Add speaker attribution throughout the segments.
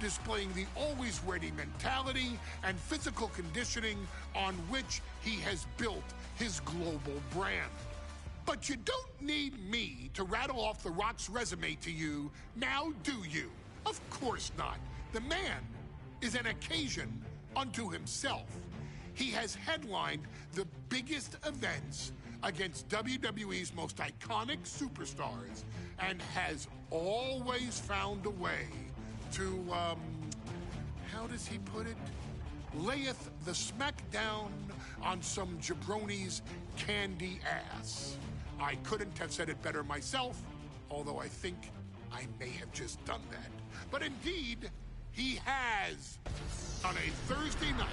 Speaker 1: displaying the always-ready mentality and physical conditioning on which he has built his global brand. But you don't need me to rattle off The Rock's resume to you, now do you? Of course not. The man is an occasion unto himself. He has headlined the biggest events against WWE's most iconic superstars and has always found a way to, how does he put it? Layeth the smackdown on some jabroni's candy ass. I couldn't have said it better myself, although I think I may have just done that. But indeed, he has. On a Thursday night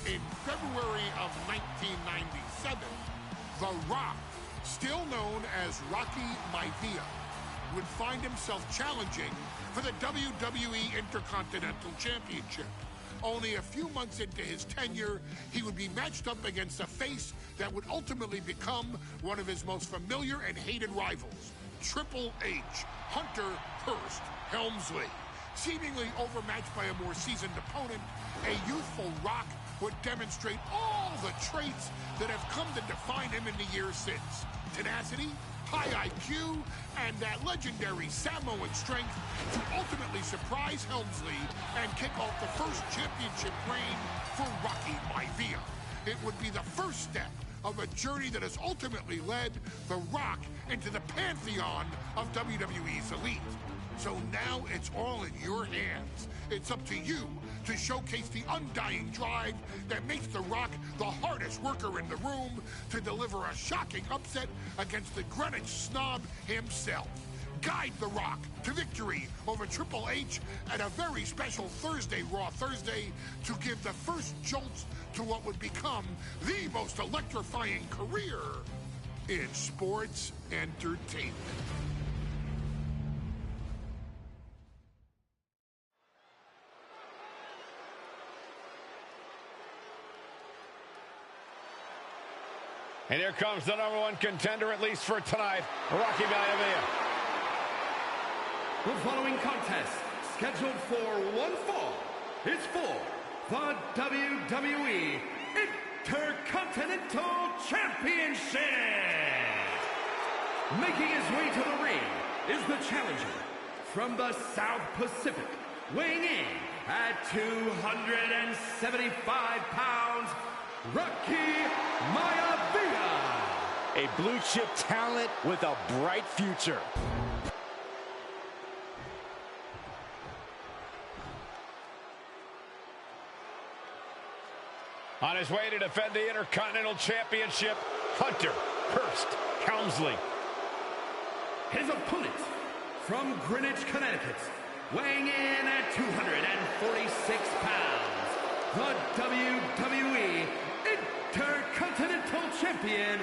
Speaker 1: in February of 1997, The Rock, still known as Rocky Maivia, would find himself challenging for the WWE Intercontinental Championship. Only a few months into his tenure, he would be matched up against a face that would ultimately become one of his most familiar and hated rivals, Triple H, Hunter Hearst Helmsley. Seemingly overmatched by a more seasoned opponent, a youthful Rock would demonstrate all the traits that have come to define him in the years since. Tenacity, high IQ, and that legendary Samoan strength to ultimately surprise Helmsley and kick off the first championship reign for Rocky Maivia. It would be the first step of a journey that has ultimately led The Rock into the pantheon of WWE's elite. So now it's all in your hands. It's up to you to showcase the undying drive that makes The Rock the hardest worker in the room to deliver a shocking upset against the Greenwich snob himself. Guide The Rock to victory over Triple H at a very special Thursday, Raw Thursday, to give the first jolts to what would become the most electrifying career in sports entertainment.
Speaker 2: And here comes the #1 contender, at least for tonight, Rocky Maivia.
Speaker 3: The following contest, scheduled for one fall, is for the WWE Intercontinental Championship. Making his way to the ring is the challenger from the South Pacific, weighing in at 275 pounds, Rocky Maivia.
Speaker 4: A blue chip talent with a bright future.
Speaker 2: On his way to defend the Intercontinental Championship, Hunter Hearst Helmsley.
Speaker 3: His opponent from Greenwich, Connecticut, weighing in at 246 pounds, the WWE Intercontinental Champion,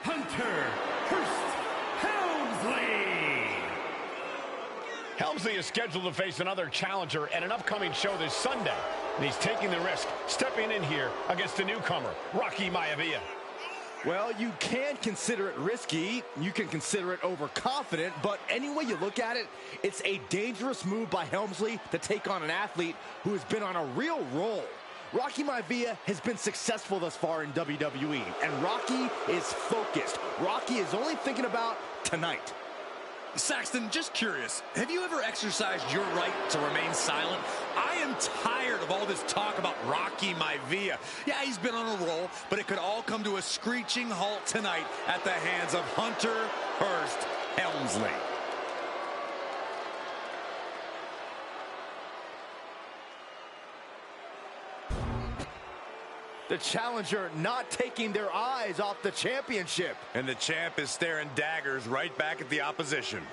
Speaker 3: Hunter Hearst Helmsley.
Speaker 2: Helmsley is scheduled to face another challenger at an upcoming show this Sunday, and he's taking the risk, stepping in here against the newcomer, Rocky Maivia.
Speaker 4: Well, you can consider it risky, you can consider it overconfident, but any way you look at it, it's a dangerous move by Helmsley to take on an athlete who has been on a real roll. Rocky Maivia has been successful thus far in WWE, and Rocky is focused. Rocky is only thinking about tonight.
Speaker 5: Saxton, just curious, have you ever exercised your right to remain silent? I am tired of all this talk about Rocky Maivia. Yeah, he's been on a roll, but it could all come to a screeching halt tonight at the hands of Hunter Hearst Helmsley.
Speaker 4: The challenger not taking their eyes off the championship.
Speaker 5: And the champ is staring daggers right back at the opposition.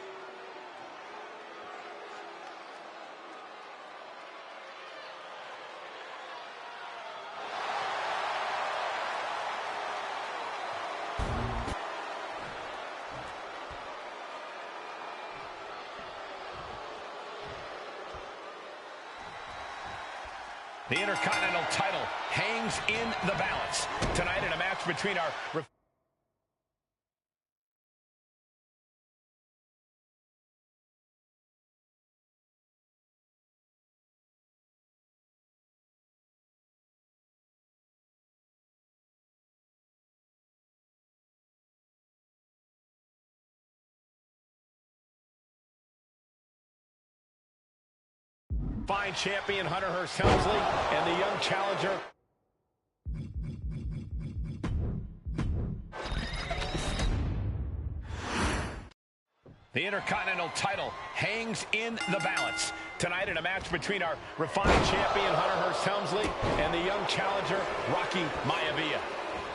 Speaker 2: The Intercontinental title hangs in the balance tonight in a match between our Fine champion Hunter Hearst Helmsley and the young challenger. The Intercontinental title hangs in the balance tonight in a match between our refined champion Hunter Hearst Helmsley and the young challenger Rocky Maivia.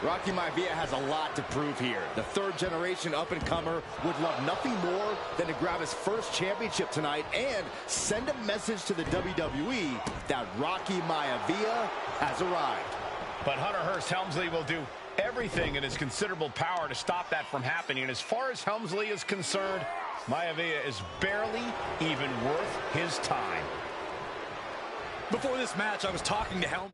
Speaker 4: Rocky Maivia has a lot to prove here. The third-generation up-and-comer would love nothing more than to grab his first championship tonight and send a message to the WWE that Rocky Maivia has arrived.
Speaker 2: But Hunter Hearst Helmsley will do everything in his considerable power to stop that from happening. And as far as Helmsley is concerned, Maivia is barely even worth his time.
Speaker 5: Before this match, I was talking to Helmsley.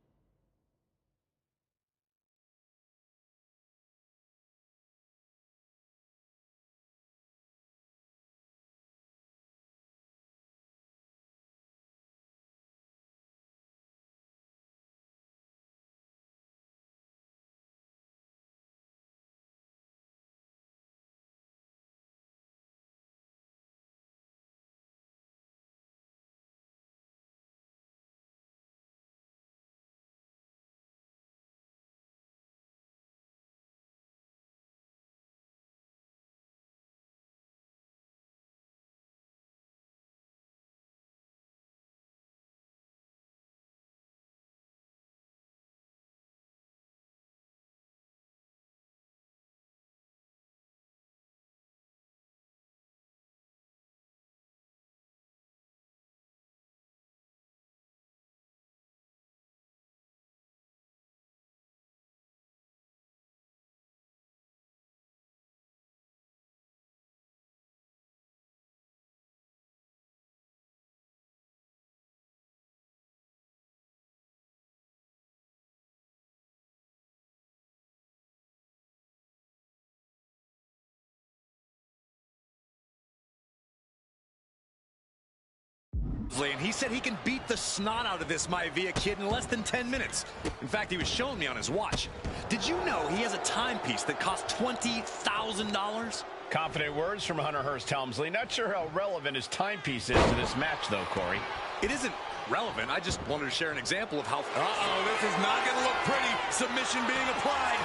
Speaker 5: And he said he can beat the snot out of this Maivia kid in less than 10 minutes. In fact, he was showing me on his watch. Did you know he has a timepiece that costs $20,000?
Speaker 2: Confident words from Hunter Hearst Helmsley. Not sure how relevant his timepiece is to this match, though, Corey.
Speaker 5: It isn't relevant. I just wanted to share an example of how... Uh-oh, this is not going to look pretty. Submission being applied.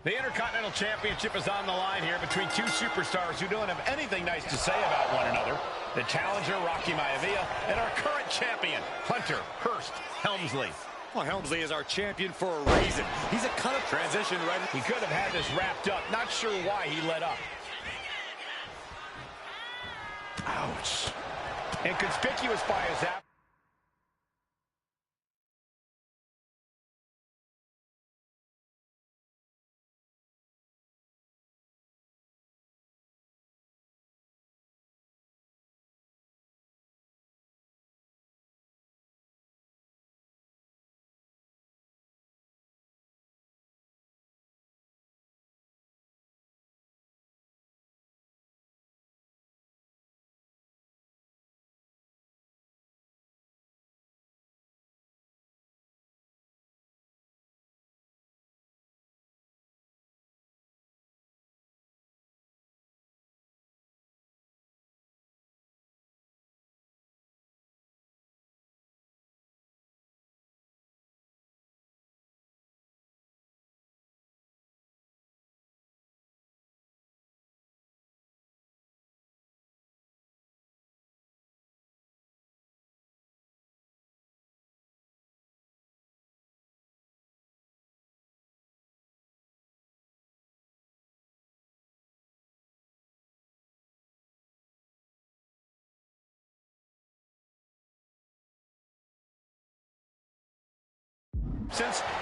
Speaker 2: The Intercontinental Championship is on the line here between two superstars who don't have anything nice to say about one another. The challenger, Rocky Maivia, and our current champion, Hunter Hearst Helmsley.
Speaker 5: Well, Helmsley is our champion for a reason. He's a cut of transition right.
Speaker 2: He could have had this wrapped up. Not sure why he let up.
Speaker 5: Ouch.
Speaker 2: And conspicuous by his app.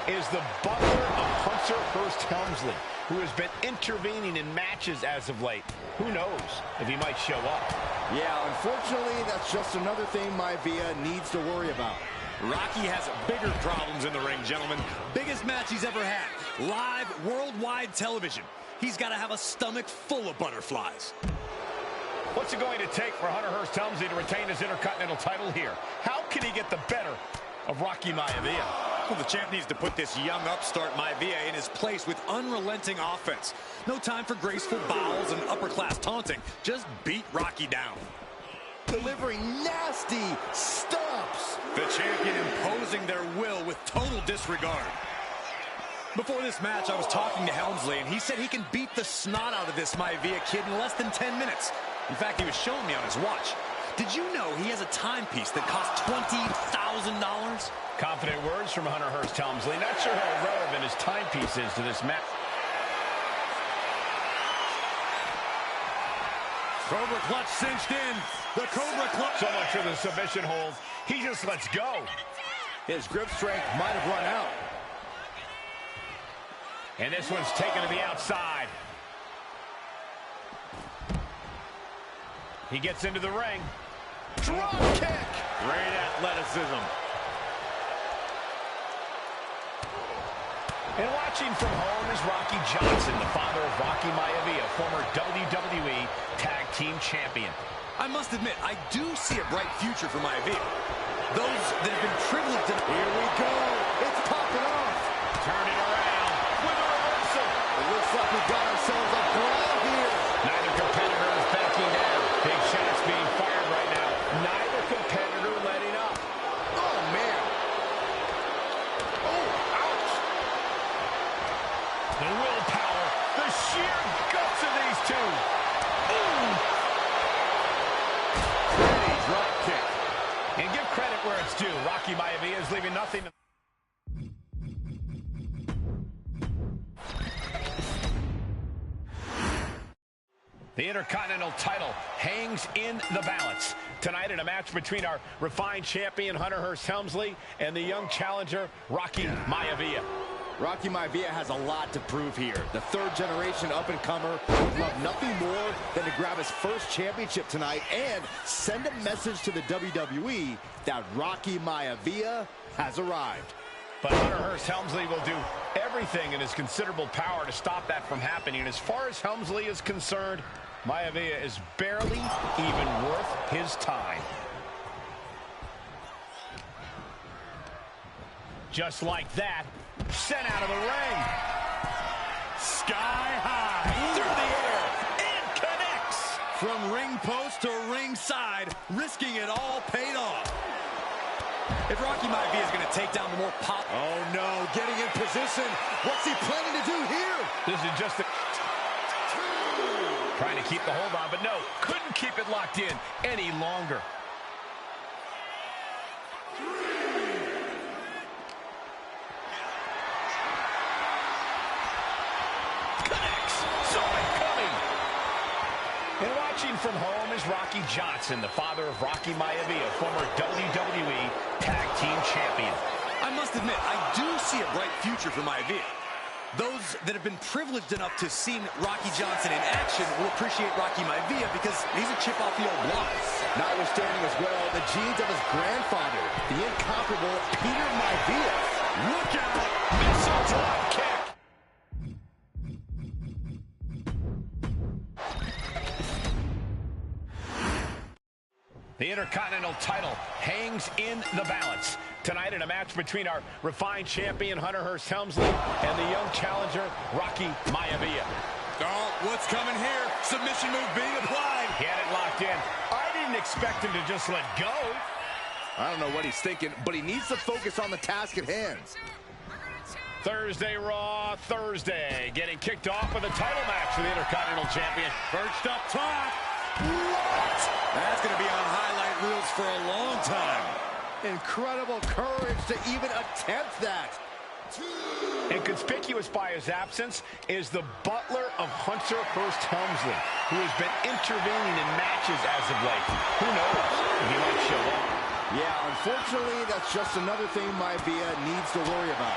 Speaker 2: Is the butler of Hunter Hearst Helmsley, who has been intervening in matches as of late. Who knows if he might show up.
Speaker 4: Yeah, unfortunately, that's just another thing Maivia needs to worry about.
Speaker 5: Rocky has bigger problems in the ring, gentlemen. Biggest match he's ever had. Live, worldwide television. He's got to have a stomach full of butterflies.
Speaker 2: What's it going to take for Hunter Hearst Helmsley to retain his Intercontinental title here? How can he get the better of Rocky Maivia?
Speaker 5: Well, the champ needs to put this young upstart Maivia in his place with unrelenting offense. No time for graceful bows and upper-class taunting. Just beat Rocky down.
Speaker 4: Delivering nasty stomps.
Speaker 5: The champion imposing their will with total disregard. Before this match, I was talking to Helmsley, and he said he can beat the snot out of this Maivia kid in less than 10 minutes. In fact, he was showing me on his watch. Did you know he has a timepiece that costs $20,000?
Speaker 2: Confident words from Hunter Hearst Helmsley. Not sure how relevant his timepiece is to this match.
Speaker 5: Cobra clutch cinched in. The Cobra clutch.
Speaker 2: So much for the submission hold. He just lets go.
Speaker 4: His grip strength might have run out.
Speaker 2: And this one's taken to the outside. He gets into the ring.
Speaker 4: Drop kick.
Speaker 2: Great athleticism. And watching from home is Rocky Johnson, the father of Rocky Maivia, former WWE Tag Team Champion.
Speaker 5: I must admit, I do see a bright future for Maivia. Those that have been privileged to...
Speaker 4: Here we go. It's popping off.
Speaker 2: Turning around with a reversal.
Speaker 4: It looks like we got ourselves a brawl here.
Speaker 2: Neither competitor is backing down. Big shots being fired right now. Neither competitor letting up.
Speaker 4: Oh, man. Oh, ouch.
Speaker 2: The willpower, the sheer guts of these two. Ooh.
Speaker 4: Ready drop kick.
Speaker 2: And give credit where it's due. Rocky Maivia is leaving nothing. The Intercontinental title hangs in the balance. Tonight in a match between our refined champion, Hunter Hearst Helmsley, and the young challenger, Rocky Maivia.
Speaker 4: Rocky Maivia has a lot to prove here. The third-generation up-and-comer would love nothing more than to grab his first championship tonight and send a message to the WWE that Rocky Maivia has arrived.
Speaker 2: But Hunter Hearst Helmsley will do everything in his considerable power to stop that from happening. And as far as Helmsley is concerned, Maivia is barely even worth his time. Just like that, sent out of the ring.
Speaker 5: Sky high, through the air, and connects. From ring post to ringside, risking it all paid off. If Rocky Maivia is going to take down the more pop...
Speaker 4: Oh, no, getting in position. What's he planning to do here?
Speaker 2: This is just a... Trying to keep the hold on, but no, couldn't keep it locked in any longer. Connects, saw it coming. And watching from home is Rocky Johnson, the father of Rocky Maivia, former WWE Tag Team Champion.
Speaker 5: I must admit, I do see a bright future for Maivia. Those that have been privileged enough to see Rocky Johnson in action will appreciate Rocky Maivia because he's a chip off the old block.
Speaker 4: Notwithstanding as well, the genes of his grandfather, the incomparable Peter Maivia.
Speaker 2: Look out! Missile drop kick! The Intercontinental title hangs in the balance. Tonight in a match between our refined champion, Hunter Hearst Helmsley, and the young challenger, Rocky Maivia.
Speaker 5: Oh, what's coming here? Submission move being applied.
Speaker 2: He had it locked in. I didn't expect him to just let go.
Speaker 4: I don't know what he's thinking, but he needs to focus on the task at hand.
Speaker 2: Thursday Raw, Thursday. Getting kicked off with a title match for the Intercontinental champion.
Speaker 5: Perched up top. What? That's going to be on highlight reels for a long time.
Speaker 4: Incredible courage to even attempt that.
Speaker 2: And conspicuous by his absence is the butler of Hunter Hearst Helmsley, who has been intervening in matches as of late. Who knows if he might show up.
Speaker 4: Yeah, unfortunately, that's just another thing Maivia needs to worry about.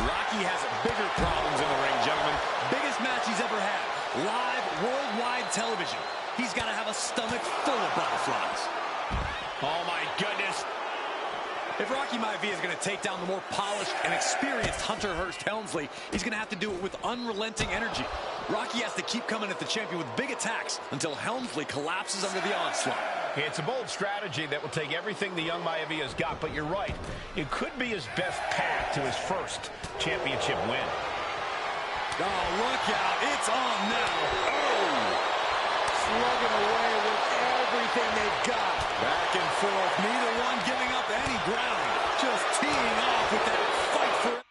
Speaker 5: Rocky has bigger problems in the ring, gentlemen. Biggest match he's ever had. Live, worldwide television. he's got to have a stomach full of butterflies.
Speaker 2: Oh, my goodness.
Speaker 5: If Rocky Maivia is going to take down the more polished and experienced Hunter Hearst Helmsley, he's going to have to do it with unrelenting energy. Rocky has to keep coming at the champion with big attacks until Helmsley collapses under the onslaught.
Speaker 2: It's a bold strategy that will take everything the young Maivia's got, but you're right. It could be his best path to his first championship win.
Speaker 5: Oh, look out. It's on now. Oh!
Speaker 4: Slugging away with everything they've got.
Speaker 5: Back and forth. Neither one giving up any ground. Just teeing off with that fight for...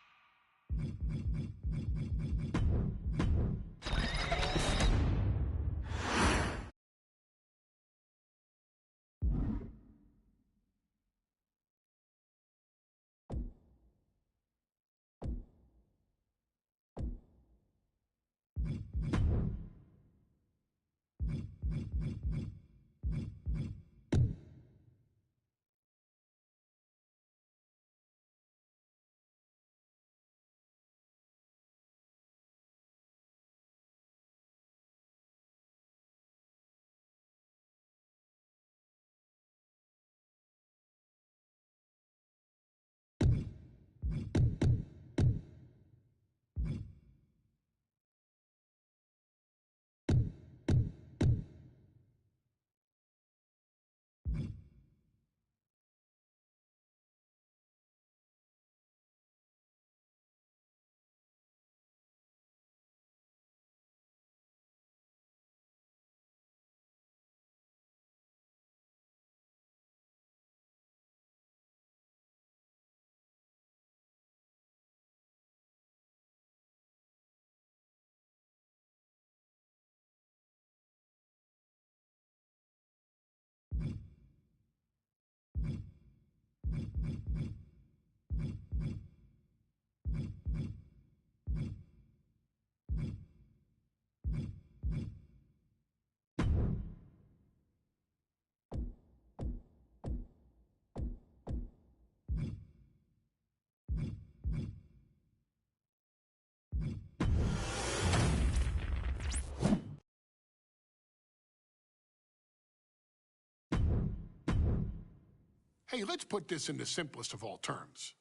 Speaker 1: Hey, let's put this in the simplest of all terms.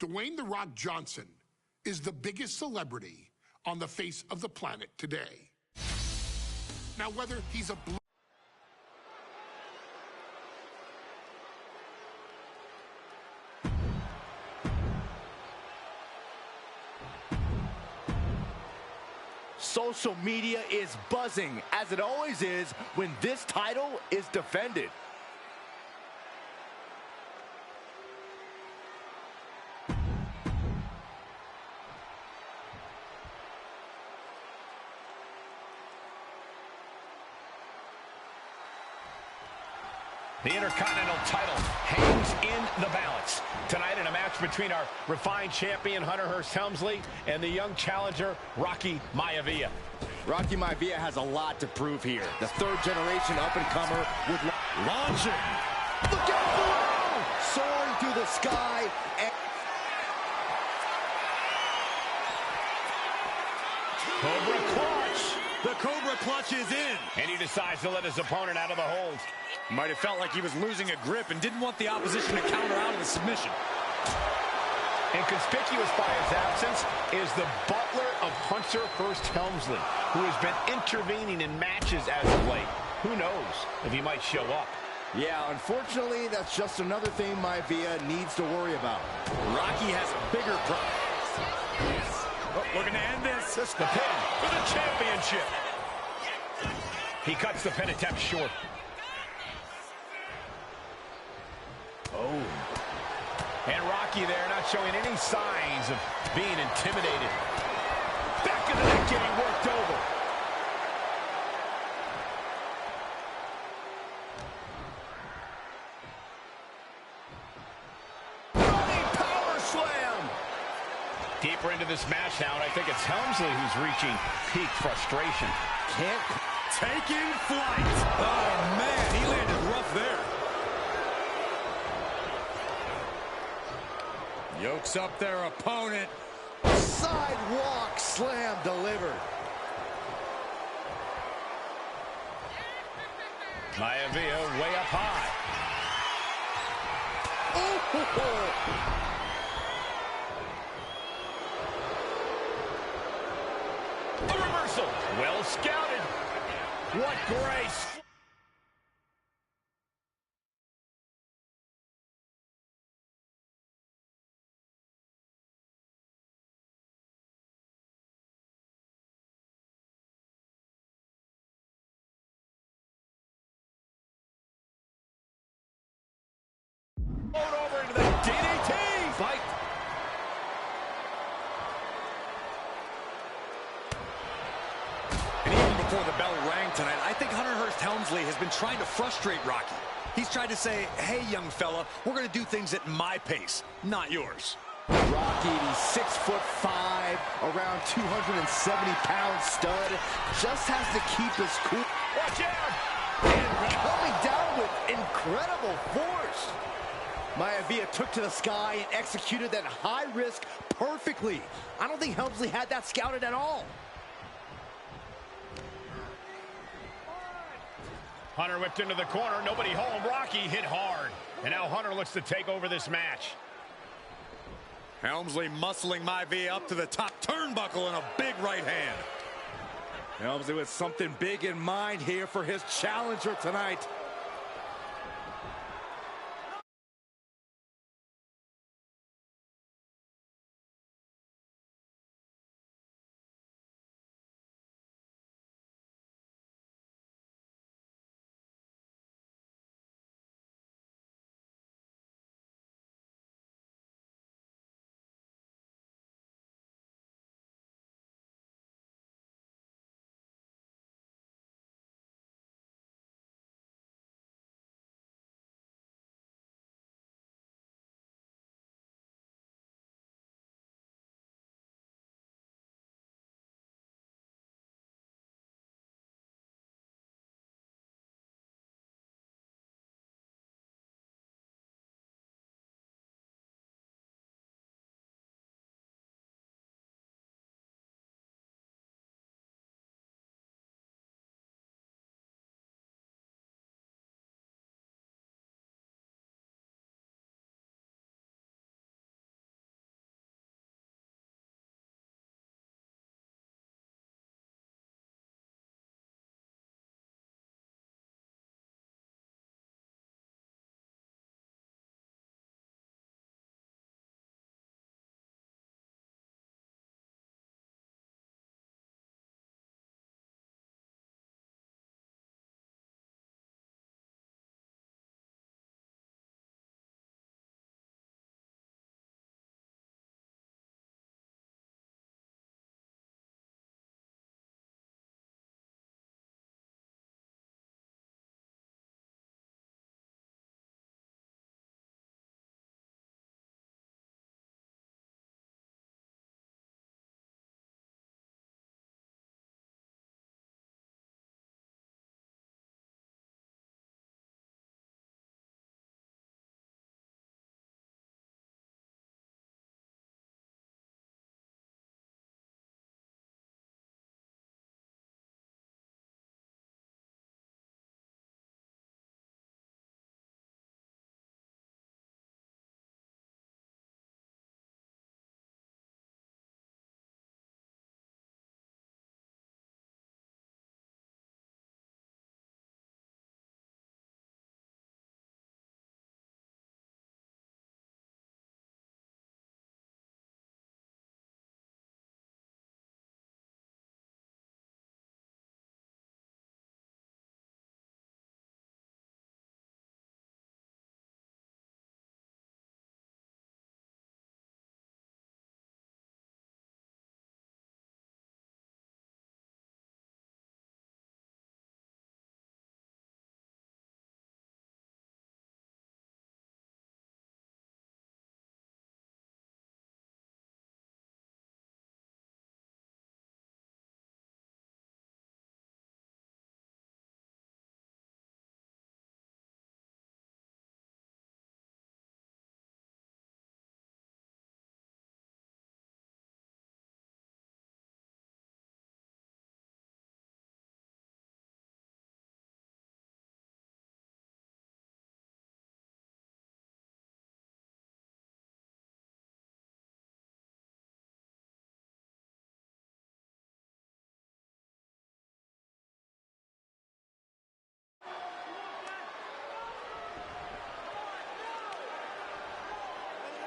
Speaker 1: Dwayne "The Rock" Johnson is the biggest celebrity on the face of the planet today. Now, whether he's a
Speaker 4: Social media is buzzing, as it always is when this title is defended.
Speaker 2: The Intercontinental title hangs in the balance. Tonight in a match between our refined champion, Hunter Hearst Helmsley, and the young challenger, Rocky Maivia.
Speaker 4: Rocky Maivia has a lot to prove here. The third-generation up-and-comer with
Speaker 5: launching.
Speaker 4: Look out below! Soaring through the sky. And
Speaker 2: Cobra Clutch.
Speaker 5: The Cobra Clutch is in.
Speaker 2: And he decides to let his opponent out of the hold.
Speaker 5: Might have felt like he was losing a grip and didn't want the opposition to counter out of the submission.
Speaker 2: And conspicuous by his absence is the butler of Hunter Hearst Helmsley, who has been intervening in matches as of late. Who knows if he might show up.
Speaker 4: yeah, unfortunately, that's just another thing Maivia needs to worry about.
Speaker 5: Rocky has a bigger problem. Oh, looking to end this.
Speaker 2: This is the pin for the championship. He cuts the pin attempt short. Oh. And Rocky there not showing any signs of being intimidated. Back of the neck getting worked over. Running power slam. Deeper into this match now, and I think it's Helmsley who's reaching peak frustration.
Speaker 4: Can't
Speaker 5: taking flight. Oh, man, he landed rough there. Yokes up their opponent.
Speaker 4: sidewalk slam delivered.
Speaker 2: Maivia way up high. A reversal. Well scouted. What grace. Over into the DDT. Fight.
Speaker 5: And even before the bell rang tonight, I think Hunter Hearst Helmsley has been trying to frustrate Rocky. He's tried to say, hey, young fella, we're going to do things at my pace, not yours.
Speaker 4: Rocky, the 6'5", around 270-pound stud, just has to keep his cool.
Speaker 2: Watch out.
Speaker 4: And coming down with incredible force. Maivia took to the sky and executed that high risk perfectly. I don't think Helmsley had that scouted at all.
Speaker 2: Hunter whipped into the corner. Nobody home. Rocky hit hard. And now Hunter looks to take over this match.
Speaker 5: Helmsley muscling Maivia up to the top turnbuckle in a big right hand.
Speaker 4: Helmsley with something big in mind here for his challenger tonight.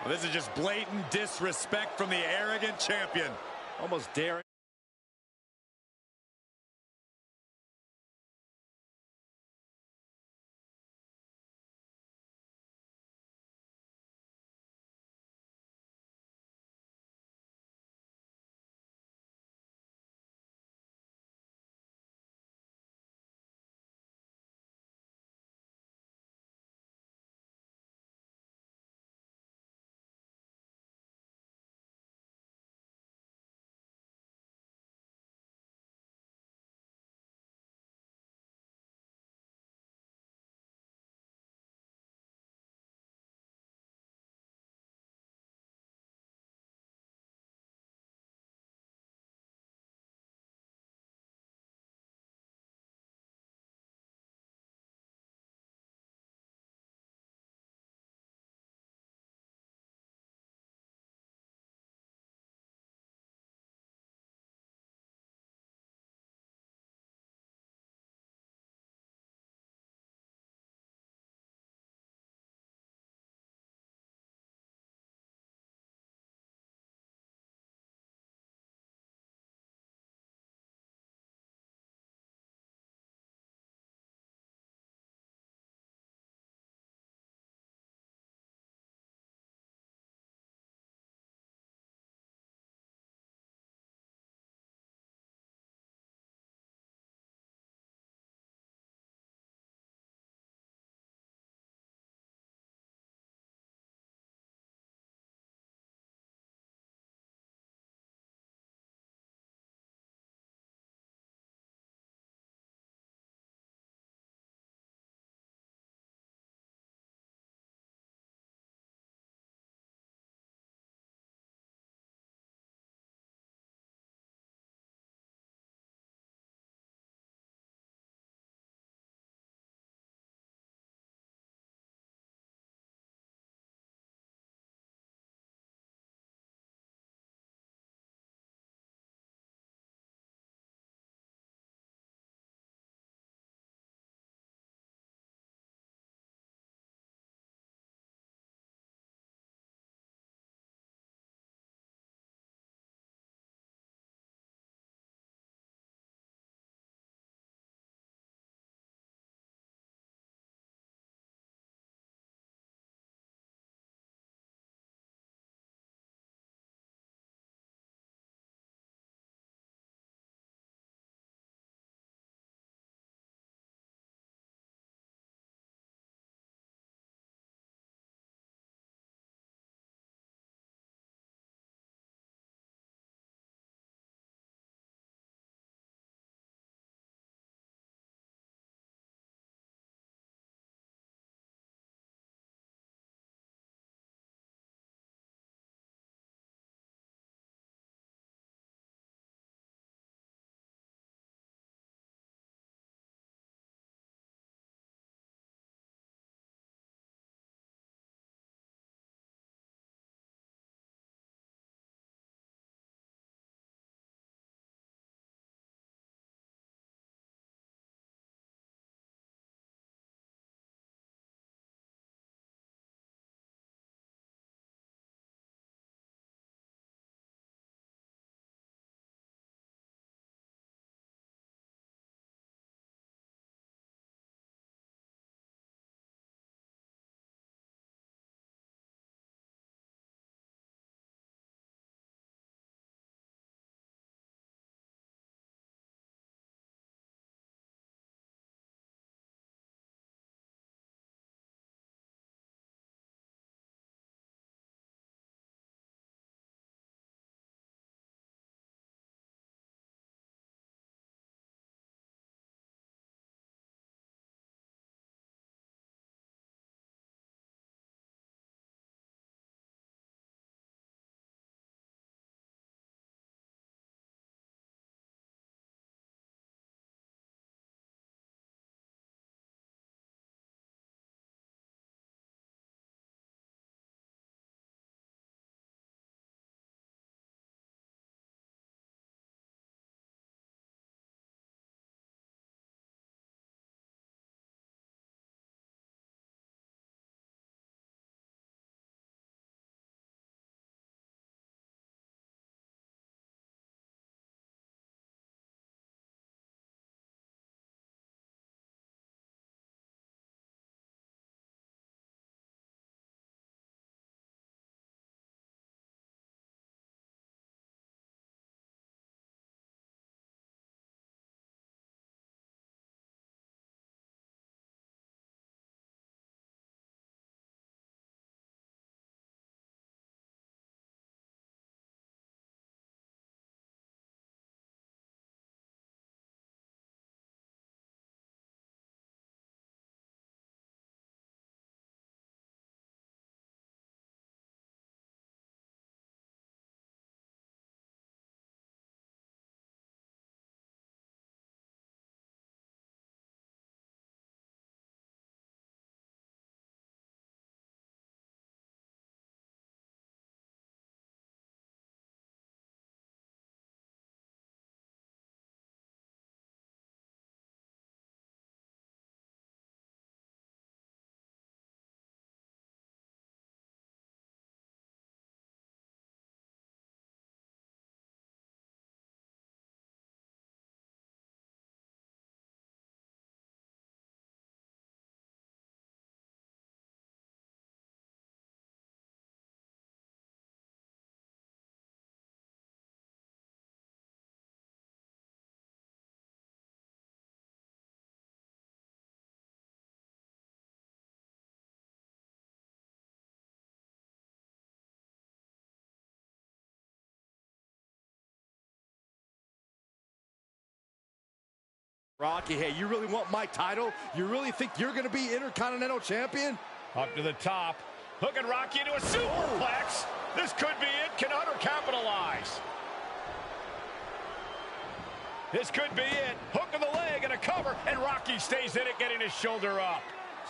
Speaker 5: Well, this is just blatant disrespect from the arrogant champion.
Speaker 4: Almost daring. Rocky, hey, you really want my title? You really think you're going to be Intercontinental Champion?
Speaker 2: Up to the top. Hooking Rocky into a superplex. This could be it. Can Hunter capitalize? This could be it. Hook of the leg and a cover, and Rocky stays in it, getting his shoulder up.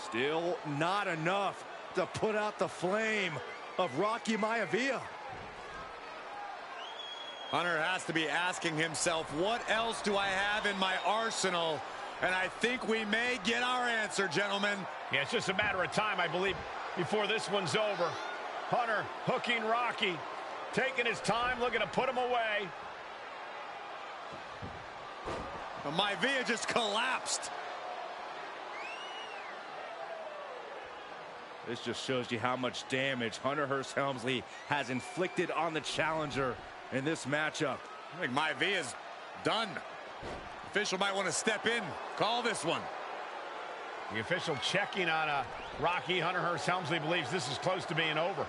Speaker 4: Still not enough to put out the flame of Rocky Maivia.
Speaker 5: Hunter has to be asking himself, what else do I have in my arsenal? And I think we may get our answer, gentlemen.
Speaker 2: Yeah, it's just a matter of time, I believe, before this one's over. Hunter hooking Rocky, taking his time, looking to put him away.
Speaker 5: But Maivia just collapsed.
Speaker 4: This just shows you how much damage Hunter Hearst Helmsley has inflicted on the challenger in this matchup.
Speaker 5: I think Maivia's done. Official might want to step in, call this one.
Speaker 2: The official checking on Rocky. Hunter Hearst Helmsley believes this is close to being over.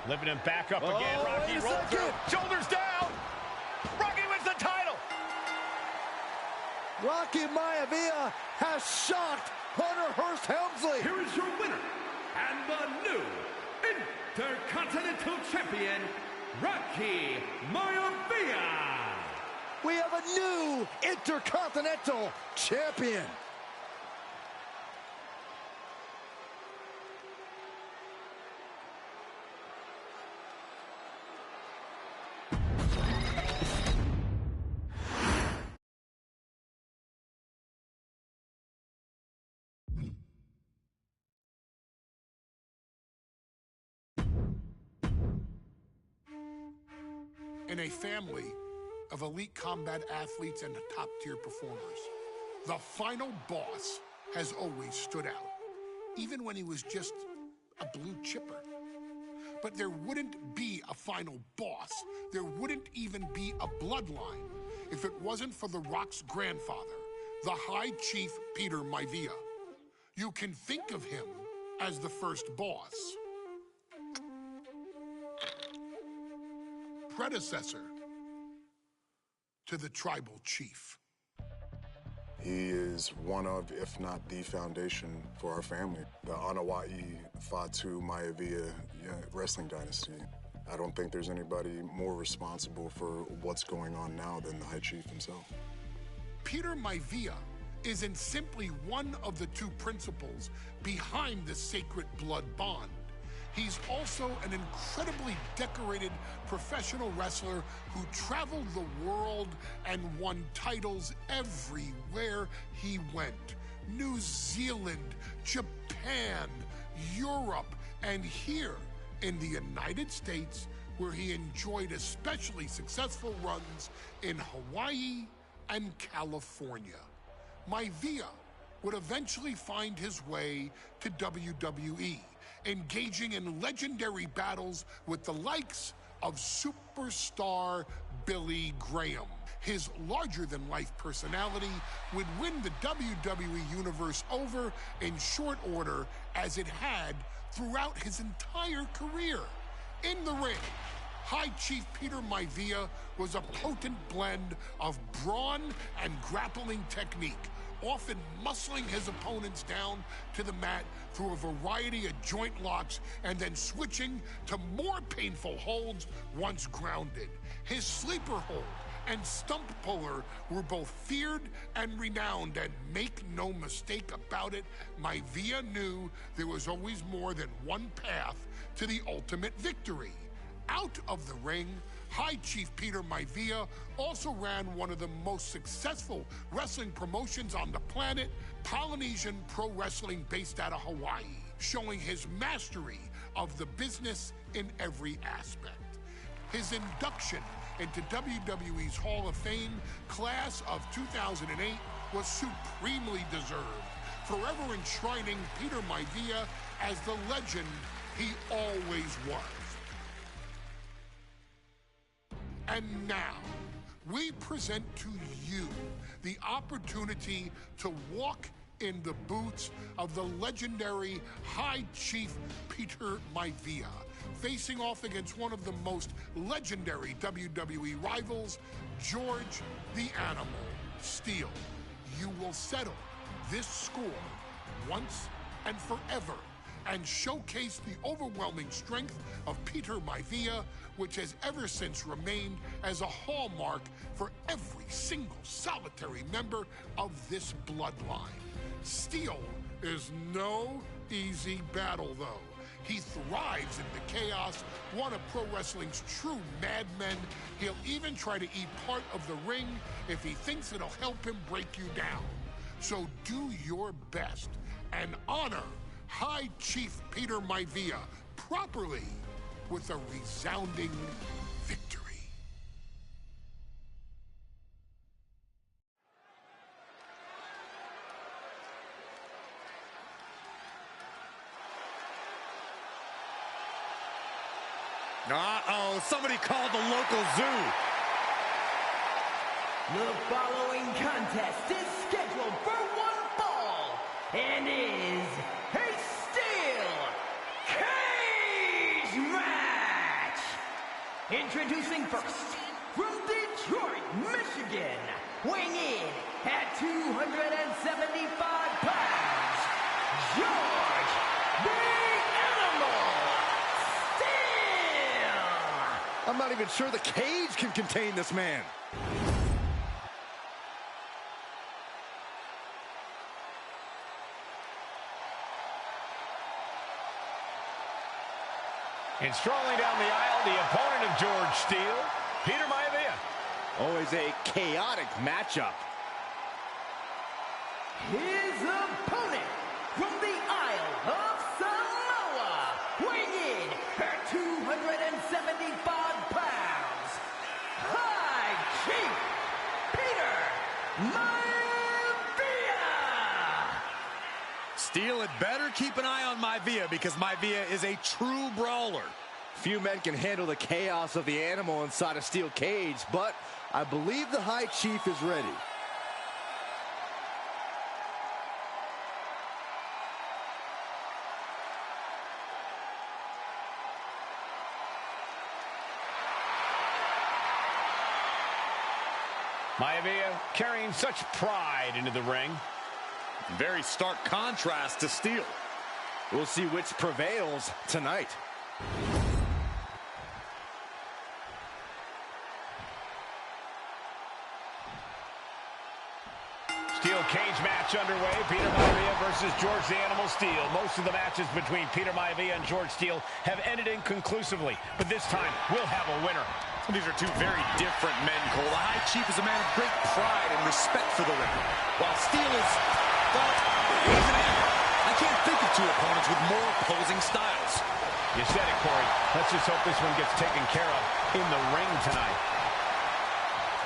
Speaker 2: Lifting him back up again. Rocky rolls through. Shoulders down. Rocky wins the title.
Speaker 4: Rocky Maivia has shocked Hunter Hearst Helmsley.
Speaker 3: Here is your winner and the new Intercontinental Champion, Rocky Maivia.
Speaker 4: We have a new Intercontinental Champion.
Speaker 1: In a family of elite combat athletes and top-tier performers, the final boss has always stood out, even when he was just a blue chipper. But there wouldn't be a final boss, there wouldn't even be a bloodline if it wasn't for The Rock's grandfather, the High Chief Peter Maivia. You can think of him as the first boss, predecessor to the tribal chief.
Speaker 6: He is one of, if not the foundation for our family, the Ps5 Wwe2k25 wrestling dynasty. I don't think there's anybody more responsible for what's going on now than the High Chief himself.
Speaker 1: Peter Maivia isn't simply one of the two principals behind the sacred blood bond. He's also an incredibly decorated professional wrestler who traveled the world and won titles everywhere he went. New Zealand, Japan, Europe, and here in the United States, where he enjoyed especially successful runs in Hawaii and California. Maivia would eventually find his way to WWE, engaging in legendary battles with the likes of superstar Billy Graham. His larger-than-life personality would win the WWE Universe over in short order, as it had throughout his entire career. In the ring, High Chief Peter Maivia was a potent blend of brawn and grappling technique, often muscling his opponents down to the mat through a variety of joint locks and then switching to more painful holds once grounded. His sleeper hold and stump puller were both feared and renowned, and make no mistake about it, Maivia knew there was always more than one path to the ultimate victory. Out of the ring, High Chief Peter Maivia also ran one of the most successful wrestling promotions on the planet, Polynesian Pro Wrestling, based out of Hawaii, showing his mastery of the business in every aspect. His induction into WWE's Hall of Fame class of 2008 was supremely deserved, forever enshrining Peter Maivia as the legend he always was. And now, we present to you the opportunity to walk in the boots of the legendary High Chief Peter Maivia, facing off against one of the most legendary WWE rivals, George the Animal Steel, you will settle this score once and forever and showcase the overwhelming strength of Peter Maivia, which has ever since remained as a hallmark for every single solitary member of this bloodline. Steel is no easy battle, though. He thrives in the chaos, one of pro wrestling's true madmen. He'll even try to eat part of the ring if he thinks it'll help him break you down. So do your best and honor High Chief Peter Maivia properly with a resounding victory.
Speaker 5: Uh-oh, somebody called the local zoo.
Speaker 7: The following contest is scheduled for one fall and is a steel cage match. Introducing first, from Detroit, Michigan, weighing in at 275 pounds, George the Animal Steel.
Speaker 4: I'm not even sure the cage can contain this man.
Speaker 2: And strolling down the aisle, the opponent of George Steele, Peter Maivia.
Speaker 4: Always a chaotic matchup.
Speaker 7: His opponent from the Isle of Samoa, weighing in at 275 pounds, High Chief Peter Maivia.
Speaker 5: Steele had better keep an eye on Maivia because Maivia is a true brawler.
Speaker 4: Few men can handle the chaos of the animal inside a steel cage, but I believe the High Chief is ready.
Speaker 2: Maivia carrying such pride into the ring.
Speaker 5: Very stark contrast to Steele.
Speaker 4: We'll see which prevails tonight.
Speaker 2: Steel cage match underway. Peter Maivia versus George the Animal Steele. Most of the matches between Peter Maivia and George Steele have ended inconclusively, but this time we'll have a winner.
Speaker 5: These are two very different men, Cole. The High Chief is a man of great pride and respect for the ring, while Steele is, well, he's an animal. I can't think of two opponents with more opposing styles.
Speaker 2: You said it, Corey. Let's just hope this one gets taken care of in the ring tonight.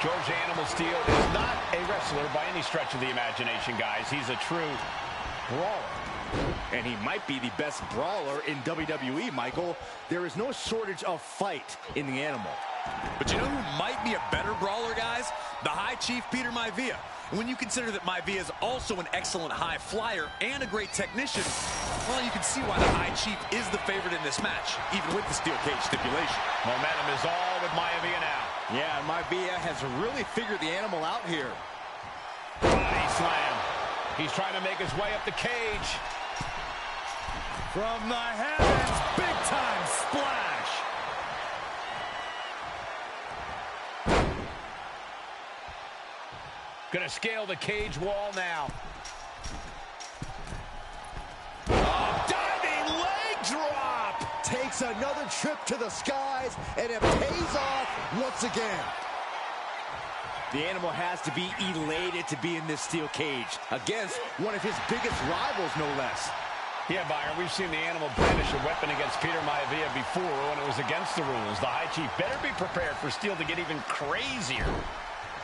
Speaker 2: George the Animal Steele is not a wrestler by any stretch of the imagination, guys. He's a true brawler.
Speaker 4: And he might be the best brawler in WWE, Michael. There is no shortage of fight in the animal.
Speaker 5: But you know who might be a better brawler, guys? The High Chief Peter Maivia. And when you consider that Maivia is also an excellent high flyer and a great technician, well, you can see why the High Chief is the favorite in this match, even with the steel cage stipulation.
Speaker 2: Momentum is all with Maivia now.
Speaker 4: Yeah, Maivia has really figured the animal out here.
Speaker 2: Body slam. He's trying to make his way up the cage.
Speaker 5: From the heavens, big-time splash.
Speaker 2: Gonna scale the cage wall now.
Speaker 4: Oh, diving leg drop! Takes another trip to the skies, and it pays off once again. The animal has to be elated to be in this steel cage against one of his biggest rivals, no less.
Speaker 2: Yeah, Byron, we've seen the animal brandish a weapon against Peter Maivia before when it was against the rules. The High Chief better be prepared for Steele to get even crazier.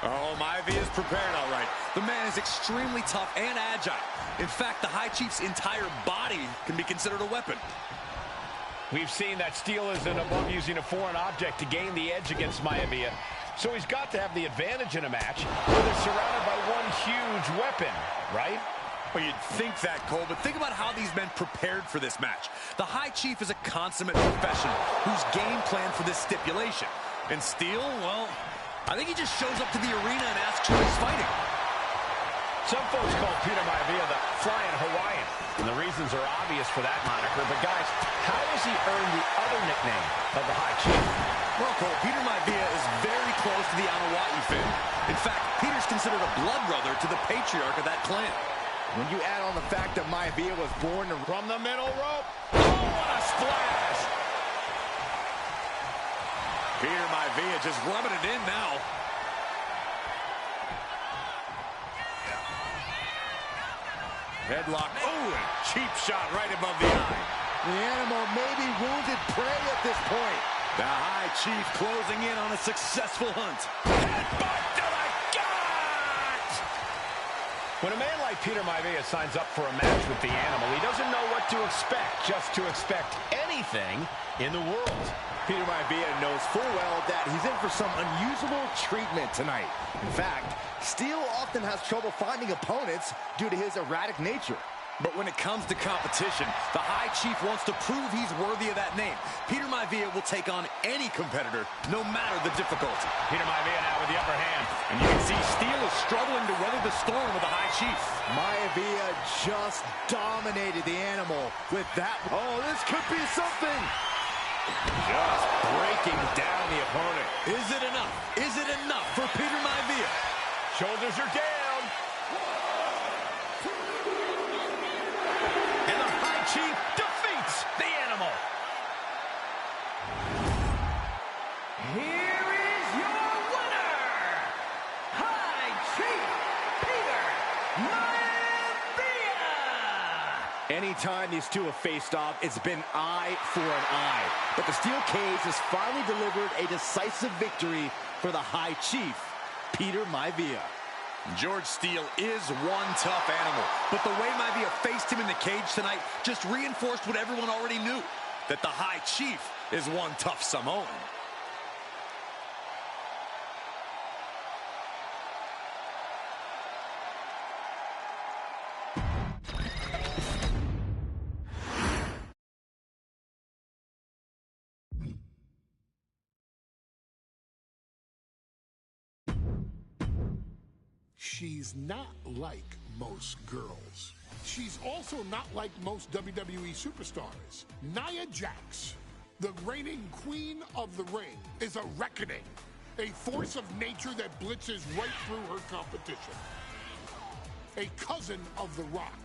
Speaker 5: Oh, Maivia is prepared, all right. The man is extremely tough and agile. In fact, the High Chief's entire body can be considered a weapon.
Speaker 2: We've seen that Steele isn't above using a foreign object to gain the edge against Maivia. So he's got to have the advantage in a match where they're surrounded by one huge weapon, right?
Speaker 5: Well, you'd think that, Cole, but think about how these men prepared for this match. The High Chief is a consummate professional who's game planned for this stipulation. And Steele, well, I think he just shows up to the arena and asks who he's fighting.
Speaker 2: Some folks call Peter Maivia the Flying Hawaiian, and the reasons are obvious for that moniker. But, guys, how does he earn the other nickname of the High Chief?
Speaker 5: Well, Cole, Peter Maivia is very close to the Anawa'i family. In fact, Peter's considered a blood brother to the patriarch of that clan.
Speaker 4: When you add on the fact that Maivia was born
Speaker 2: From the middle rope. Oh, what a splash!
Speaker 5: Peter Maivia just rubbing it in now. Headlock. Oh, and cheap shot right above the eye.
Speaker 4: the animal may be wounded prey at this point.
Speaker 5: The High Chief closing in on a successful hunt.
Speaker 2: Headbutt to the gut! When a man like Peter Maivia signs up for a match with the animal, he doesn't know what to expect, just to expect anything in the world.
Speaker 4: Peter Maivia knows full well that he's in for some unusual treatment tonight. In fact, Steele often has trouble finding opponents due to his erratic nature.
Speaker 5: But when it comes to competition, the High Chief wants to prove he's worthy of that name. Peter Maivia will take on any competitor, no matter the difficulty.
Speaker 2: Peter Maivia now with the upper hand.
Speaker 5: And you can see Steele is struggling to weather the storm with the High Chief.
Speaker 4: Maivia just dominated the animal with that. Oh, this could be something.
Speaker 5: Just breaking down the opponent. Is it enough? Is it enough for Peter Maivia?
Speaker 2: Shoulders are down. And the High Chief defeats the animal.
Speaker 7: Here is your winner, High Chief Peter Maivia.
Speaker 4: Anytime these two have faced off, it's been eye for an eye. But the steel cage has finally delivered a decisive victory for the High Chief, Peter Maivia.
Speaker 5: George Steele is one tough animal, but the way Maivia faced him in the cage tonight just reinforced what everyone already knew, that the High Chief is one tough Samoan.
Speaker 1: She's not like most girls. She's also not like most WWE superstars. Nia Jax, the reigning queen of the ring, is a reckoning, a force of nature that blitzes right through her competition. A cousin of The Rock,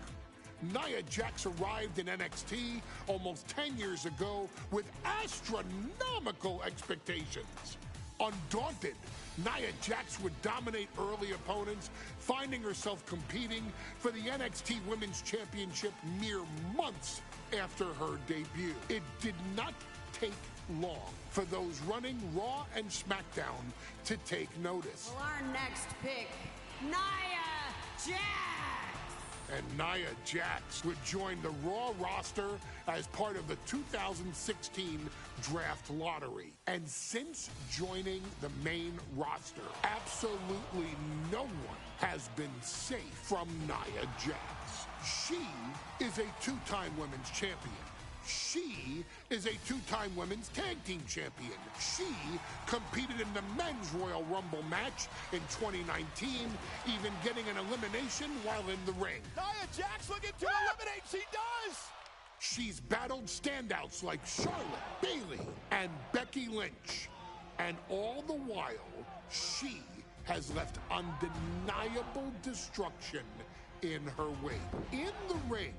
Speaker 1: Nia Jax arrived in NXT almost 10 years ago with astronomical expectations. Undaunted, Nia Jax would dominate early opponents, finding herself competing for the NXT Women's Championship mere months after her debut. It did not take long for those running Raw and SmackDown to take notice.
Speaker 8: Well, our next pick, Nia Jax.
Speaker 1: And Nia Jax would join the Raw roster as part of the 2016 draft lottery. And since joining the main roster, absolutely no one has been safe from Nia Jax. She is a two-time women's champion. She is a two-time women's tag team champion. She competed in the men's Royal Rumble match in 2019, even getting an elimination while in the ring.
Speaker 4: Nia Jax looking to eliminate. She does.
Speaker 1: She's battled standouts like Charlotte, Bayley, and Becky Lynch. And all the while, she has left undeniable destruction in her wake. In the ring,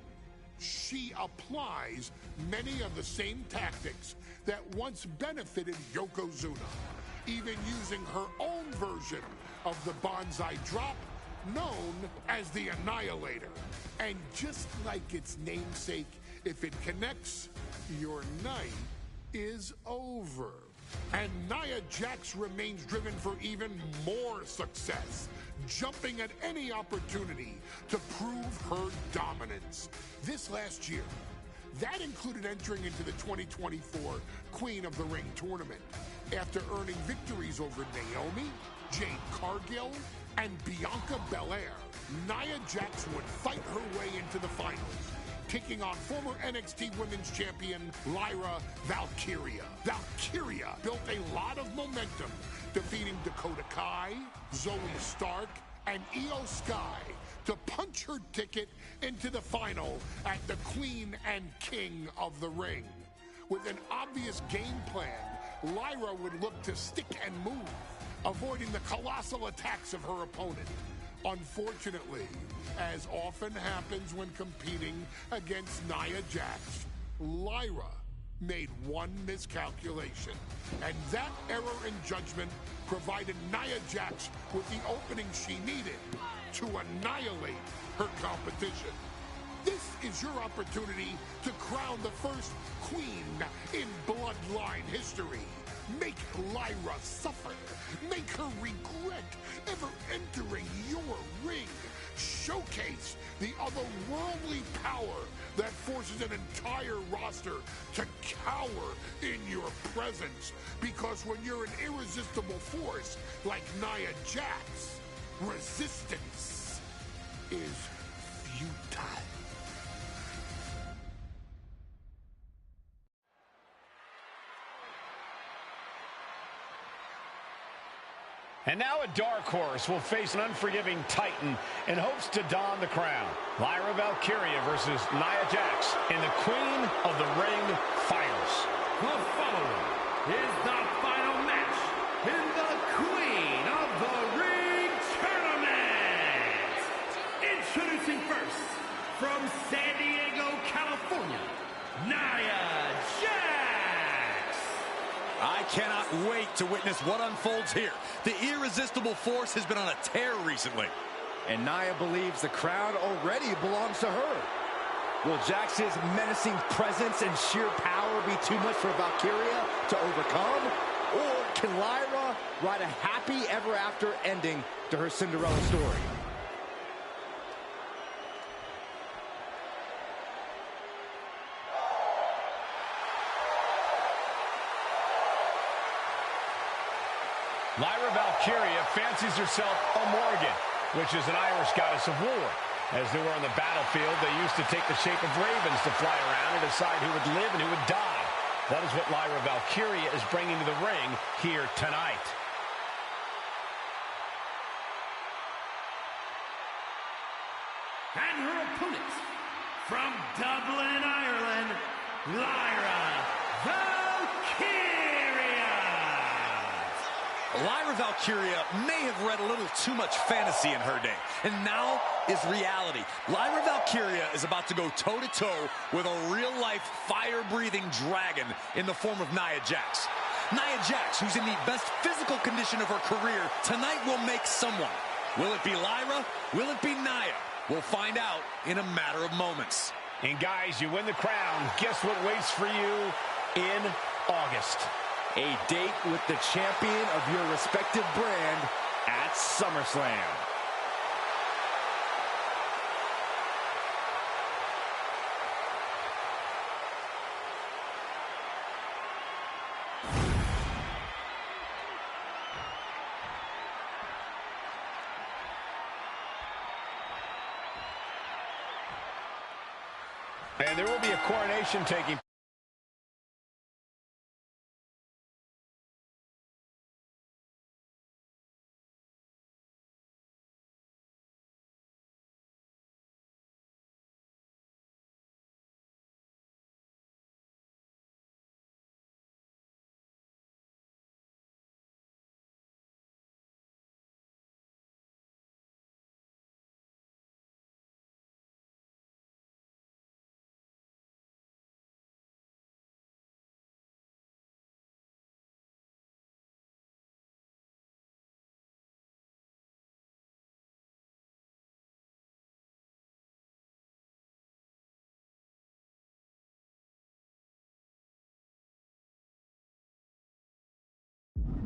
Speaker 1: she applies many of the same tactics that once benefited Yokozuna, even using her own version of the Bonsai Drop, known as the Annihilator. And just like its namesake, if it connects, your night is over. And Nia Jax remains driven for even more success, jumping at any opportunity to prove her dominance. This last year, that included entering into the 2024 Queen of the Ring tournament after earning victories over Naomi, Jade Cargill, and Bianca Belair. Nia Jax would fight her way into the finals, taking on former NXT Women's Champion Lyra Valkyria. Valkyria built a lot of momentum, defeating Dakota Kai, Zoe Stark, and Io Sky to punch her ticket into the final at the Queen and King of the Ring. With an obvious game plan, Lyra would look to stick and move, avoiding the colossal attacks of her opponent. Unfortunately, as often happens when competing against Nia Jax, Lyra made one miscalculation, and that error in judgment provided Nia Jax with the opening she needed to annihilate her competition. This is your opportunity to crown the first queen in bloodline history. Make Lyra suffer. Make her regret ever entering your ring. Showcase the otherworldly power that forces an entire roster to cower in your presence. Because when you're an irresistible force like Nia Jax, resistance is futile.
Speaker 2: And now a dark horse will face an unforgiving titan in hopes to don the crown. Lyra Valkyria versus Nia Jax in the Queen of the Ring finals.
Speaker 3: The following is the final match in the Queen of the Ring tournament. Introducing first, from San Diego, California, Nia Jax.
Speaker 5: I cannot wait to witness what unfolds here. The irresistible force has been on a tear recently.
Speaker 4: And Nia believes the crown already belongs to her. Will Jax's menacing presence and sheer power be too much for Valkyria to overcome? Or can Lyra write a happy ever after ending to her Cinderella story?
Speaker 2: Lyra Valkyria fancies herself a Morgan, which is an Irish goddess of war. As they were on the battlefield, they used to take the shape of ravens to fly around and decide who would live and who would die. That is what Lyra Valkyria is bringing to the ring here tonight.
Speaker 3: And her opponent, from Dublin, Ireland, Lyra Valkyria.
Speaker 5: Lyra Valkyria may have read a little too much fantasy in her day, and now is reality. Lyra Valkyria is about to go toe-to-toe with a real-life, fire-breathing dragon in the form of Nia Jax. Nia Jax, who's in the best physical condition of her career, tonight will make someone. Will it be Lyra? Will it be Nia? We'll find out in a matter of moments.
Speaker 2: And guys, you win the crown. Guess what waits for you in August?
Speaker 4: A date with the champion of your respective brand at SummerSlam.
Speaker 2: And there will be a coronation taking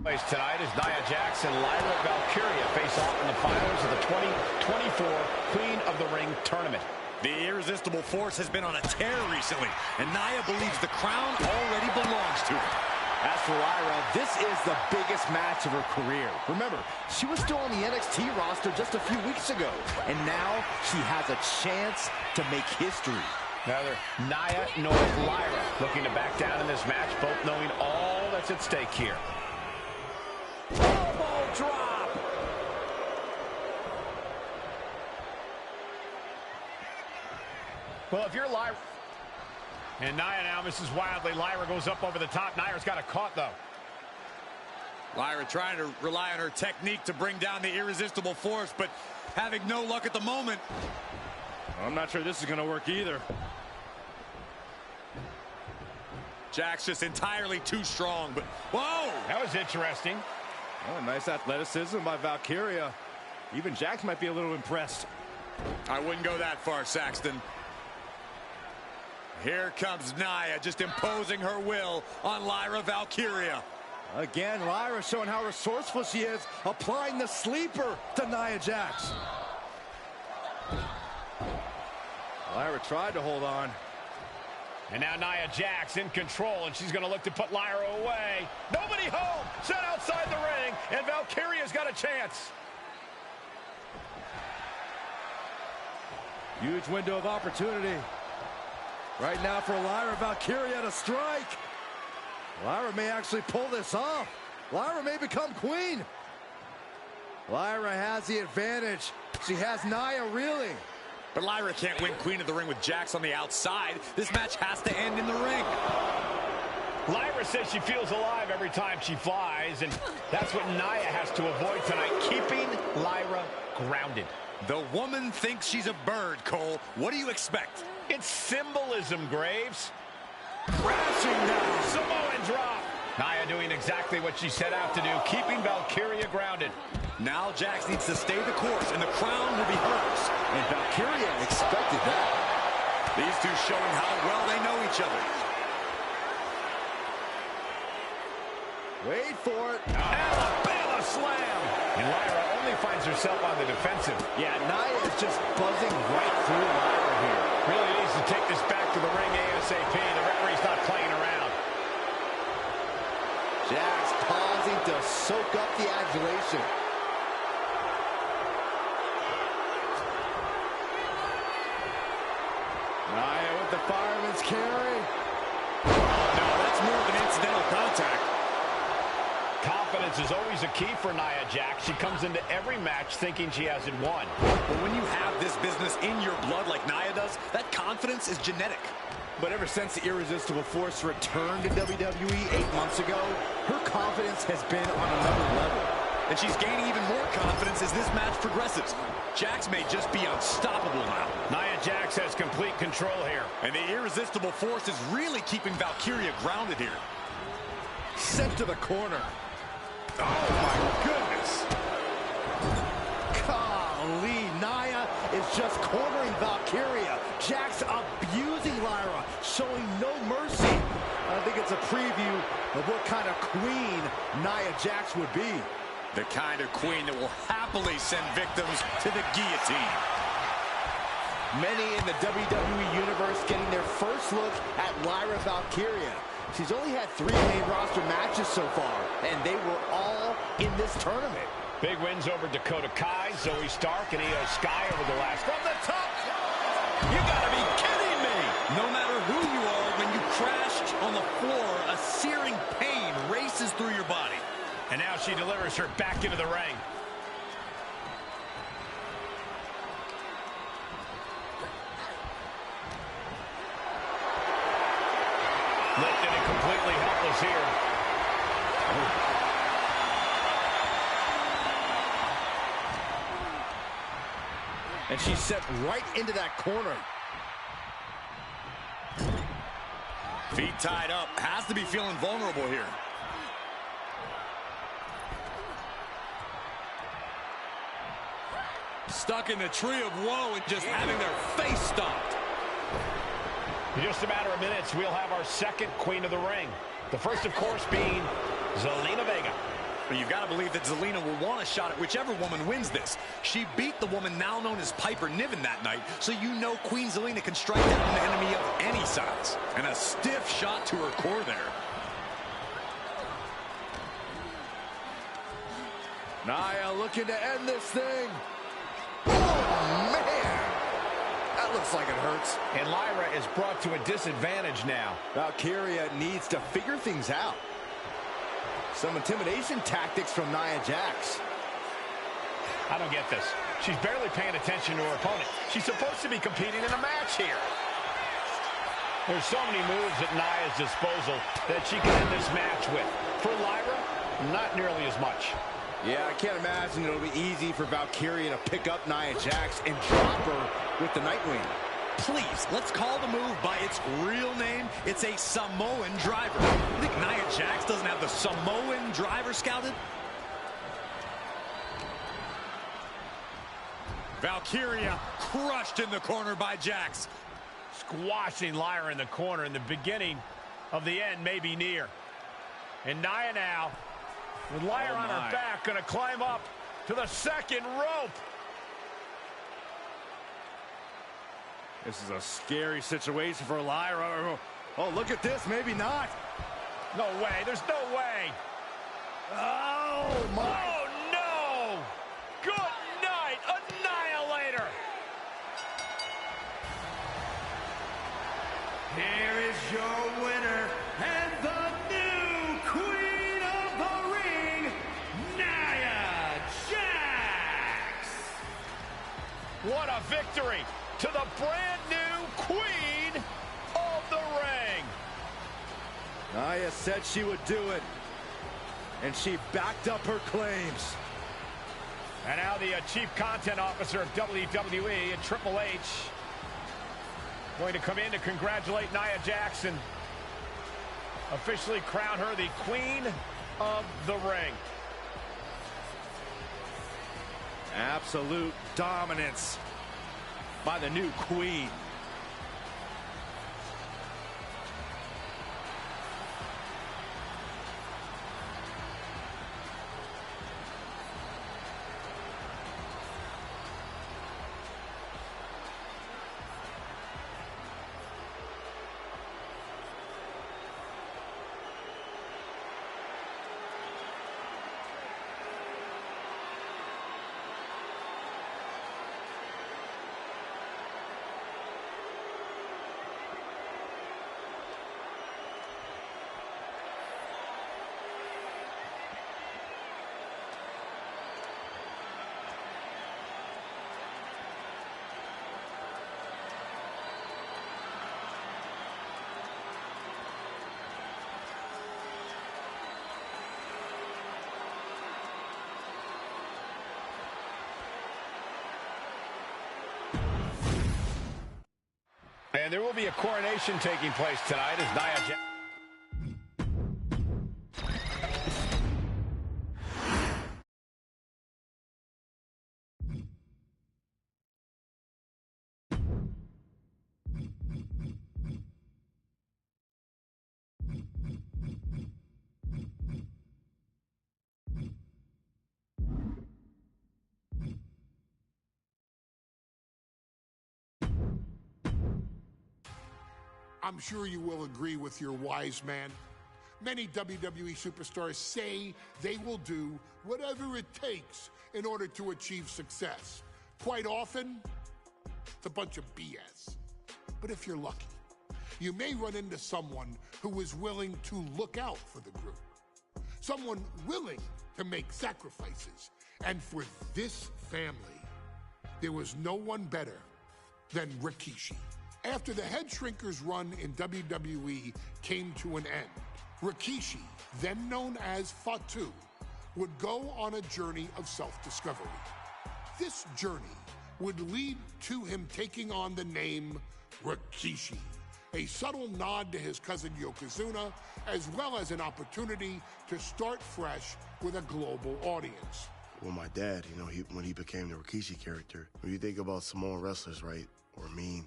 Speaker 2: place. Tonight as Nia Jax and Lyra Valkyria face off in the finals of the 2024 Queen of the Ring tournament.
Speaker 5: The irresistible force has been on a tear recently, and Nia believes the crown already belongs to her.
Speaker 4: As for Lyra, this is the biggest match of her career. Remember, she was still on the NXT roster just a few weeks ago, and now she has a chance to make history.
Speaker 2: Neither Nia nor Lyra looking to back down in this match, both knowing all that's at stake here.
Speaker 4: Elbow drop.
Speaker 2: Well, if you're Lyra... And Nia now misses wildly. Lyra goes up over the top. Nia's got it caught, though.
Speaker 5: Lyra trying to rely on her technique to bring down the irresistible force, but having no luck at the moment.
Speaker 4: I'm not sure this is going to work either.
Speaker 5: Jax just entirely too strong, but whoa!
Speaker 2: That was interesting.
Speaker 4: Oh, nice athleticism by Valkyria. Even Jax might be a little impressed.
Speaker 5: I wouldn't go that far, Saxton. Here comes Nia, just imposing her will on Lyra Valkyria.
Speaker 4: Again, Lyra showing how resourceful she is, applying the sleeper to Nia Jax. Lyra tried to hold on.
Speaker 2: And now Nia Jax in control, and she's going to look to put Lyra away. Nobody home! Set outside the ring, and Valkyria's got a chance.
Speaker 4: Huge window of opportunity. Right now for Lyra Valkyria to strike. Lyra may actually pull this off. Lyra may become queen. Lyra has the advantage. She has Nia reeling.
Speaker 5: But Lyra can't win Queen of the Ring with Jax on the outside. This match has to end in the ring.
Speaker 2: Lyra says she feels alive every time she flies, and that's what Nia has to avoid tonight, keeping Lyra grounded.
Speaker 5: The woman thinks she's a bird, Cole. What do you expect?
Speaker 2: It's symbolism, Graves.
Speaker 5: Crashing down.
Speaker 2: Samoan drop. Nia doing exactly what she set out to do, keeping Valkyria grounded.
Speaker 5: Now Jax needs to stay the course, and the crown will be hers.
Speaker 4: And Valkyria expected that.
Speaker 5: These two showing how well they know each other.
Speaker 4: Wait for it.
Speaker 2: Alabama slam. And Lyra only finds herself on the defensive.
Speaker 4: Yeah, Nia is just buzzing right through Lyra here.
Speaker 2: Really needs to take this back to the ring ASAP. The referee's not playing around.
Speaker 4: Jax pausing to soak up the adulation. Nia with the fireman's carry.
Speaker 5: No, that's more of an incidental contact.
Speaker 2: Confidence is always a key for Nia Jax. She comes into every match thinking she hasn't won.
Speaker 5: But when you have this business in your blood like Nia does, that confidence is genetic.
Speaker 4: But ever since the irresistible force returned to WWE 8 months ago, her confidence has been on another level.
Speaker 5: And she's gaining even more confidence as this match progresses. Jax may just be unstoppable now.
Speaker 2: Nia Jax has complete control here.
Speaker 5: And the irresistible force is really keeping Valkyria grounded here.
Speaker 4: Sent to the corner.
Speaker 5: Oh, my goodness.
Speaker 4: Golly, Nia is just cornering Valkyria. Jax abusing Lyra, showing no mercy. I think it's a preview of what kind of queen Nia Jax would be.
Speaker 5: The kind of queen that will happily send victims to the guillotine.
Speaker 4: Many in the WWE Universe getting their first look at Lyra Valkyria. She's only had 3 main roster matches so far, and they were all in this tournament.
Speaker 2: Big wins over Dakota Kai, Zoe Stark, and Io Sky over the last. From the top! You gotta be kidding me!
Speaker 5: No matter who you are, when you crashed on the floor, a searing pain races through your body.
Speaker 2: And now she delivers her back into the ring. Lifted and completely helpless here.
Speaker 4: And she's set right into that corner.
Speaker 5: Feet tied up. Has to be feeling vulnerable here. Stuck in the tree of woe and just having their face stomped.
Speaker 2: In just a matter of minutes, we'll have our second Queen of the Ring. The first, of course, being Zelina Vega.
Speaker 5: But you've got to believe that Zelina will want a shot at whichever woman wins this. She beat the woman now known as Piper Niven that night, so you know Queen Zelina can strike down an enemy of any size. And a stiff shot to her core there.
Speaker 4: Nia looking to end this thing. Oh, man! That looks like it hurts.
Speaker 2: And Lyra is brought to a disadvantage now.
Speaker 4: Valkyria needs to figure things out. Some intimidation tactics from Nia Jax.
Speaker 2: I don't get this. She's barely paying attention to her opponent. She's supposed to be competing in a match here. There's so many moves at Nia's disposal that she can end this match with. For Lyra, not nearly as much.
Speaker 4: Yeah, I can't imagine it'll be easy for Valkyria to pick up Nia Jax and drop her with the Nightwing.
Speaker 5: Please, let's call the move by its real name. It's a Samoan driver. You think Nia Jax doesn't have the Samoan driver scouted? Valkyria crushed in the corner by Jax.
Speaker 2: Squashing Lyra in the corner, and the beginning of the end may be near. And Nia now, with Lyra on her back, going to climb up to the second rope.
Speaker 4: This is a scary situation for Lyra. Oh, look at this. Maybe not.
Speaker 2: No way. There's no way.
Speaker 4: Oh, my.
Speaker 2: Oh, no. Good night, Annihilator.
Speaker 3: Here is your winner and the new Queen of the Ring, Nia Jax.
Speaker 2: What a victory to the brand new Queen of the Ring.
Speaker 4: Nia said she would do it, and she backed up her claims.
Speaker 2: And now the Chief Content Officer of WWE and Triple H going to come in to congratulate Nia Jax and officially crown her the Queen of the Ring.
Speaker 4: Absolute dominance by the new Queen.
Speaker 2: And there will be a coronation taking place tonight as Nia Jax.
Speaker 1: I'm sure you will agree with your wise man. Many WWE superstars say they will do whatever it takes in order to achieve success. Quite often, it's a bunch of BS. But if you're lucky, you may run into someone who is willing to look out for the group. Someone willing to make sacrifices. And for this family, there was no one better than Rikishi. After the Head Shrinkers run in WWE came to an end, Rikishi, then known as Fatu, would go on a journey of self-discovery. This journey would lead to him taking on the name Rikishi, a subtle nod to his cousin Yokozuna, as well as an opportunity to start fresh with a global audience.
Speaker 9: Well, my dad, when he became the Rikishi character, when you think about Samoan wrestlers, right, or mean,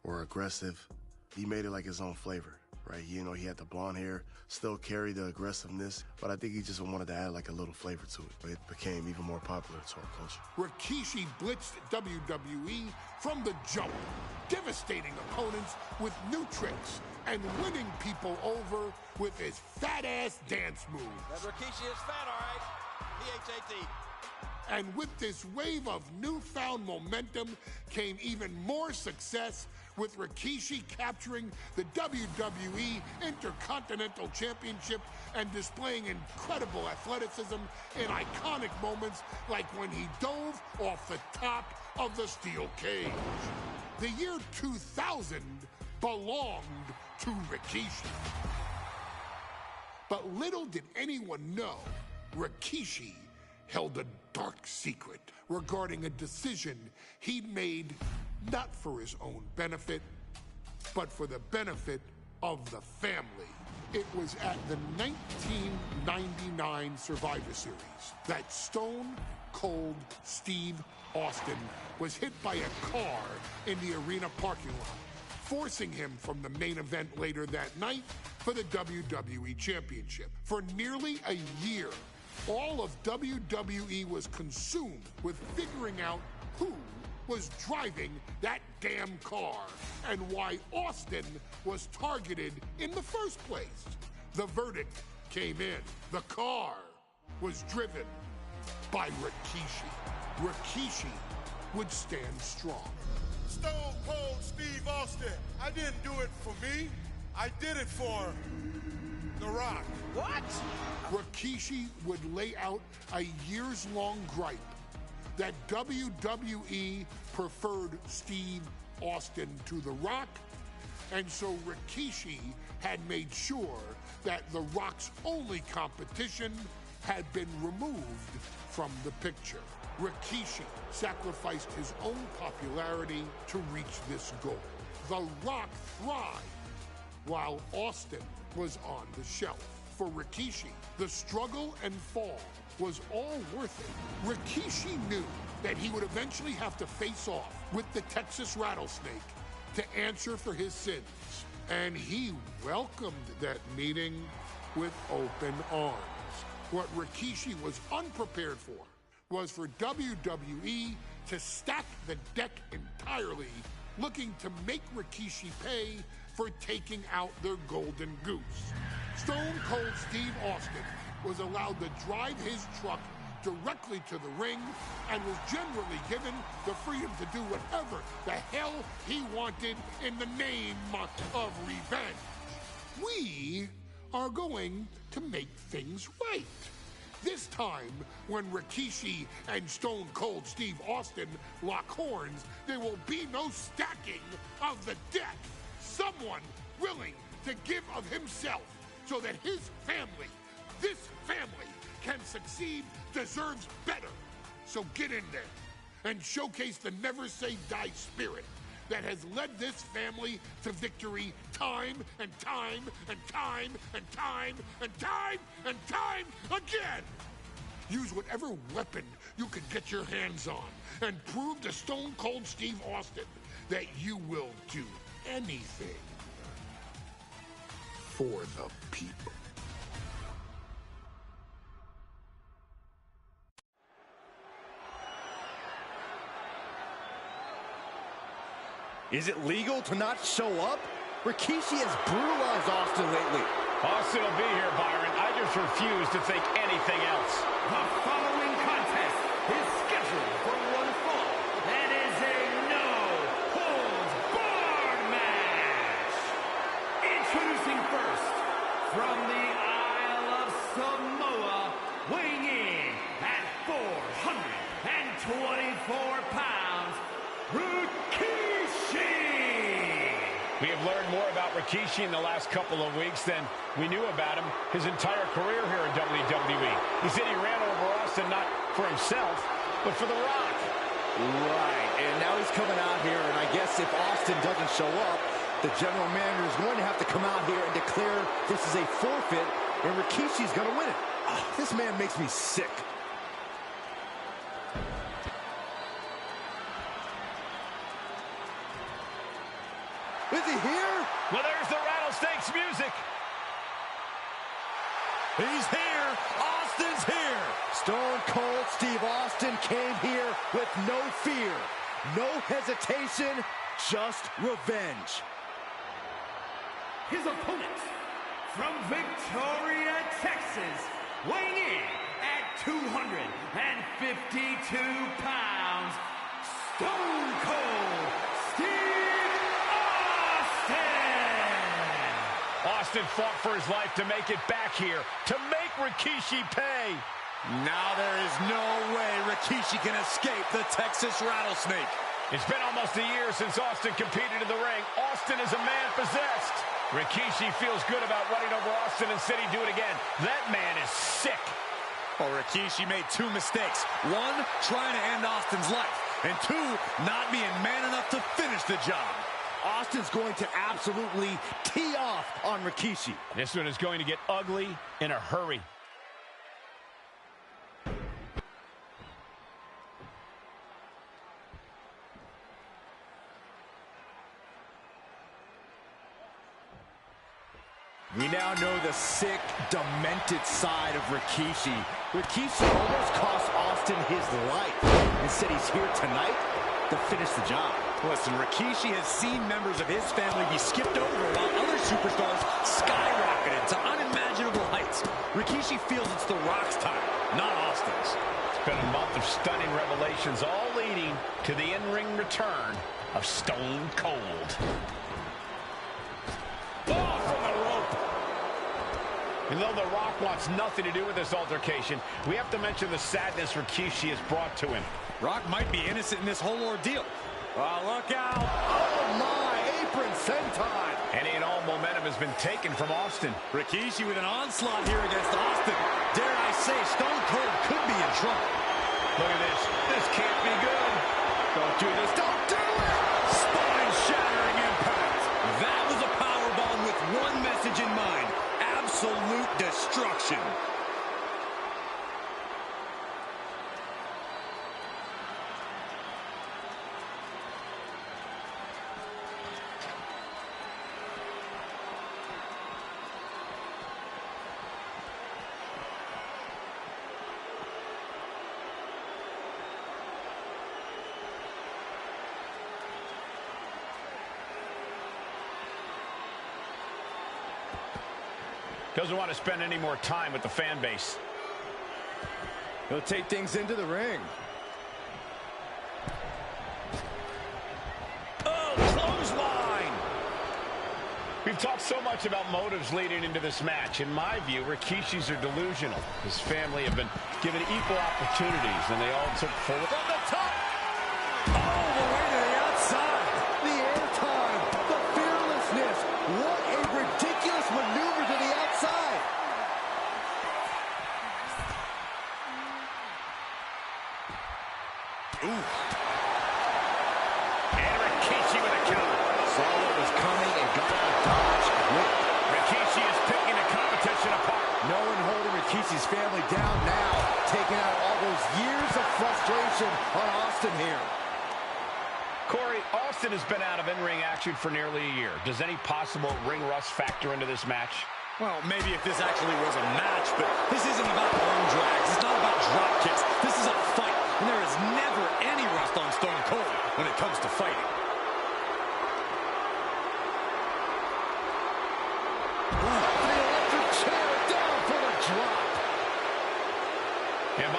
Speaker 9: or aggressive, he made it like his own flavor, right? He had the blonde hair, still carried the aggressiveness, but I think he just wanted to add like a little flavor to it. It became even more popular to our culture.
Speaker 1: Rikishi blitzed WWE from the jump, devastating opponents with new tricks and winning people over with his fat-ass dance moves.
Speaker 10: That Rikishi is fat, all right. P-H-A-T.
Speaker 1: And with this wave of newfound momentum came even more success, with Rikishi capturing the WWE Intercontinental Championship and displaying incredible athleticism in iconic moments like when he dove off the top of the steel cage. The year 2000 belonged to Rikishi. But little did anyone know, Rikishi held a dark secret regarding a decision he'd made not for his own benefit, but for the benefit of the family. It was at the 1999 Survivor Series that Stone Cold Steve Austin was hit by a car in the arena parking lot, forcing him from the main event later that night for the WWE Championship. For nearly a year, all of WWE was consumed with figuring out who was driving that damn car and why Austin was targeted in the first place. The verdict came in. The car was driven by Rikishi. Rikishi would stand strong.
Speaker 11: Stone Cold Steve Austin, I didn't do it for me. I did it for The Rock.
Speaker 7: What?
Speaker 1: Rikishi would lay out a years-long gripe that WWE preferred Steve Austin to The Rock, and so Rikishi had made sure that The Rock's only competition had been removed from the picture. Rikishi sacrificed his own popularity to reach this goal. The Rock thrived while Austin was on the shelf. For Rikishi, the struggle and fall was all worth it. Rikishi knew that he would eventually have to face off with the Texas Rattlesnake to answer for his sins, and he welcomed that meeting with open arms. What Rikishi was unprepared for was for WWE to stack the deck entirely, looking to make Rikishi pay for taking out their golden goose. Stone Cold Steve Austin was allowed to drive his truck directly to the ring and was generally given the freedom to do whatever the hell he wanted in the name of revenge. We are going to make things right. This time, when Rikishi and Stone Cold Steve Austin lock horns, there will be no stacking of the deck. Someone willing to give of himself so that his family, this family, can succeed, deserves better. So get in there and showcase the never say die spirit that has led this family to victory time and time and time and time and time and time again. Use whatever weapon you can get your hands on and prove to Stone Cold Steve Austin that you will do anything for the people.
Speaker 4: Is it legal to not show up? Rikishi has brutalized Austin lately.
Speaker 2: Austin will be here, Byron. I just refuse to think anything else.
Speaker 3: The following contest is scheduled for one fall and is a no-holds-barred match. Introducing first, from the Isle of Samoa, weighing in at 424 pounds, Rikishi!
Speaker 2: We have learned more about Rikishi in the last couple of weeks than we knew about him his entire career here in WWE. He said he ran over Austin not for himself, but for The Rock.
Speaker 4: Right, and now he's coming out here, and I guess if Austin doesn't show up, the general manager is going to have to come out here and declare this is a forfeit, and Rikishi's going to win it. This man makes me sick. Is he here?
Speaker 2: Well, there's the Rattlesnake's music.
Speaker 4: He's here. Austin's here. Stone Cold Steve Austin came here with no fear, no hesitation, just revenge.
Speaker 3: His opponent, from Victoria, Texas, weighing in at 252 pounds, Stone Cold Steve Austin!
Speaker 2: Austin fought for his life to make it back here, to make Rikishi pay.
Speaker 5: Now there is no way Rikishi can escape the Texas Rattlesnake.
Speaker 2: It's been almost a year since Austin competed in the ring. Austin is a man possessed. Rikishi feels good about running over Austin and said he'd do it again. That man is sick.
Speaker 5: Well, Rikishi made two mistakes. One, trying to end Austin's life. And two, not being man enough to finish the job.
Speaker 4: Austin's going to absolutely tee off on Rikishi.
Speaker 2: This one is going to get ugly in a hurry.
Speaker 4: We now know the sick, demented side of Rikishi. Rikishi almost cost Austin his life. Instead, he's here tonight to finish the job.
Speaker 5: Listen, Rikishi has seen members of his family be skipped over while other superstars skyrocketed to unimaginable heights. Rikishi feels it's The Rock's time, not Austin's.
Speaker 2: It's been a month of stunning revelations, all leading to the in-ring return of Stone Cold. Oh, from the rope. And though The Rock wants nothing to do with this altercation, we have to mention the sadness Rikishi has brought to him.
Speaker 5: Rock might be innocent in this whole ordeal.
Speaker 4: Oh, look out. Oh, my. Apron senton.
Speaker 2: Any and all momentum has been taken from Austin.
Speaker 5: Rikishi with an onslaught here against Austin. Dare I say, Stone Cold could be in trouble.
Speaker 2: Look at this. This can't be good.
Speaker 4: Don't do this. Don't do it.
Speaker 5: Spine-shattering impact. That was a powerbomb with one message in mind. Absolute destruction.
Speaker 2: Doesn't want to spend any more time with the fan base.
Speaker 4: He'll take things into the ring.
Speaker 2: Oh, clothesline! We've talked so much about motives leading into this match. In my view, Rikishis are delusional. His family have been given equal opportunities, and they all took full from the top.
Speaker 4: Oh, the way to the outside. The airtime. The fearlessness. What a ridiculous maneuver to the outside.
Speaker 2: Ooh. And Rikishi with a counter.
Speaker 4: Saw what was coming and got a dodge quick.
Speaker 2: Rikishi is picking the competition apart.
Speaker 4: No one holding Rikishi's family down now, taking out all those years of frustration on Austin here.
Speaker 2: Corey, Austin has been out of in-ring action for nearly a year. Does any possible ring rust factor into this match?
Speaker 5: Well, maybe if this actually was a match, but this isn't about arm drags. It's not about drop kicks. This is a fight, and there is never any rust on Stone Cold when it comes to fighting.
Speaker 4: The electric chair down for the drop.
Speaker 2: And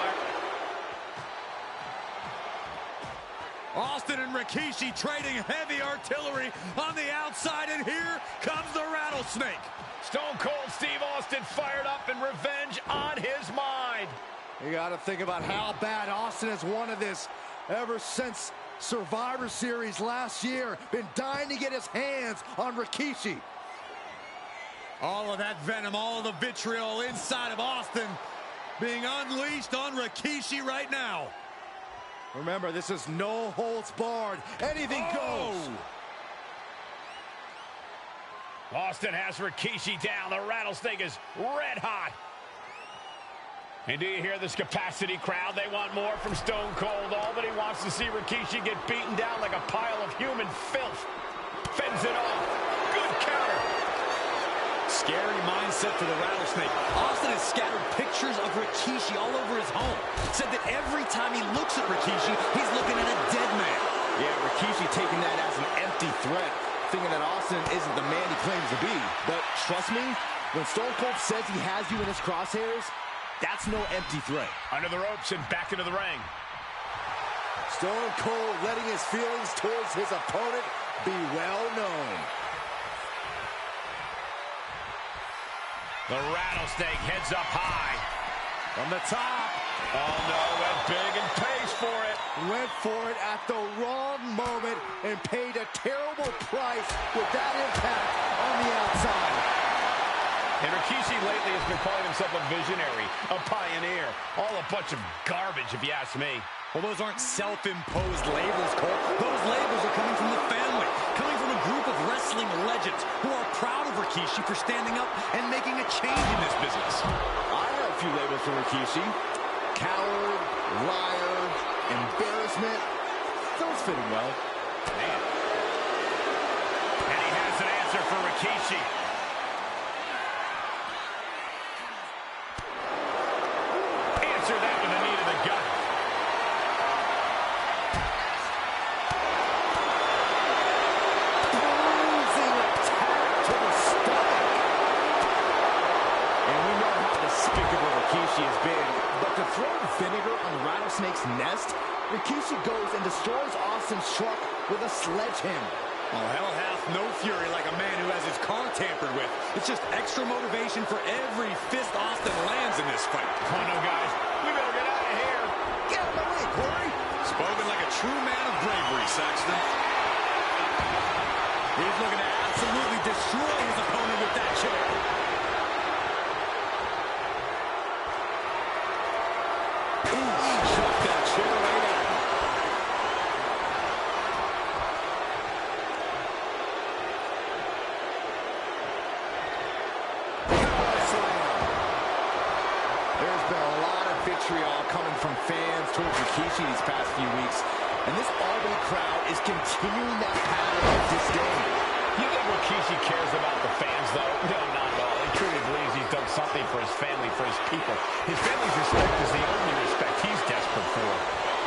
Speaker 5: Austin and Rikishi trading heavy artillery on the outside, and here comes the rattlesnake.
Speaker 2: Stone Cold Steve Austin fired up and revenge on his mind.
Speaker 4: You got to think about how bad Austin has wanted this ever since Survivor Series last year. Been dying to get his hands on Rikishi.
Speaker 5: All of that venom, all of the vitriol inside of Austin being unleashed on Rikishi right now.
Speaker 4: Remember, this is no holds barred. Anything goes.
Speaker 2: Austin has Rikishi down. The rattlesnake is red hot. And do you hear this capacity crowd? They want more from Stone Cold. All that he wants to see Rikishi get beaten down like a pile of human filth. Fends it off. Good counter.
Speaker 5: Scary mindset for the rattlesnake. Austin has scattered pictures of Rikishi all over his home. Said that every time he looks at Rikishi, he's looking at a dead man.
Speaker 4: Yeah, Rikishi taking that as an empty threat, thinking that Austin isn't the man he claims to be. But trust me, when Stone Cold says he has you in his crosshairs, that's no empty threat.
Speaker 2: Under the ropes and back into the ring.
Speaker 4: Stone Cold letting his feelings towards his opponent be well known.
Speaker 2: The rattlesnake heads up high.
Speaker 4: From the top.
Speaker 2: Oh, no, went big and pays for it.
Speaker 4: Went for it at the wrong moment and paid a terrible price with that impact on the outside.
Speaker 2: And Rikishi lately has been calling himself a visionary, a pioneer. All a bunch of garbage, if you ask me.
Speaker 5: Well, those aren't self-imposed labels, Cole. Those labels are coming from the family, coming from a group of wrestling legends who are proud of Rikishi for standing up and making a change in this business.
Speaker 4: I have a few labels for Rikishi. Coward, liar, embarrassment. Those fit him well.
Speaker 2: Man. And he has an answer for Rikishi. Answer that with a knee to the gut.
Speaker 4: Bruising attack to the stomach. And we know how despicable Rikishi has been. But to throw vinegar on Rattlesnake's nest, Rikishi goes and destroys Austin's truck with a sledgehammer.
Speaker 5: Oh, hell hath no fury like a man who has his car tampered with. It's just extra motivation for every fist Austin lands in this fight.
Speaker 2: Oh, no, guys. We better get out of here.
Speaker 4: Get out of my way, Corey.
Speaker 5: Spoken like a true man of bravery, Saxton. He's looking to absolutely destroy his opponent with that chair.
Speaker 4: Shut that chair right out. There's been a lot of vitriol coming from fans towards Rikishi these past few weeks, and this Albany crowd is continuing that pattern of disdain.
Speaker 2: You think Rikishi cares about the fans, though? No, not at all. He truly believes he's done something for his family, for his people. His family's respect is the only respect he's desperate for.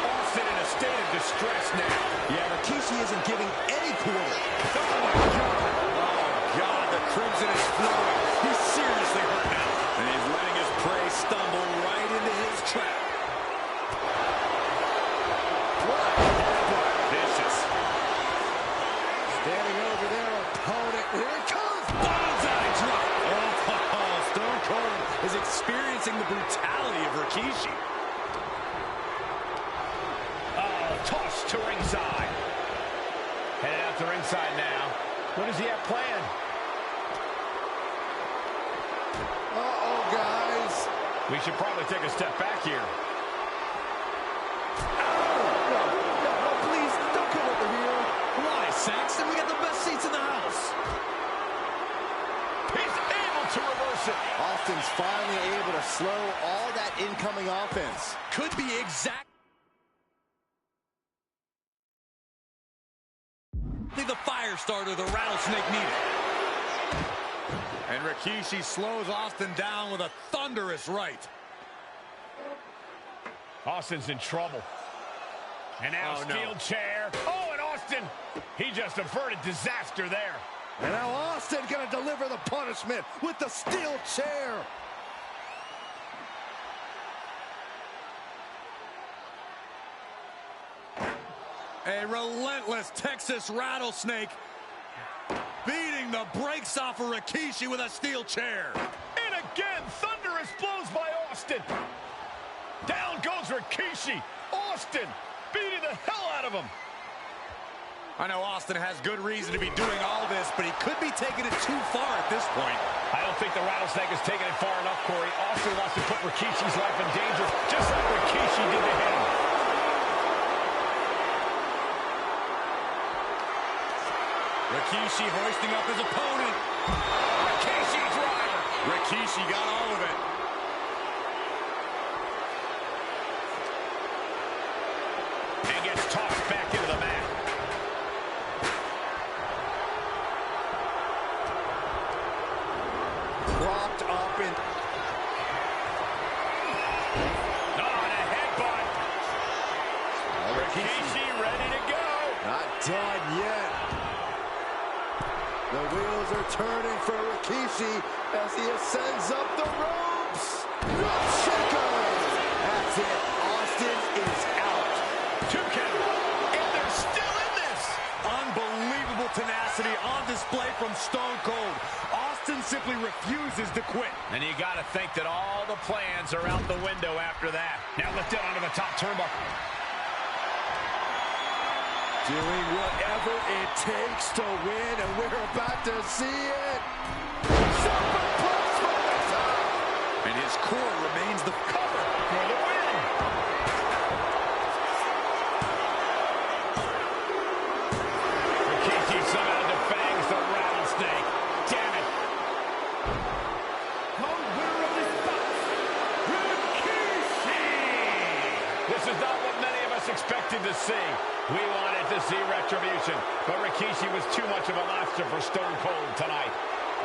Speaker 2: Austin in a state of distress now.
Speaker 4: Yeah, Rikishi isn't giving any quarter.
Speaker 5: Oh, my God. Oh, God, the crimson is flowing. He's seriously hurt now. And he's letting his prey stumble right into his trap.
Speaker 4: What?
Speaker 5: Vicious.
Speaker 4: Standing over their opponent. Here it comes.
Speaker 5: Bullseye drop. Oh, Stone Cold is experiencing the brutality of Rikishi.
Speaker 2: Oh, toss to ringside. Headed out to ringside now. What does he have planned?
Speaker 4: Uh-oh, guys.
Speaker 2: We should probably take a step back here.
Speaker 4: No, please, don't come over here.
Speaker 5: Why, Saxton? We got the best seats in the house.
Speaker 2: He's able to reverse it.
Speaker 4: Austin's finally able to slow all that incoming offense.
Speaker 5: Could be exactly the fire starter the Rattlesnake needed. And Rikishi slows Austin down with a thunderous right.
Speaker 2: Austin's in trouble. And now steel chair. Oh, and Austin, he just averted disaster there.
Speaker 4: And now Austin gonna deliver the punishment with the steel chair.
Speaker 5: A relentless Texas Rattlesnake beating the brakes off of Rikishi with a steel chair.
Speaker 2: And again, thunderous blows by Austin. Down goes Rikishi. Austin beating the hell out of him.
Speaker 5: I know Austin has good reason to be doing all this, but he could be taking it too far at this point.
Speaker 2: I don't think the Rattlesnake has taken it far enough, Corey. Austin wants to put Rikishi's life in danger, just like Rikishi did to him.
Speaker 5: Rikishi hoisting up his opponent.
Speaker 2: Rikishi driver.
Speaker 5: Rikishi got all of it.
Speaker 2: And gets tossed back into the mat.
Speaker 4: Propped up in...
Speaker 2: Oh, and a headbutt. Rikishi ready to go.
Speaker 4: Not done yet. The wheels are turning for Rikishi as he ascends up the ropes. Rope shaker. That's it. Austin is out.
Speaker 2: 2 count. And they're still in this.
Speaker 5: Unbelievable tenacity on display from Stone Cold. Austin's
Speaker 4: simply refuses to quit.
Speaker 2: And you got to think that all the plans are out the window after that. Now lifted onto the top turnbuckle.
Speaker 4: Doing whatever it takes to win, and we're about to see it. Superplex from the top.
Speaker 5: And his core remains the cover
Speaker 2: For the win. Rikishi somehow defangs the rattlesnake. Damn it.
Speaker 3: The winner of this bout, Rikishi!
Speaker 2: This is not what many of us expected to see. We wanted to see retribution, but Rikishi was too much of a monster for Stone Cold tonight.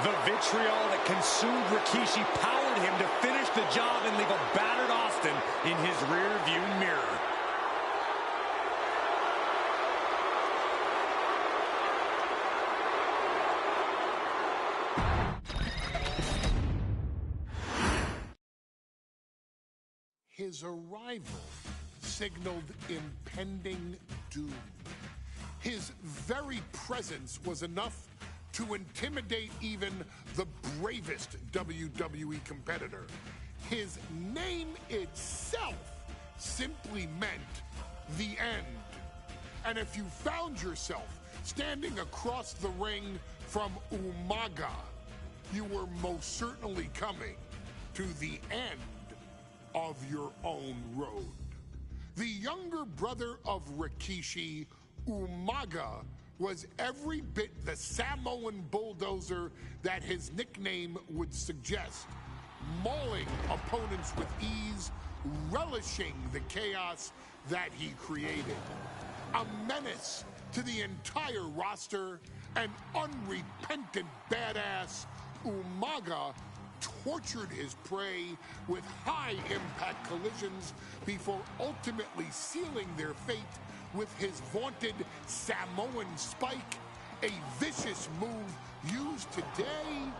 Speaker 5: The vitriol that consumed Rikishi powered him to finish the job and leave a battered Austin in his rear-view mirror.
Speaker 1: His arrival signaled impending doom. His very presence was enough to intimidate even the bravest WWE competitor. His name itself simply meant the end. And if you found yourself standing across the ring from Umaga, you were most certainly coming to the end of your own road. The younger brother of Rikishi, Umaga, was every bit the Samoan bulldozer that his nickname would suggest, mauling opponents with ease, relishing the chaos that he created. A menace to the entire roster, an unrepentant badass, Umaga tortured his prey with high-impact collisions before ultimately sealing their fate with his vaunted Samoan spike, a vicious move used today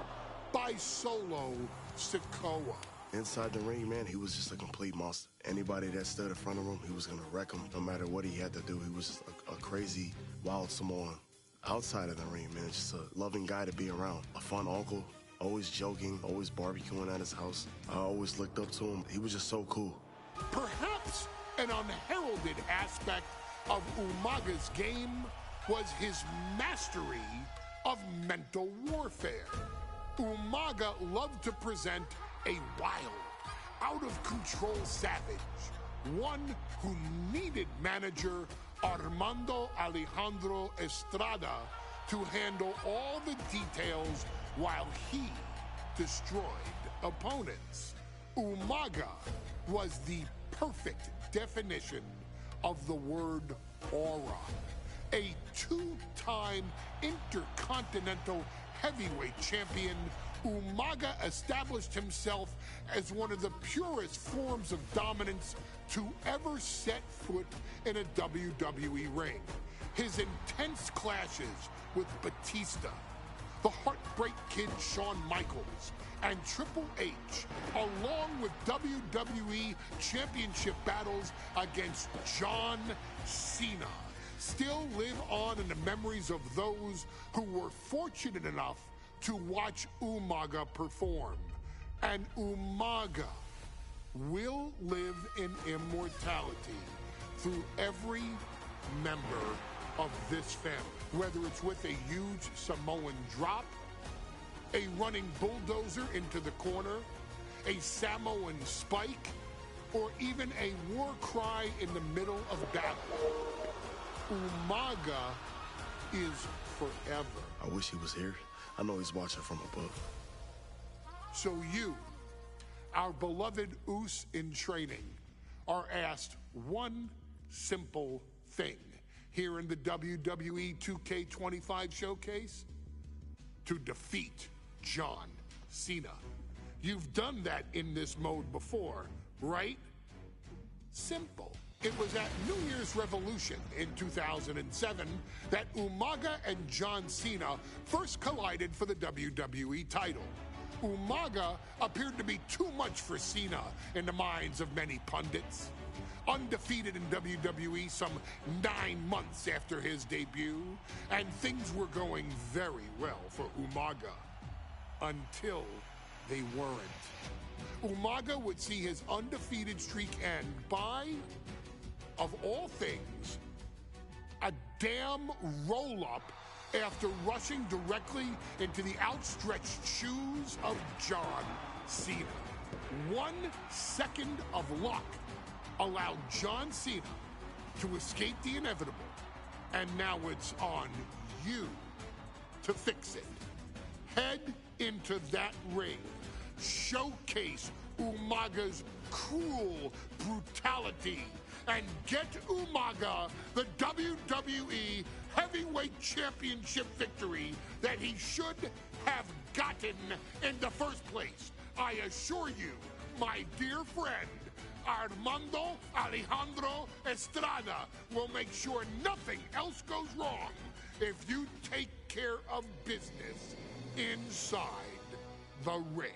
Speaker 1: by Solo Sikoa.
Speaker 9: Inside the ring, man, he was just a complete monster. Anybody that stood in front of him, he was going to wreck him no matter what he had to do. He was just a crazy, wild Samoan. Outside of the ring, man, just a loving guy to be around. A fun uncle, always joking, always barbecuing at his house. I always looked up to him. He was just so cool.
Speaker 1: Perhaps an unheralded aspect of Umaga's game was his mastery of mental warfare. Umaga loved to present a wild, out-of-control savage, one who needed manager Armando Alejandro Estrada to handle all the details while he destroyed opponents. Umaga was the perfect definition of the word aura. A two-time intercontinental heavyweight champion, Umaga established himself as one of the purest forms of dominance to ever set foot in a WWE ring. His intense clashes with Batista, the Heartbreak Kid Shawn Michaels, and Triple H, along with WWE Championship battles against John Cena, still live on in the memories of those who were fortunate enough to watch Umaga perform. And Umaga will live in immortality through every member of this family, whether it's with a huge Samoan drop, a running bulldozer into the corner, a Samoan spike, or even a war cry in the middle of battle. Umaga is forever.
Speaker 9: I wish he was here. I know he's watching from above.
Speaker 1: So you, our beloved Us in training, are asked one simple thing here in the WWE 2K25 showcase: to defeat John Cena. You've done that in this mode before, right? Simple. It was at New Year's Revolution in 2007 that Umaga and John Cena first collided for the WWE title. Umaga appeared to be too much for Cena in the minds of many pundits. Undefeated in WWE some 9 months after his debut, and things were going very well for Umaga. until they weren't. Umaga would see his undefeated streak end by, of all things, a damn roll-up after rushing directly into the outstretched shoes of John Cena. 1 second of luck allowed John Cena to escape the inevitable, and now it's on you to fix it. Head into that ring. Showcase Umaga's cruel brutality and get Umaga the WWE Heavyweight Championship victory that he should have gotten in the first place. I assure you, my dear friend, Armando Alejandro Estrada will make sure nothing else goes wrong if you take care of business inside the ring.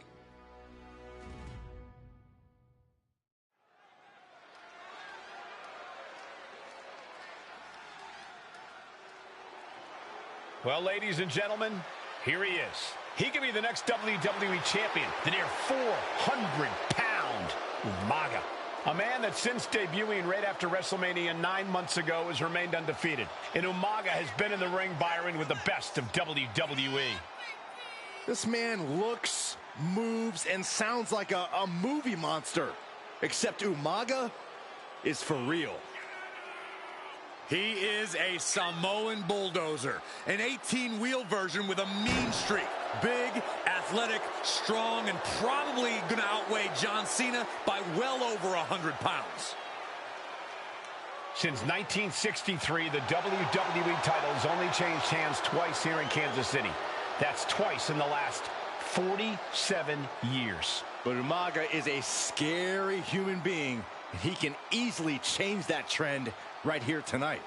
Speaker 2: Well, ladies and gentlemen, here he is. He could be the next WWE champion, the near 400-pound Umaga. A man that since debuting right after WrestleMania 9 months ago has remained undefeated. And Umaga has been in the ring, Byron, with the best of WWE.
Speaker 4: This man looks, moves, and sounds like a movie monster. Except Umaga is for real.
Speaker 5: He is a Samoan bulldozer, an 18-wheel version with a mean streak. Big, athletic, strong, and probably going to outweigh John Cena by well over 100 pounds.
Speaker 2: Since 1963, the WWE title has only changed hands twice here in Kansas City. That's twice in the last 47 years.
Speaker 4: But Umaga is a scary human being, and he can easily change that trend right here tonight.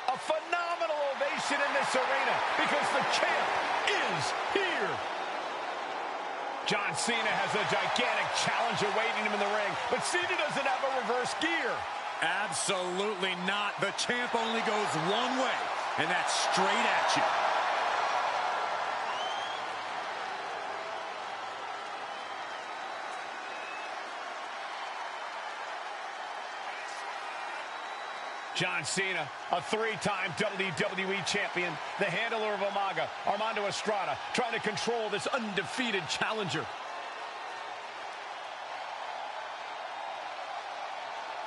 Speaker 2: A phenomenal ovation in this arena because the champ is here. John Cena has a gigantic challenge awaiting him in the ring, but Cena doesn't have a reverse gear.
Speaker 5: Absolutely not. The champ only goes one way, and that's straight at you.
Speaker 2: John Cena, a 3-time WWE champion, the handler of Umaga, Armando Estrada, trying to control this undefeated challenger.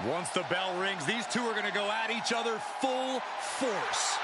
Speaker 5: Once the bell rings, these two are going to go at each other full force.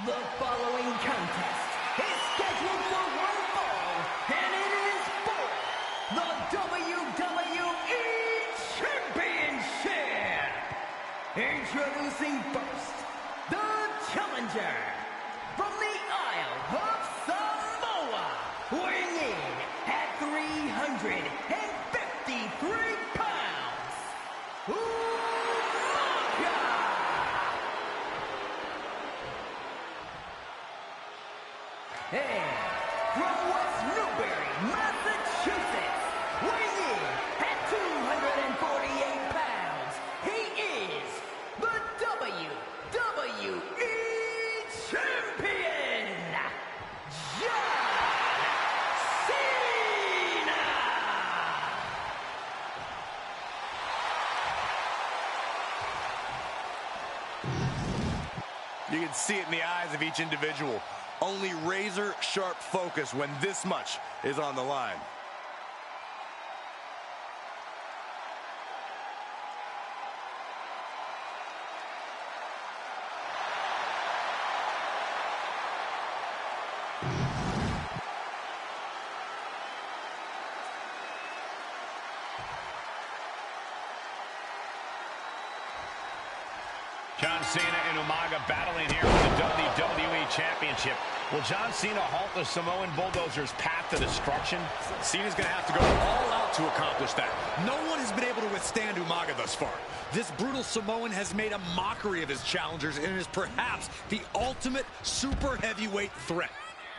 Speaker 7: The following contest is scheduled for one fall, and it is for the WWE Championship. Introducing first, the challenger from the Isle of Samoa, weighing in at 353 pounds, and from West Newbury, Massachusetts, weighing in at 248 pounds, he is the WWE Champion, John Cena!
Speaker 5: You can see it in the eyes of each individual. Only razor-sharp focus when this much is on the line.
Speaker 2: John Cena and Umaga battling here for the WWE Championship. Will John Cena halt the Samoan Bulldozer's path to destruction?
Speaker 5: Cena's going to have to go all out to accomplish that. No one has been able to withstand Umaga thus far. This brutal Samoan has made a mockery of his challengers and is perhaps the ultimate super heavyweight threat.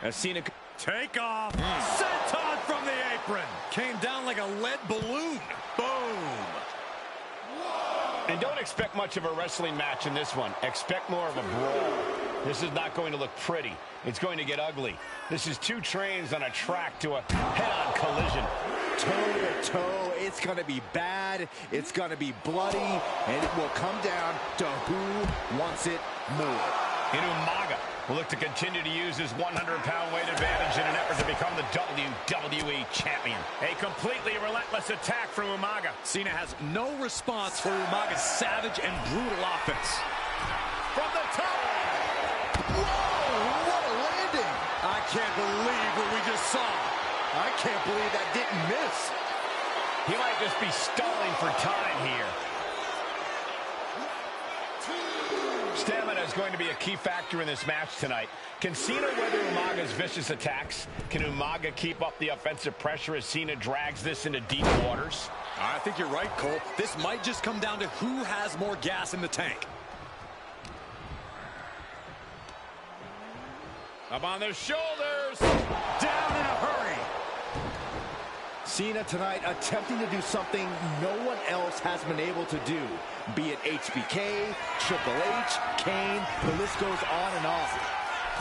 Speaker 5: As Cena take off, senton from the apron. Came down like a lead balloon. Boom.
Speaker 2: And don't expect much of a wrestling match in this one. Expect more of a brawl. This is not going to look pretty. It's going to get ugly. This is two trains on a track to a head-on collision.
Speaker 4: Toe-to-toe, it's going to be bad, it's going to be bloody, and it will come down to who wants it more.
Speaker 2: And Umaga will look to continue to use his 100-pound weight advantage in an effort to become the WWE Champion. A completely relentless attack from Umaga.
Speaker 5: Cena has no response for Umaga's savage and brutal offense.
Speaker 2: From the top!
Speaker 4: Whoa, what a landing!
Speaker 5: I can't believe what we just saw.
Speaker 4: I can't believe that didn't miss.
Speaker 2: He might just be stalling for time here. Stamina is going to be a key factor in this match tonight. Can Cena weather Umaga's vicious attacks? Can Umaga keep up the offensive pressure as Cena drags this into deep waters?
Speaker 5: I think you're right, Cole. This might just come down to who has more gas in the tank.
Speaker 2: Up on their shoulders.
Speaker 5: Down in a hurry.
Speaker 4: Cena tonight attempting to do something no one else has been able to do. Be it HBK, Triple H, Kane, the list goes on and on.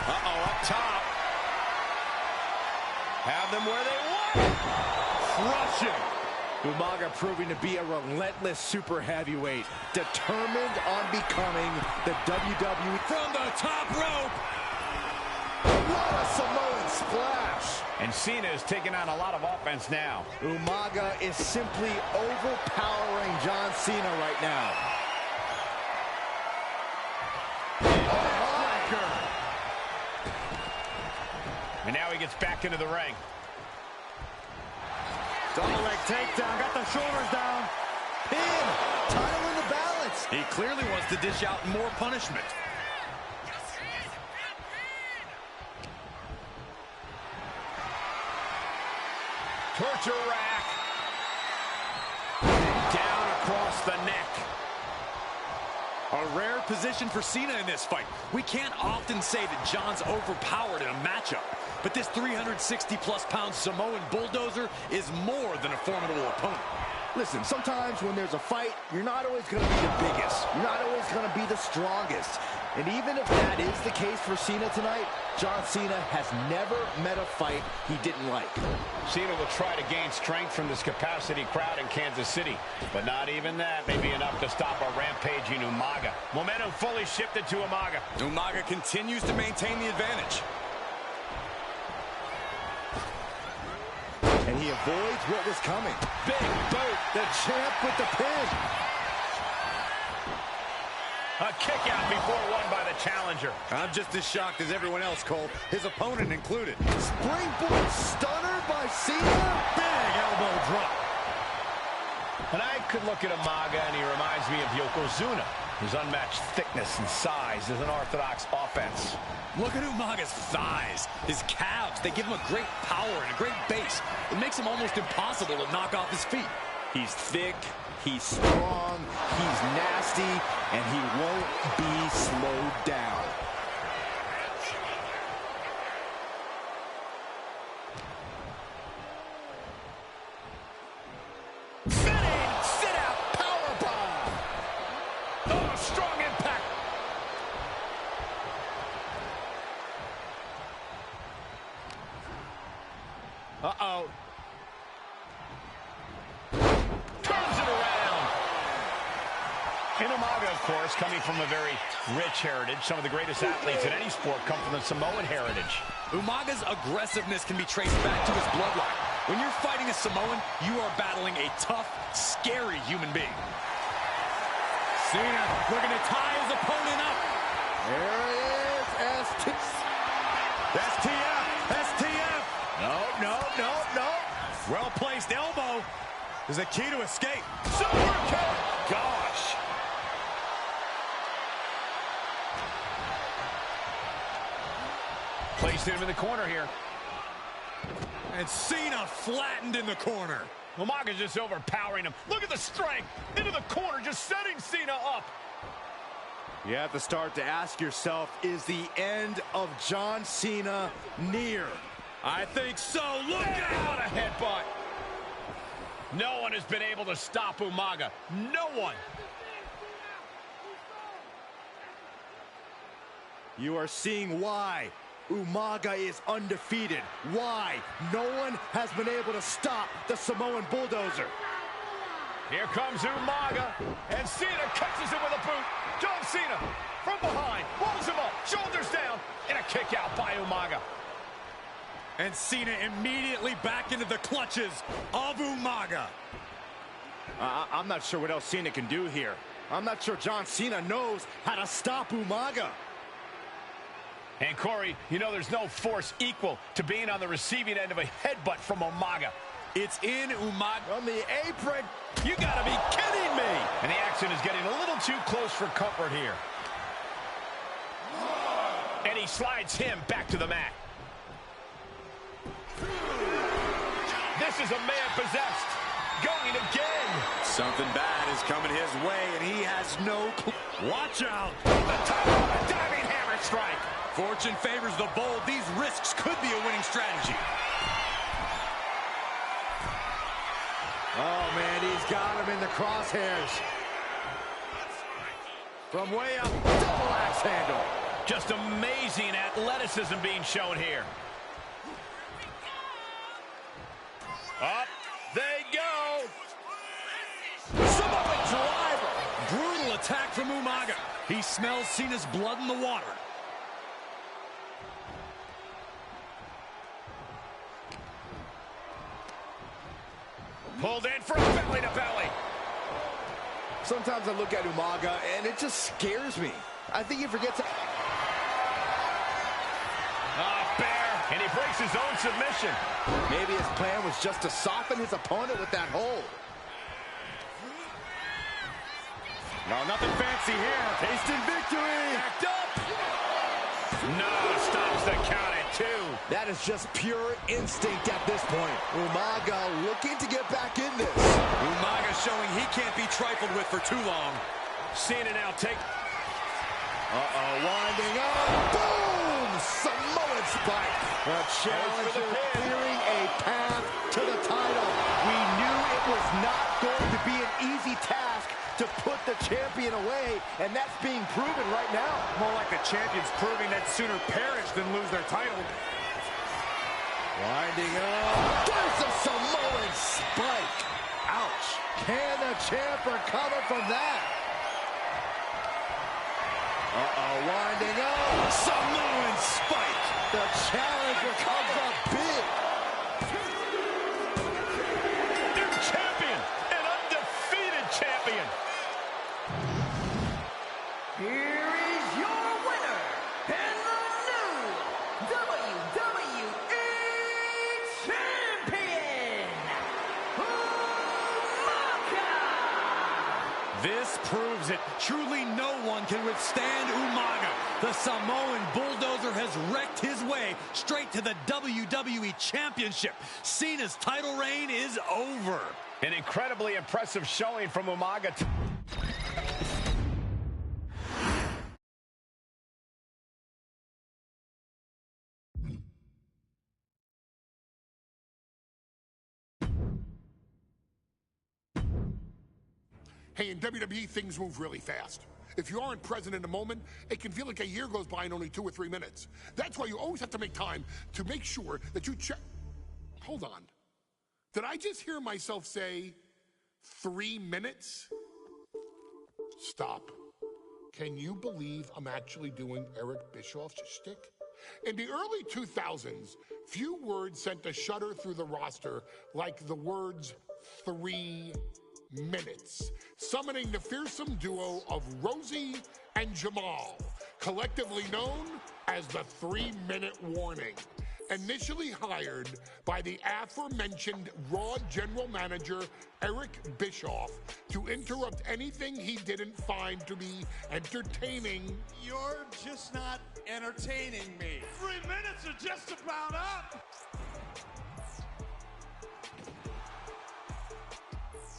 Speaker 2: Uh-oh, up top. Have them where they want.
Speaker 5: Crushing.
Speaker 4: Umaga proving to be a relentless super heavyweight, determined on becoming the WWE.
Speaker 5: From the top rope.
Speaker 4: What a Samoan splash.
Speaker 2: And Cena is taking on a lot of offense now.
Speaker 4: Umaga is simply overpowering John Cena right now.
Speaker 2: And now he gets back into the ring.
Speaker 5: Double leg takedown, got the shoulders down.
Speaker 4: Pin, title in the balance.
Speaker 5: He clearly wants to dish out more punishment.
Speaker 2: Torture rack. Down across the neck.
Speaker 5: A rare position for Cena in this fight. We can't often say that John's overpowered in a matchup, but this 360-plus pound Samoan bulldozer is more than a formidable opponent.
Speaker 4: Listen, sometimes when there's a fight, you're not always going to be the biggest. You're not always going to be the strongest. And even if that is the case for Cena tonight, John Cena has never met a fight he didn't like.
Speaker 2: Cena will try to gain strength from this capacity crowd in Kansas City, but not even that may be enough to stop a rampaging Umaga. Momentum fully shifted to Umaga.
Speaker 5: Umaga continues to maintain the advantage.
Speaker 4: And he avoids what was coming.
Speaker 2: Big boot.
Speaker 4: The champ with the pin.
Speaker 2: A kick out before won by the challenger.
Speaker 5: I'm just as shocked as everyone else, Cole. His opponent included.
Speaker 4: Springboard stunner by Cena.
Speaker 5: Big elbow drop.
Speaker 2: And I could look at Umaga and he reminds me of Yokozuna. His unmatched thickness and size is an orthodox offense.
Speaker 5: Look at Umaga's thighs, his calves. They give him a great power and a great base. It makes him almost impossible to knock off his feet.
Speaker 4: He's thick, he's strong, he's nasty, and he won't be slowed down.
Speaker 2: Uh-oh. Turns it around. And Umaga, of course, coming from a very rich heritage. Some of the greatest athletes in any sport come from the Samoan heritage.
Speaker 5: Umaga's aggressiveness can be traced back to his bloodline. When you're fighting a Samoan, you are battling a tough, scary human being. Cena looking to tie his opponent up.
Speaker 4: There it is,
Speaker 5: STF. No. Well-placed elbow is the key to escape.
Speaker 2: Super kick. Gosh. Placing him in the corner here.
Speaker 5: And Cena flattened in the corner.
Speaker 2: Umaga's just overpowering him. Look at the strength. Into the corner, just setting Cena up.
Speaker 4: You have to start to ask yourself, is the end of John Cena near?
Speaker 5: I think so. Look out!
Speaker 2: What a headbutt. No one has been able to stop Umaga. No one.
Speaker 4: You are seeing why Umaga is undefeated. Why no one has been able to stop the Samoan Bulldozer.
Speaker 2: Here comes Umaga, and Cena catches him with a boot. John Cena from behind, rolls him up, shoulders down, and a kick out by Umaga.
Speaker 5: And Cena immediately back into the clutches of Umaga.
Speaker 4: I'm not sure what else Cena can do here. I'm not sure John Cena knows how to stop Umaga.
Speaker 2: And Corey, you know there's no force equal to being on the receiving end of a headbutt from Umaga.
Speaker 5: It's in Umaga.
Speaker 4: On the apron.
Speaker 5: You gotta be kidding me.
Speaker 2: And the action is getting a little too close for comfort here. And he slides him back to the mat. This is a man possessed. Going again.
Speaker 5: Something bad is coming his way, and he has no clue. Watch out.
Speaker 2: The top of a diving hammer strike.
Speaker 5: Fortune favors the bold. These risks could be a winning strategy.
Speaker 4: Oh, man, he's got him in the crosshairs. From way up, double axe handle.
Speaker 2: Just amazing athleticism being shown here. Up they go.
Speaker 5: Samoan driver. Brutal attack from Umaga. He smells Cena's blood in the water.
Speaker 2: Pulled in for a belly-to-belly.
Speaker 4: Sometimes I look at Umaga, and it just scares me. I think he forgets...
Speaker 2: Bear, and he breaks his own submission.
Speaker 4: Maybe his plan was just to soften his opponent with that hold.
Speaker 5: No, nothing fancy here.
Speaker 4: Tasting victory.
Speaker 5: Backed up.
Speaker 2: No, stops the count at 2.
Speaker 4: That is just pure instinct at this point. Umaga looking to get back in this.
Speaker 5: Umaga showing he can't be trifled with for too long.
Speaker 2: Cena now take...
Speaker 4: winding up. Boom! Samoan spike. The challenger clearing a path to the title. We knew it was not going to be an easy task to put the champion away, and that's being proven right now.
Speaker 5: More like the champions proving that sooner perish than lose their title.
Speaker 4: Winding up. There's a Samoan spike. Ouch. Can the champ recover from that? Winding up.
Speaker 5: Samoan spike.
Speaker 4: The challenger comes up big.
Speaker 2: New champion, an undefeated champion.
Speaker 7: Here is your winner, and the new WWE Champion, Umaga!
Speaker 5: This proves it. Truly no one can withstand Umaga. The Samoan Bulldozer has wrecked his way straight to the WWE Championship. Cena's title reign is over.
Speaker 2: An incredibly impressive showing from Umaga.
Speaker 1: Hey, in WWE, things move really fast. If you aren't present in the moment, it can feel like a year goes by in only 2 or 3 minutes. That's why you always have to make time to make sure that you check. Hold on. Did I just hear myself say 3 minutes? Stop. Can you believe I'm actually doing Eric Bischoff's shtick? In the early 2000s, few words sent a shudder through the roster like the words 3 minutes, summoning the fearsome duo of Rosie and Jamal, collectively known as the 3-minute warning. initially hired by the aforementioned Raw general manager Eric Bischoff to interrupt anything he didn't find to be entertaining.
Speaker 12: You're just not entertaining me.
Speaker 10: 3 minutes are just about up.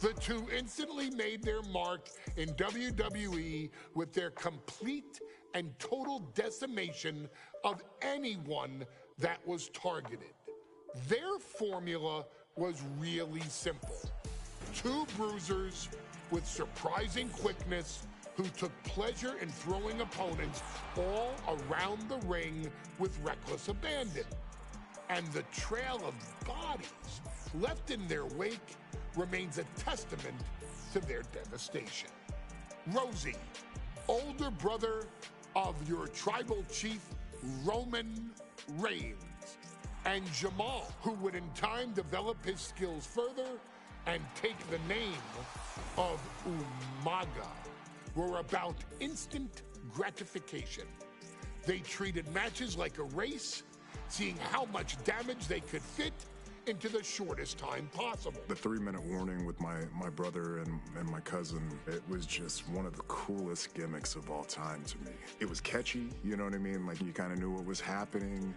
Speaker 1: The two instantly made their mark in WWE with their complete and total decimation of anyone that was targeted. Their formula was really simple. Two bruisers with surprising quickness who took pleasure in throwing opponents all around the ring with reckless abandon. And the trail of bodies left in their wake remains a testament to their devastation. Rosie, older brother of your tribal chief, Roman Reigns, and Jamal, who would in time develop his skills further and take the name of Umaga, were about instant gratification. They treated matches like a race, seeing how much damage they could fit into the shortest time possible.
Speaker 6: The 3-minute warning with my brother and my cousin, it was just one of the coolest gimmicks of all time to me. It was catchy, you know what I mean? Like, you kind of knew what was happening.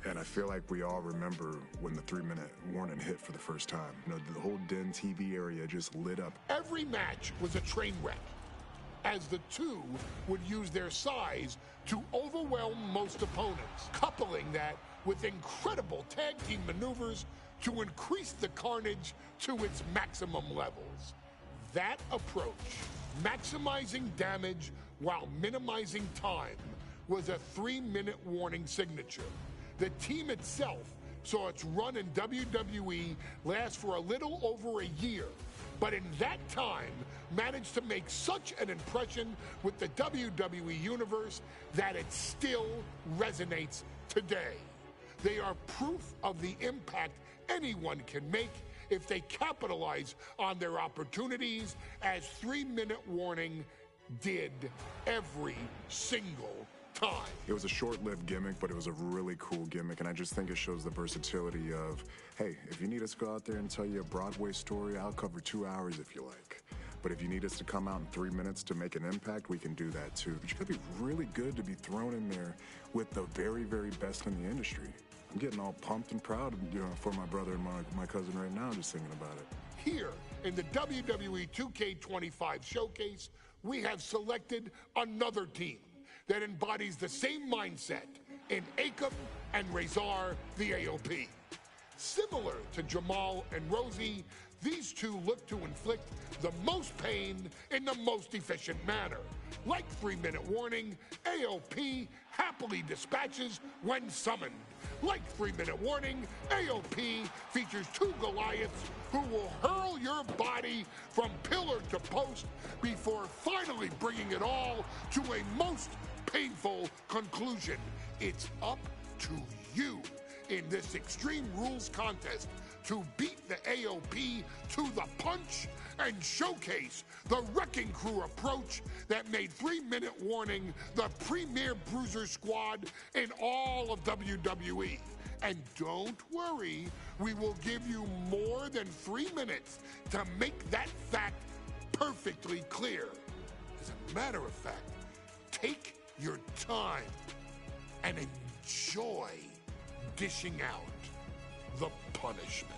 Speaker 6: And I feel like we all remember when the 3-minute warning hit for the first time. You know, the whole Den TV area just lit up.
Speaker 1: Every match was a train wreck, as the two would use their size to overwhelm most opponents, coupling that with incredible tag team maneuvers to increase the carnage to its maximum levels. That approach, maximizing damage while minimizing time, was a 3-minute warning signature. The team itself saw its run in WWE last for a little over a year, but in that time managed to make such an impression with the WWE Universe that it still resonates today. They are proof of the impact anyone can make if they capitalize on their opportunities, as 3-minute warning did every single time.
Speaker 6: It was a short-lived gimmick, but it was a really cool gimmick, and I just think it shows the versatility of, hey, if you need us to go out there and tell you a Broadway story, I'll cover 2 hours if you like. But if you need us to come out in 3 minutes to make an impact, we can do that too. But you gotta be really good to be thrown in there with the very, very best in the industry. I'm getting all pumped and proud, you know, for my brother and my cousin right now, just thinking about it.
Speaker 1: Here in the WWE 2K25 showcase, we have selected another team that embodies the same mindset in Akam and Razor, the AOP. Similar to Jamal and Rosie, these two look to inflict the most pain in the most efficient manner. Like 3-minute warning, AOP happily dispatches when summoned. Like 3-minute warning, AOP features two Goliaths who will hurl your body from pillar to post before finally bringing it all to a most painful conclusion. It's up to you in this Extreme Rules contest to beat the AOP to the punch and showcase the Wrecking Crew approach that made 3-minute warning the premier bruiser squad in all of WWE. And don't worry, we will give you more than 3 minutes to make that fact perfectly clear. As a matter of fact, take your time and enjoy dishing out the punishment.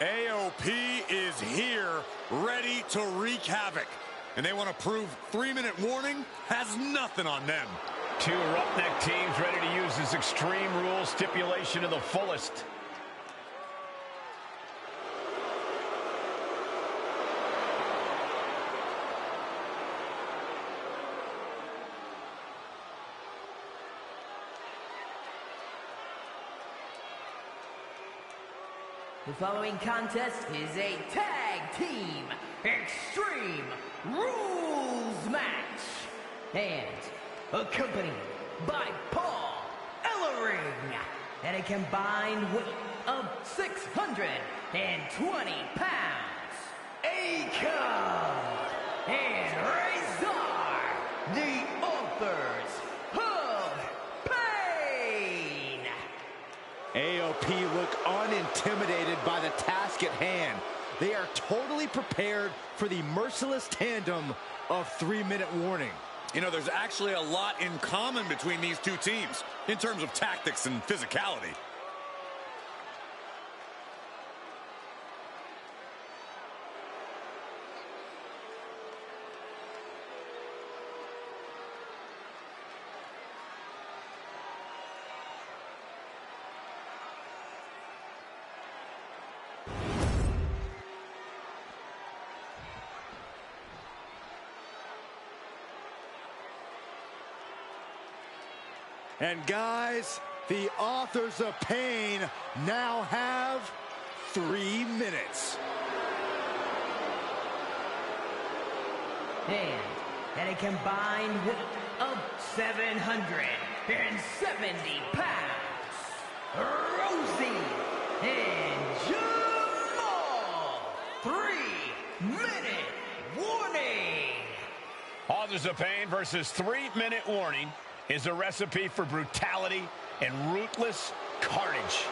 Speaker 5: AOP is here, ready to wreak havoc. And they want to prove 3-minute warning has nothing on them.
Speaker 2: Two roughneck teams ready to use this Extreme Rules stipulation to the fullest.
Speaker 7: The following contest is a tag team Extreme Rules match, and accompanied by Paul Ellering at a combined weight of 620 pounds, Akon and Razor, the authors of pain.
Speaker 4: AOP look unintimidated by the task at hand. They are totally prepared for the merciless tandem of 3-minute warning.
Speaker 5: You know, there's actually a lot in common between these two teams in terms of tactics and physicality.
Speaker 4: And guys, the authors of pain now have 3 minutes.
Speaker 7: And at a combined weight of 770 pounds, Rosie and Jamal. 3-minute warning.
Speaker 2: Authors of Pain versus 3-minute warning is a recipe for brutality and ruthless carnage.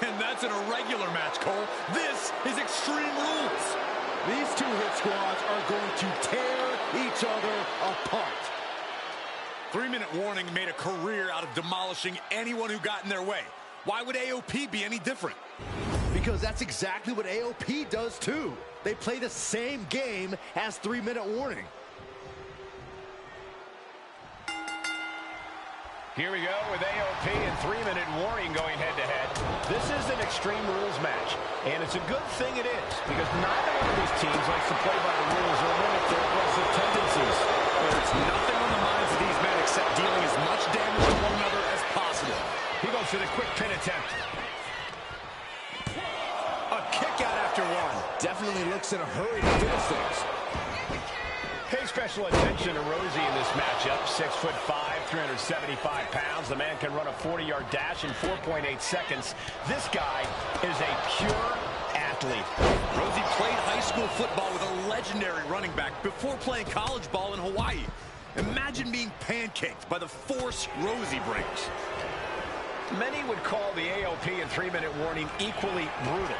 Speaker 5: And that's an irregular match, Cole. This is Extreme Rules.
Speaker 4: These two hit squads are going to tear each other apart.
Speaker 5: 3-minute warning made a career out of demolishing anyone who got in their way. Why would AOP be any different?
Speaker 4: Because that's exactly what AOP does too. They play the same game as 3-minute warning.
Speaker 2: Here we go with AOP and 3-minute warning going head-to-head. This is an Extreme Rules match, and it's a good thing it is, because neither one of these teams likes to play by the rules or limit their aggressive tendencies.
Speaker 5: There's nothing on the minds of these men except dealing as much damage to one another as possible.
Speaker 2: He goes for the quick pin attempt.
Speaker 5: A kick out after one.
Speaker 4: Definitely looks in a hurry to finish things.
Speaker 2: Pay special attention to Rosie in this matchup. 6'5", 375 pounds. The man can run a 40-yard dash in 4.8 seconds. This guy is a pure athlete.
Speaker 5: Rosie played high school football with a legendary running back before playing college ball in Hawaii. Imagine being pancaked by the force Rosie brings.
Speaker 2: Many would call the AOP and 3-minute warning equally brutal.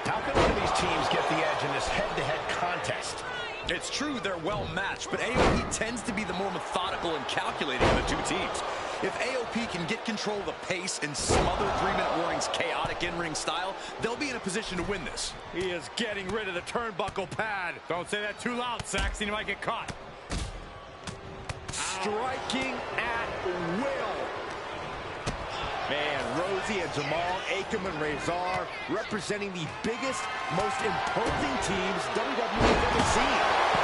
Speaker 2: How can one of these teams get the edge in this head-to-head contest?
Speaker 5: It's true they're well matched, but AOP tends to be the more methodical and calculating of the two teams. If AOP can get control of the pace and smother 3-minute warning's chaotic in-ring style, they'll be in a position to win this.
Speaker 4: He is getting rid of the turnbuckle pad.
Speaker 5: Don't say that too loud, Saxton. You might get caught.
Speaker 4: Striking at will. Man, Rosie and Jamal, Akon and Razor representing the biggest, most imposing teams WWE has ever seen.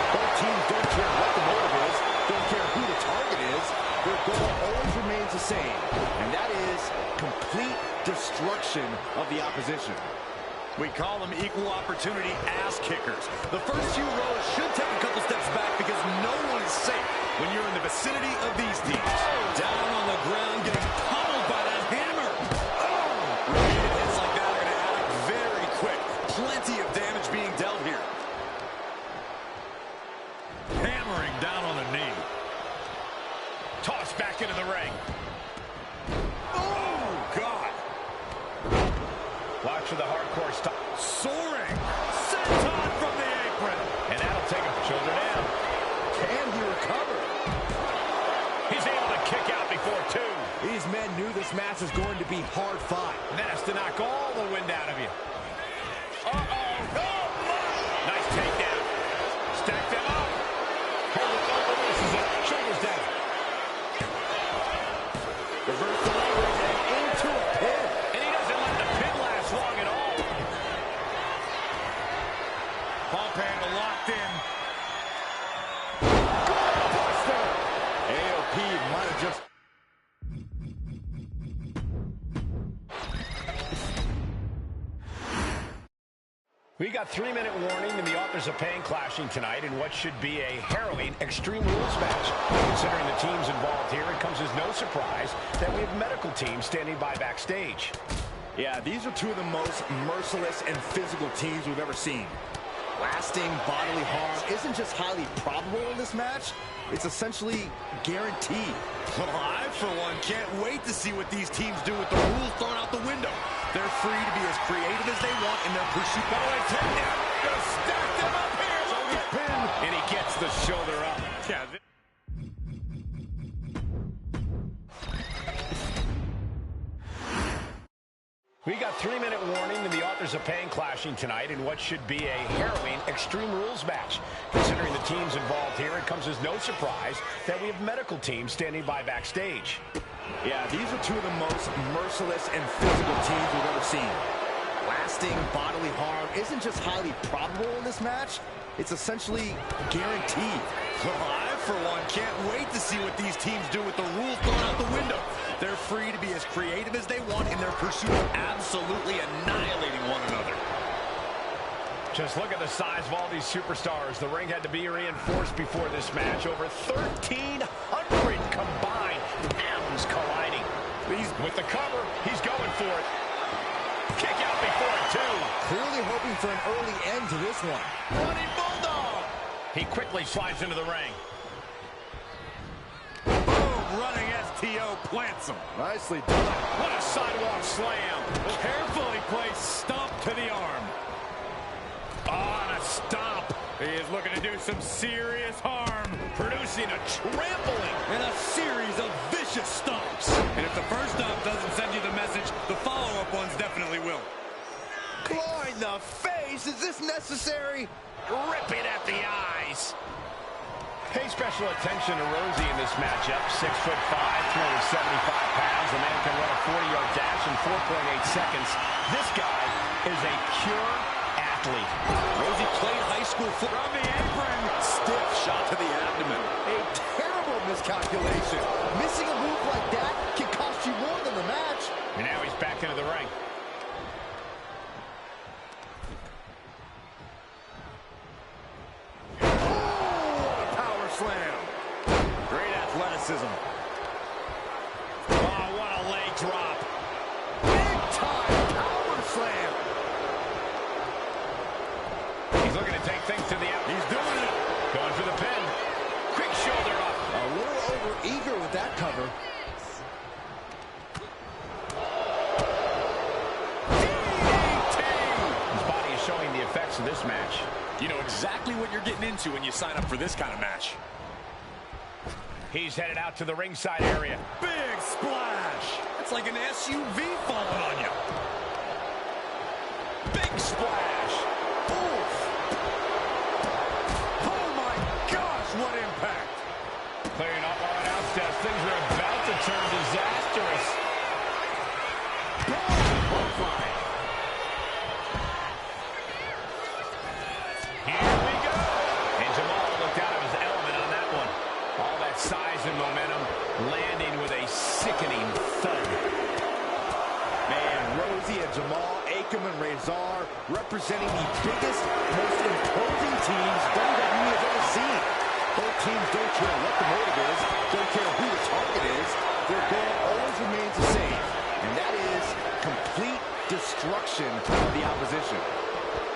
Speaker 4: Both teams don't care what the motive is, don't care who the target is. Their goal always remains the same, and that is complete destruction of the opposition.
Speaker 5: We call them equal opportunity ass kickers. The first few rows should take a couple steps back because no one is safe when you're in the vicinity of these teams. Down on the ground, getting pummeled by that hammer. Oh! Repeated hits like that are going to add up very quick. Plenty of damage being dealt here. Hammering down on the knee.
Speaker 2: Tossed back into the ring.
Speaker 5: Oh, God.
Speaker 2: Watch for the hardcore stop.
Speaker 5: Soaring. Senton from the apron.
Speaker 2: And that'll take him shoulder down.
Speaker 4: Can he recover?
Speaker 2: He's able to kick out before two.
Speaker 4: These men knew this match was going to be hard fought.
Speaker 2: And that has to knock all the wind out of you. Uh-oh. Oh, nice takedown. Stack them up. Hold it up. This is it. Shoulders down.
Speaker 4: Reverse the leverage and into a pin.
Speaker 2: And he doesn't let the pin last long at all.
Speaker 5: Pump handle locked in.
Speaker 4: Buster. AOP might have just...
Speaker 2: We got 3-minute warning, and the authors of pain clashing tonight in what should be a harrowing Extreme Rules match. Considering the teams involved here, it comes as no surprise that we have medical teams standing by backstage.
Speaker 4: Yeah, these are two of the most merciless and physical teams we've ever seen. Lasting bodily harm isn't just highly probable in this match, it's essentially guaranteed.
Speaker 5: Well, I, for one, can't wait to see what these teams do with the rules thrown out the window. They're free to be as creative as they want in their pursuit. By the way, takedown. Gonna stack them up here. Look at pin.
Speaker 2: And he gets the shoulder up.
Speaker 5: Yeah.
Speaker 2: We got 3-minute warning, and the authors of pain clashing tonight in what should be a harrowing Extreme Rules match. Considering the teams involved here, it comes as no surprise that we have medical teams standing by backstage.
Speaker 4: Yeah, these are two of the most merciless and physical teams we've ever seen. Lasting bodily harm isn't just highly probable in this match, it's essentially guaranteed.
Speaker 5: Well, I, for one, can't wait to see what these teams do with the rules thrown out the window. They're free to be as creative as they want in their pursuit of absolutely annihilating one another.
Speaker 2: Just look at the size of all these superstars. The ring had to be reinforced before this match. Over 1,300 combined pounds colliding. With the cover, he's going for it. Kick out before it, too.
Speaker 4: Clearly hoping for an early end to this one.
Speaker 2: Running Bulldog. He quickly slides into the ring.
Speaker 5: Running STO plants him.
Speaker 4: Nicely done.
Speaker 2: What a sidewalk slam.
Speaker 5: Carefully placed stomp to the arm.
Speaker 2: On a stomp.
Speaker 5: He is looking to do some serious harm.
Speaker 2: Producing a trampling.
Speaker 5: And a series of vicious stomps. And if the first stomp doesn't send you the message, the follow-up ones definitely will.
Speaker 4: Claw in the face. Is this necessary?
Speaker 2: Ripping at the eyes. Pay special attention to Rosie in this matchup. 6'5", 275 pounds. The man can run a 40-yard dash in 4.8 seconds. This guy is a pure athlete.
Speaker 5: Rosie played high school football. From the apron. Stiff shot to the abdomen.
Speaker 4: A terrible miscalculation. Missing a move like that can cost you more than the match.
Speaker 2: And now he's back into the ring.
Speaker 5: Great athleticism.
Speaker 2: Oh, what a leg drop.
Speaker 4: Big time power slam.
Speaker 2: He's looking to take things to the out.
Speaker 5: He's doing it.
Speaker 2: Going for the pin. Quick shoulder up.
Speaker 4: A little over-eager with that cover.
Speaker 2: His body is showing the effects of this match.
Speaker 5: You know exactly what you're getting into when you sign up for this kind of match.
Speaker 2: He's headed out to the ringside area.
Speaker 5: Big splash. It's like an SUV falling on you.
Speaker 2: Big splash.
Speaker 5: Oof. Oh my gosh, what impact.
Speaker 2: Clearing up our announce desk. Things are about to turn disastrous. Bloodline. Here we go. And Jamal looked out of his element on that one. All that size and momentum landing with a sickening thud.
Speaker 4: Man, Rosie and Jamal, Akam and Razor representing the biggest, most imposing teams WWE has ever seen. Both teams don't care what the motive is, don't care who the target is. Their goal always remains the same, and that is complete destruction of the opposition.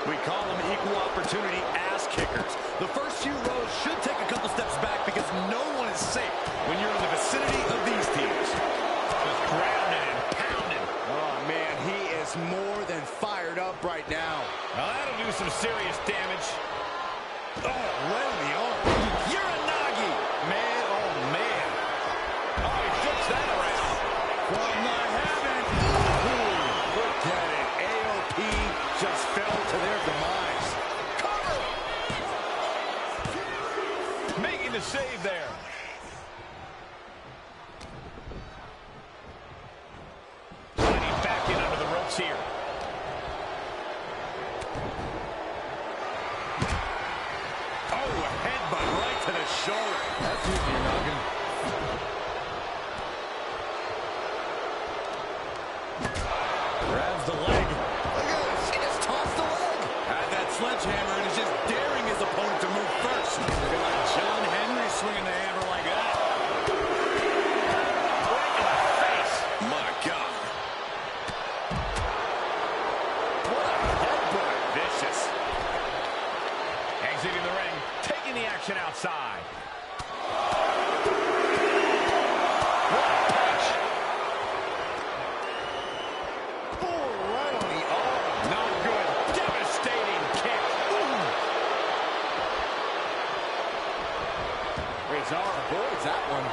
Speaker 5: We call them equal opportunity ass kickers. The first few rows should take a couple steps back because no one is safe when you're in the vicinity of these teams.
Speaker 2: Just grounded and pounded.
Speaker 4: Oh, man, he is more than fired up right now.
Speaker 2: Well, that'll do some serious damage.
Speaker 5: Oh, right in the arm. Uranagi.
Speaker 2: Man, oh, man. Oh, he flips that around.
Speaker 5: From the heaven.
Speaker 4: Look at it. AOP just fell to their demise.
Speaker 2: Cover! Making the save there. Sliding back in under the ropes here.
Speaker 5: Oh, a headbutt right to the shoulder.
Speaker 4: That's easy, Noggin.
Speaker 5: Grabs the leg.
Speaker 4: Look at this. He just tossed the leg.
Speaker 5: Had that
Speaker 2: action outside. What a punch.
Speaker 4: Oh, right on the arm.
Speaker 2: Not good. Devastating kick.
Speaker 4: Rezar avoids that one.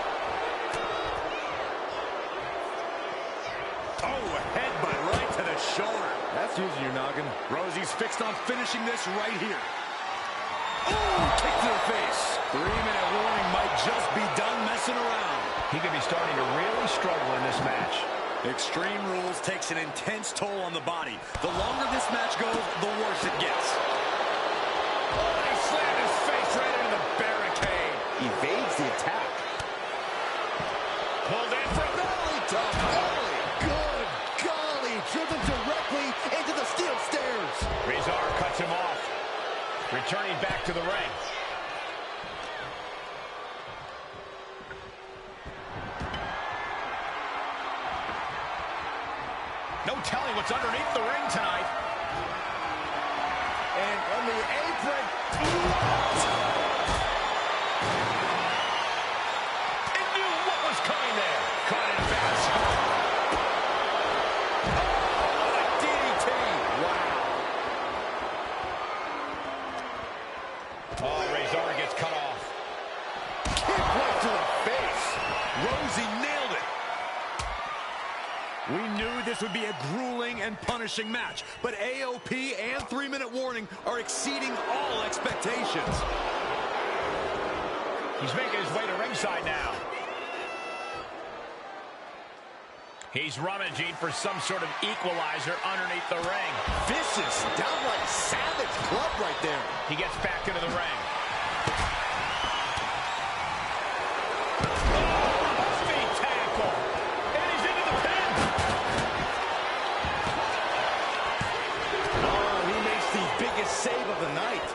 Speaker 5: Oh, headbutt right to the shoulder.
Speaker 4: That's using your noggin.
Speaker 5: Rosie's fixed on finishing this right here. Oh, kick to the face. 3-minute warning might just be done messing around.
Speaker 2: He could be starting to really struggle in this match.
Speaker 5: Extreme Rules takes an intense toll on the body. The longer this match goes, the worse it gets.
Speaker 2: Oh, he slammed his face right into the barricade.
Speaker 4: Evades the attack.
Speaker 2: Pulled in for a belly top.
Speaker 4: Good golly, driven directly into the steel stairs.
Speaker 2: Rezar cuts him off. Returning back to the ring. No telling what's underneath the ring tonight.
Speaker 4: And on the apron.
Speaker 2: It knew what was coming there. Caught in a bad spot. Oh, what a DDT. Wow. Oh, Rezar gets cut off.
Speaker 4: Kick right to the face.
Speaker 5: Rosie nailed it. We knew this would be a grueling and punishing match, but AOP and 3-minute warning are exceeding all expectations.
Speaker 2: He's making his way to ringside now. He's rummaging for some sort of equalizer underneath the ring.
Speaker 4: Vicious, downright savage club right there.
Speaker 2: He gets back into the ring.
Speaker 4: Save of the night.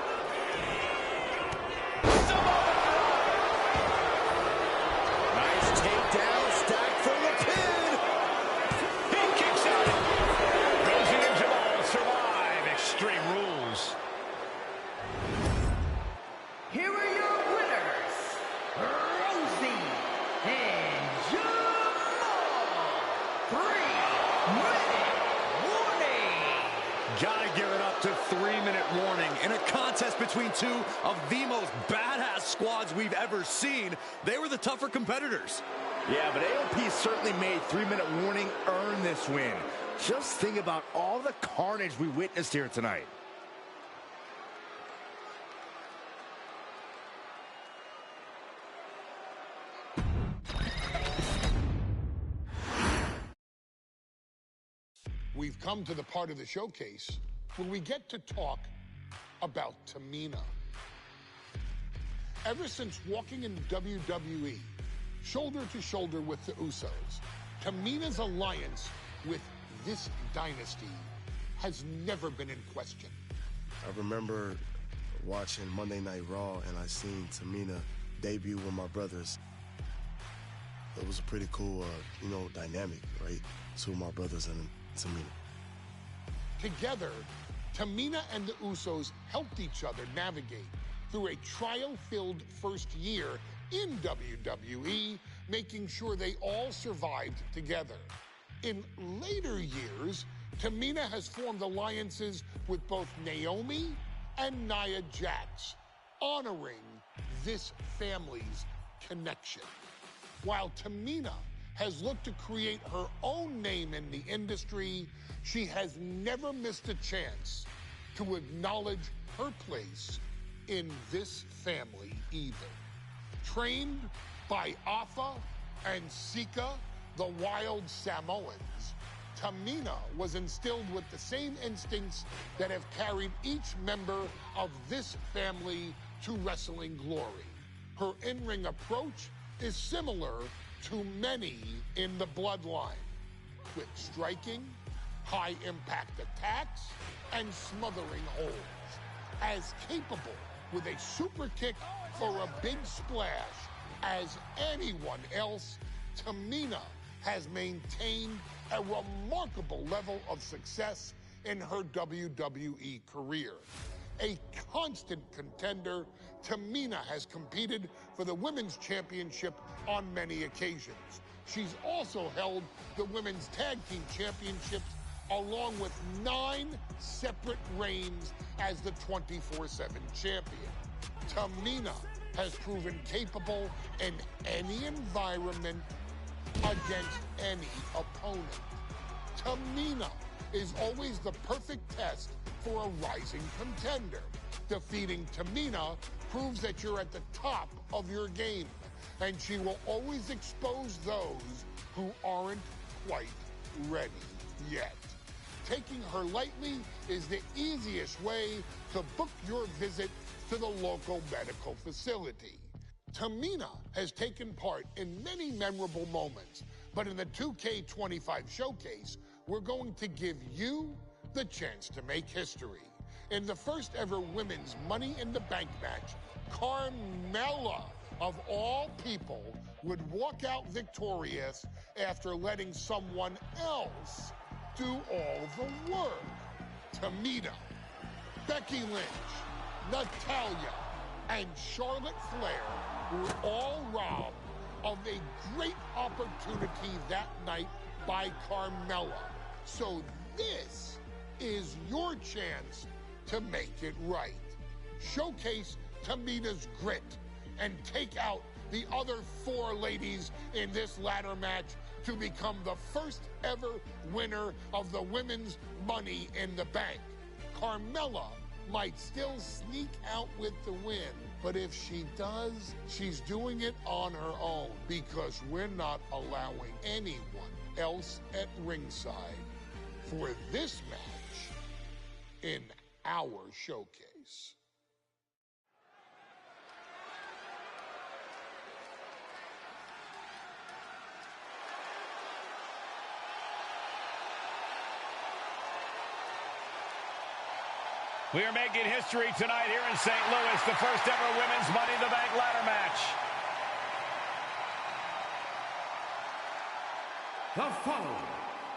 Speaker 4: Nice takedown, stacked for the pin.
Speaker 2: He kicks out. Rosie and Jamal survive Extreme Rules.
Speaker 7: Here are your winners, Rosie and Jamal. 3-minute warning.
Speaker 5: Gotta give it up to 3-minute warning. In a contest between two of the most badass squads we've ever seen, they were the tougher competitors.
Speaker 4: Yeah, but AOP certainly made 3-minute warning earn this win. Just think about all the carnage we witnessed here tonight.
Speaker 1: We've come to the part of the showcase where we get to talk about Tamina. Ever since walking in WWE, shoulder to shoulder with the Usos, Tamina's alliance with this dynasty has never been in question.
Speaker 9: I remember watching Monday Night Raw and I seen Tamina debut with my brothers. It was a pretty cool, dynamic, right? Two of my brothers and Tamina.
Speaker 1: Together, Tamina and the Usos helped each other navigate through a trial-filled first year in WWE, making sure they all survived together. In later years, Tamina has formed alliances with both Naomi and Nia Jax, honoring this family's connection. While Tamina has looked to create her own name in the industry, she has never missed a chance to acknowledge her place in this family either. Trained by Afa and Sika, the wild Samoans, Tamina was instilled with the same instincts that have carried each member of this family to wrestling glory. Her in-ring approach is similar to many in the bloodline, quick striking, high-impact attacks, and smothering holds. As capable with a super kick or a big splash as anyone else, Tamina has maintained a remarkable level of success in her WWE career. A constant contender, Tamina has competed for the Women's Championship on many occasions. She's also held the Women's Tag Team Championships along with 9 separate reigns as the 24/7 champion. Tamina has proven capable in any environment against any opponent. Tamina is always the perfect test for a rising contender. Defeating Tamina proves that you're at the top of your game, and she will always expose those who aren't quite ready yet. Taking her lightly is the easiest way to book your visit to the local medical facility. Tamina has taken part in many memorable moments, but in the 2K25 showcase, we're going to give you the chance to make history. In the first ever women's Money in the Bank match, Carmella, of all people, would walk out victorious after letting someone else do all the work. Tamina, Becky Lynch, Natalya, and Charlotte Flair were all robbed of a great opportunity that night by Carmella. So this is your chance to make it right. Showcase Tamina's grit and take out the other 4 ladies in this ladder match to become the first ever winner of the Women's Money in the Bank. Carmella might still sneak out with the win, but if she does, she's doing it on her own because we're not allowing anyone else at ringside for this match in our showcase.
Speaker 2: We are making history tonight here in St. Louis, the first ever Women's Money in the Bank ladder match.
Speaker 3: The following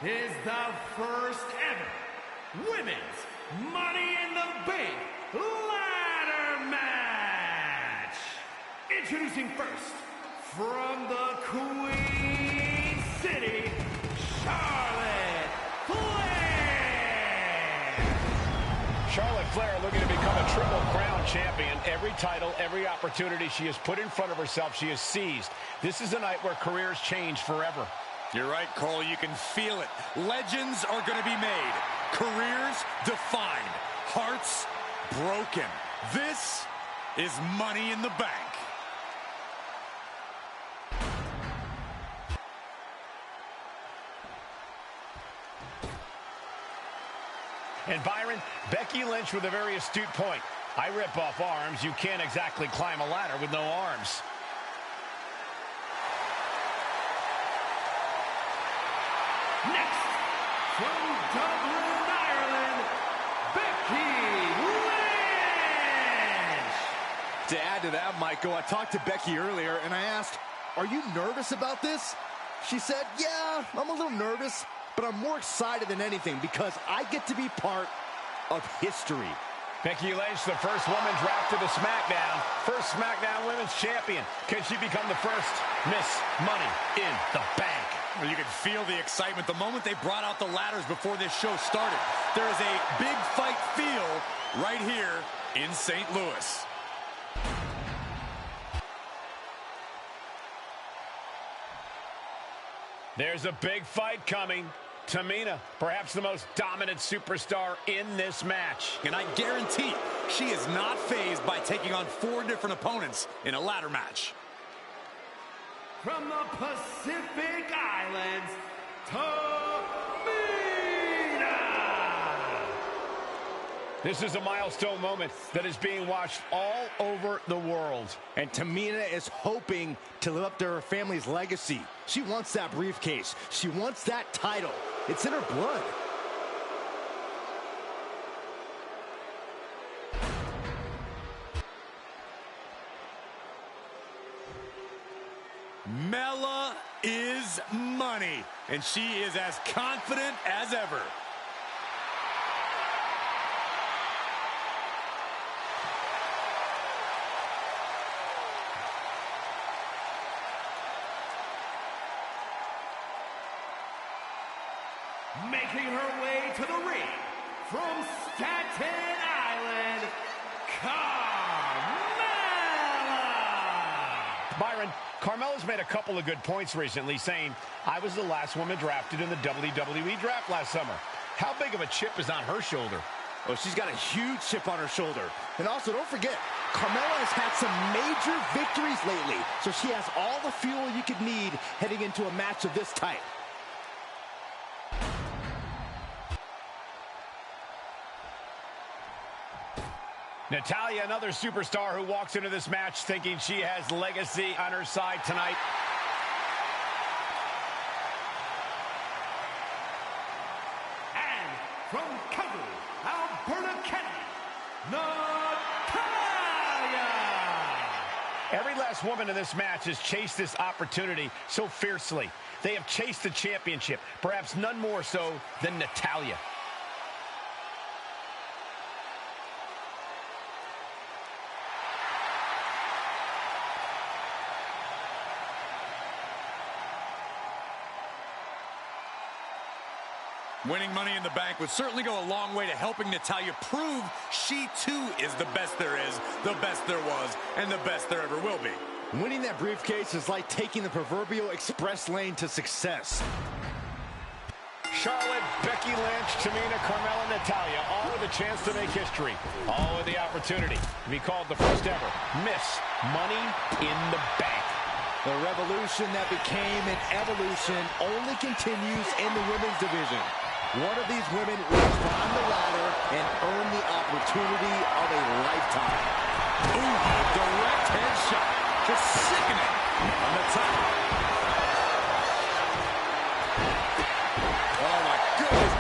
Speaker 3: is the first ever Women's Money in the Bank ladder match. Introducing first, from the Queen City, Charlotte Flair.
Speaker 2: Charlotte Flair looking to become a Triple Crown champion. Every title, every opportunity she has put in front of herself, she has seized. This is a night where careers change forever.
Speaker 5: You're right, Cole. You can feel it. Legends are going to be made. Careers defined. Hearts broken. This is Money in the Bank.
Speaker 2: And Byron, Becky Lynch with a very astute point. I rip off arms. You can't exactly climb a ladder with no arms.
Speaker 3: Next, from Dublin, Ireland, Becky Lynch.
Speaker 4: To add to that, Michael, I talked to Becky earlier and I asked, are you nervous about this? She said, yeah, I'm a little nervous, but I'm more excited than anything because I get to be part of history.
Speaker 2: Becky Lynch, the first woman drafted to SmackDown. First SmackDown Women's Champion. Can she become the first Miss Money in the Bank?
Speaker 5: Well, you can feel the excitement the moment they brought out the ladders before this show started. There is a big fight feel right here in St. Louis.
Speaker 2: There's a big fight coming. Tamina, perhaps the most dominant superstar in this match.
Speaker 5: And I guarantee she is not fazed by taking on 4 different opponents in a ladder match.
Speaker 3: From the Pacific Islands, Tamina.
Speaker 2: This is a milestone moment that is being watched all over the world.
Speaker 4: And Tamina is hoping to live up to her family's legacy. She wants that briefcase. She wants that title. It's in her blood.
Speaker 5: Mella is money, and she is as confident as ever.
Speaker 3: making her way to the ring from Staten Island, Carmella!
Speaker 2: Byron, Carmella's made a couple of good points recently, saying, I was the last woman drafted in the WWE draft last summer. How big of a chip is on her shoulder?
Speaker 4: Oh, she's got a huge chip on her shoulder. And also, don't forget, Carmella has had some major victories lately, so she has all the fuel you could need heading into a match of this type.
Speaker 2: Natalya, another superstar who walks into this match thinking she has legacy on her side tonight.
Speaker 3: And from Calgary, Alberta, Canada, Natalya!
Speaker 2: Every last woman in this match has chased this opportunity so fiercely. They have chased the championship, perhaps none more so than Natalya.
Speaker 5: Winning Money in the Bank would certainly go a long way to helping Natalya prove she too is the best there is, the best there was, and the best there ever will be.
Speaker 4: Winning that briefcase is like taking the proverbial express lane to success.
Speaker 2: Charlotte, Becky Lynch, Tamina, Carmella, Natalya, all with a chance to make history. All with the opportunity to be called the first ever Miss Money in the Bank.
Speaker 4: The revolution that became an evolution only continues in the women's division. One of these women will climb the ladder and earn the opportunity of a lifetime.
Speaker 5: Ooh, direct headshot. Just sickening on the top. Oh, my goodness.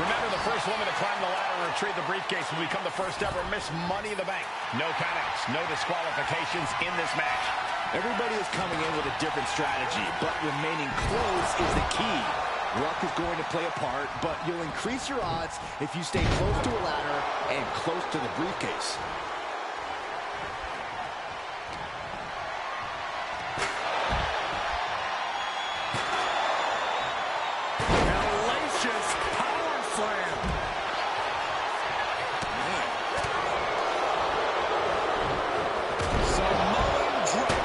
Speaker 2: Remember, the first woman to climb the ladder and retrieve the briefcase will become the first ever Miss Money in the Bank. No countouts, no disqualifications in this match.
Speaker 4: Everybody is coming in with a different strategy, but remaining close is the key. Luck is going to play a part, but you'll increase your odds if you stay close to a ladder and close to the briefcase.
Speaker 5: Hellacious power slam. Samoan drop.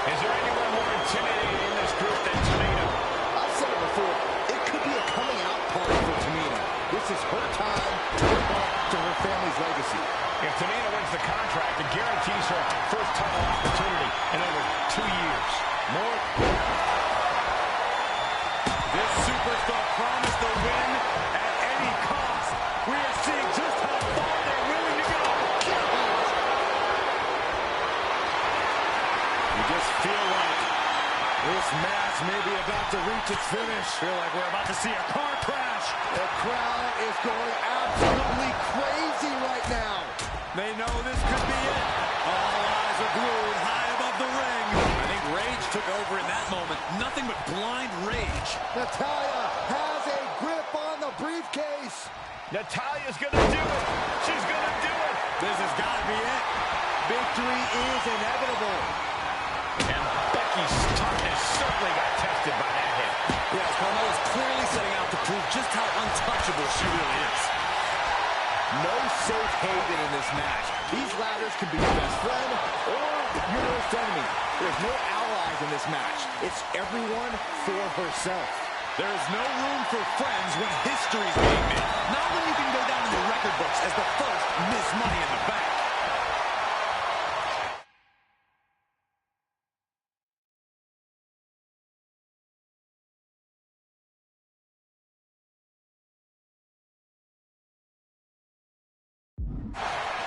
Speaker 2: Is there anyone more intimidating in this group than Tamina?
Speaker 4: I've said it before, it could be a coming out party for Tamina. This is her time to live up to her family's legacy.
Speaker 2: If Tamina wins the contract, it guarantees her first title opportunity in over 2 years.
Speaker 4: More.
Speaker 5: This superstar promised the win at any cost. We are seeing just how far they're willing to go.
Speaker 4: You just feel like this match may be about to reach its finish.
Speaker 5: Feel like we're about to see a car crash.
Speaker 4: The crowd is going absolutely crazy right now.
Speaker 5: They know this could be it. All eyes are glued high above the ring. I think rage took over in that moment. Nothing but blind rage.
Speaker 4: Natalya has a grip on the briefcase.
Speaker 2: Natalya's gonna do it. She's gonna do it.
Speaker 5: This has got to be it.
Speaker 4: Victory is inevitable.
Speaker 2: And Becky's toughness certainly got tested by that hit.
Speaker 5: Yes, Carmella's clearly setting out to prove just how untouchable she really is.
Speaker 4: No safe haven in this match. These ladders can be your best friend or your worst enemy. There's no allies in this match. It's everyone for herself.
Speaker 5: There is no room for friends when history's being made. Not when you can go down in the record books as the first Miss Money in the Bank.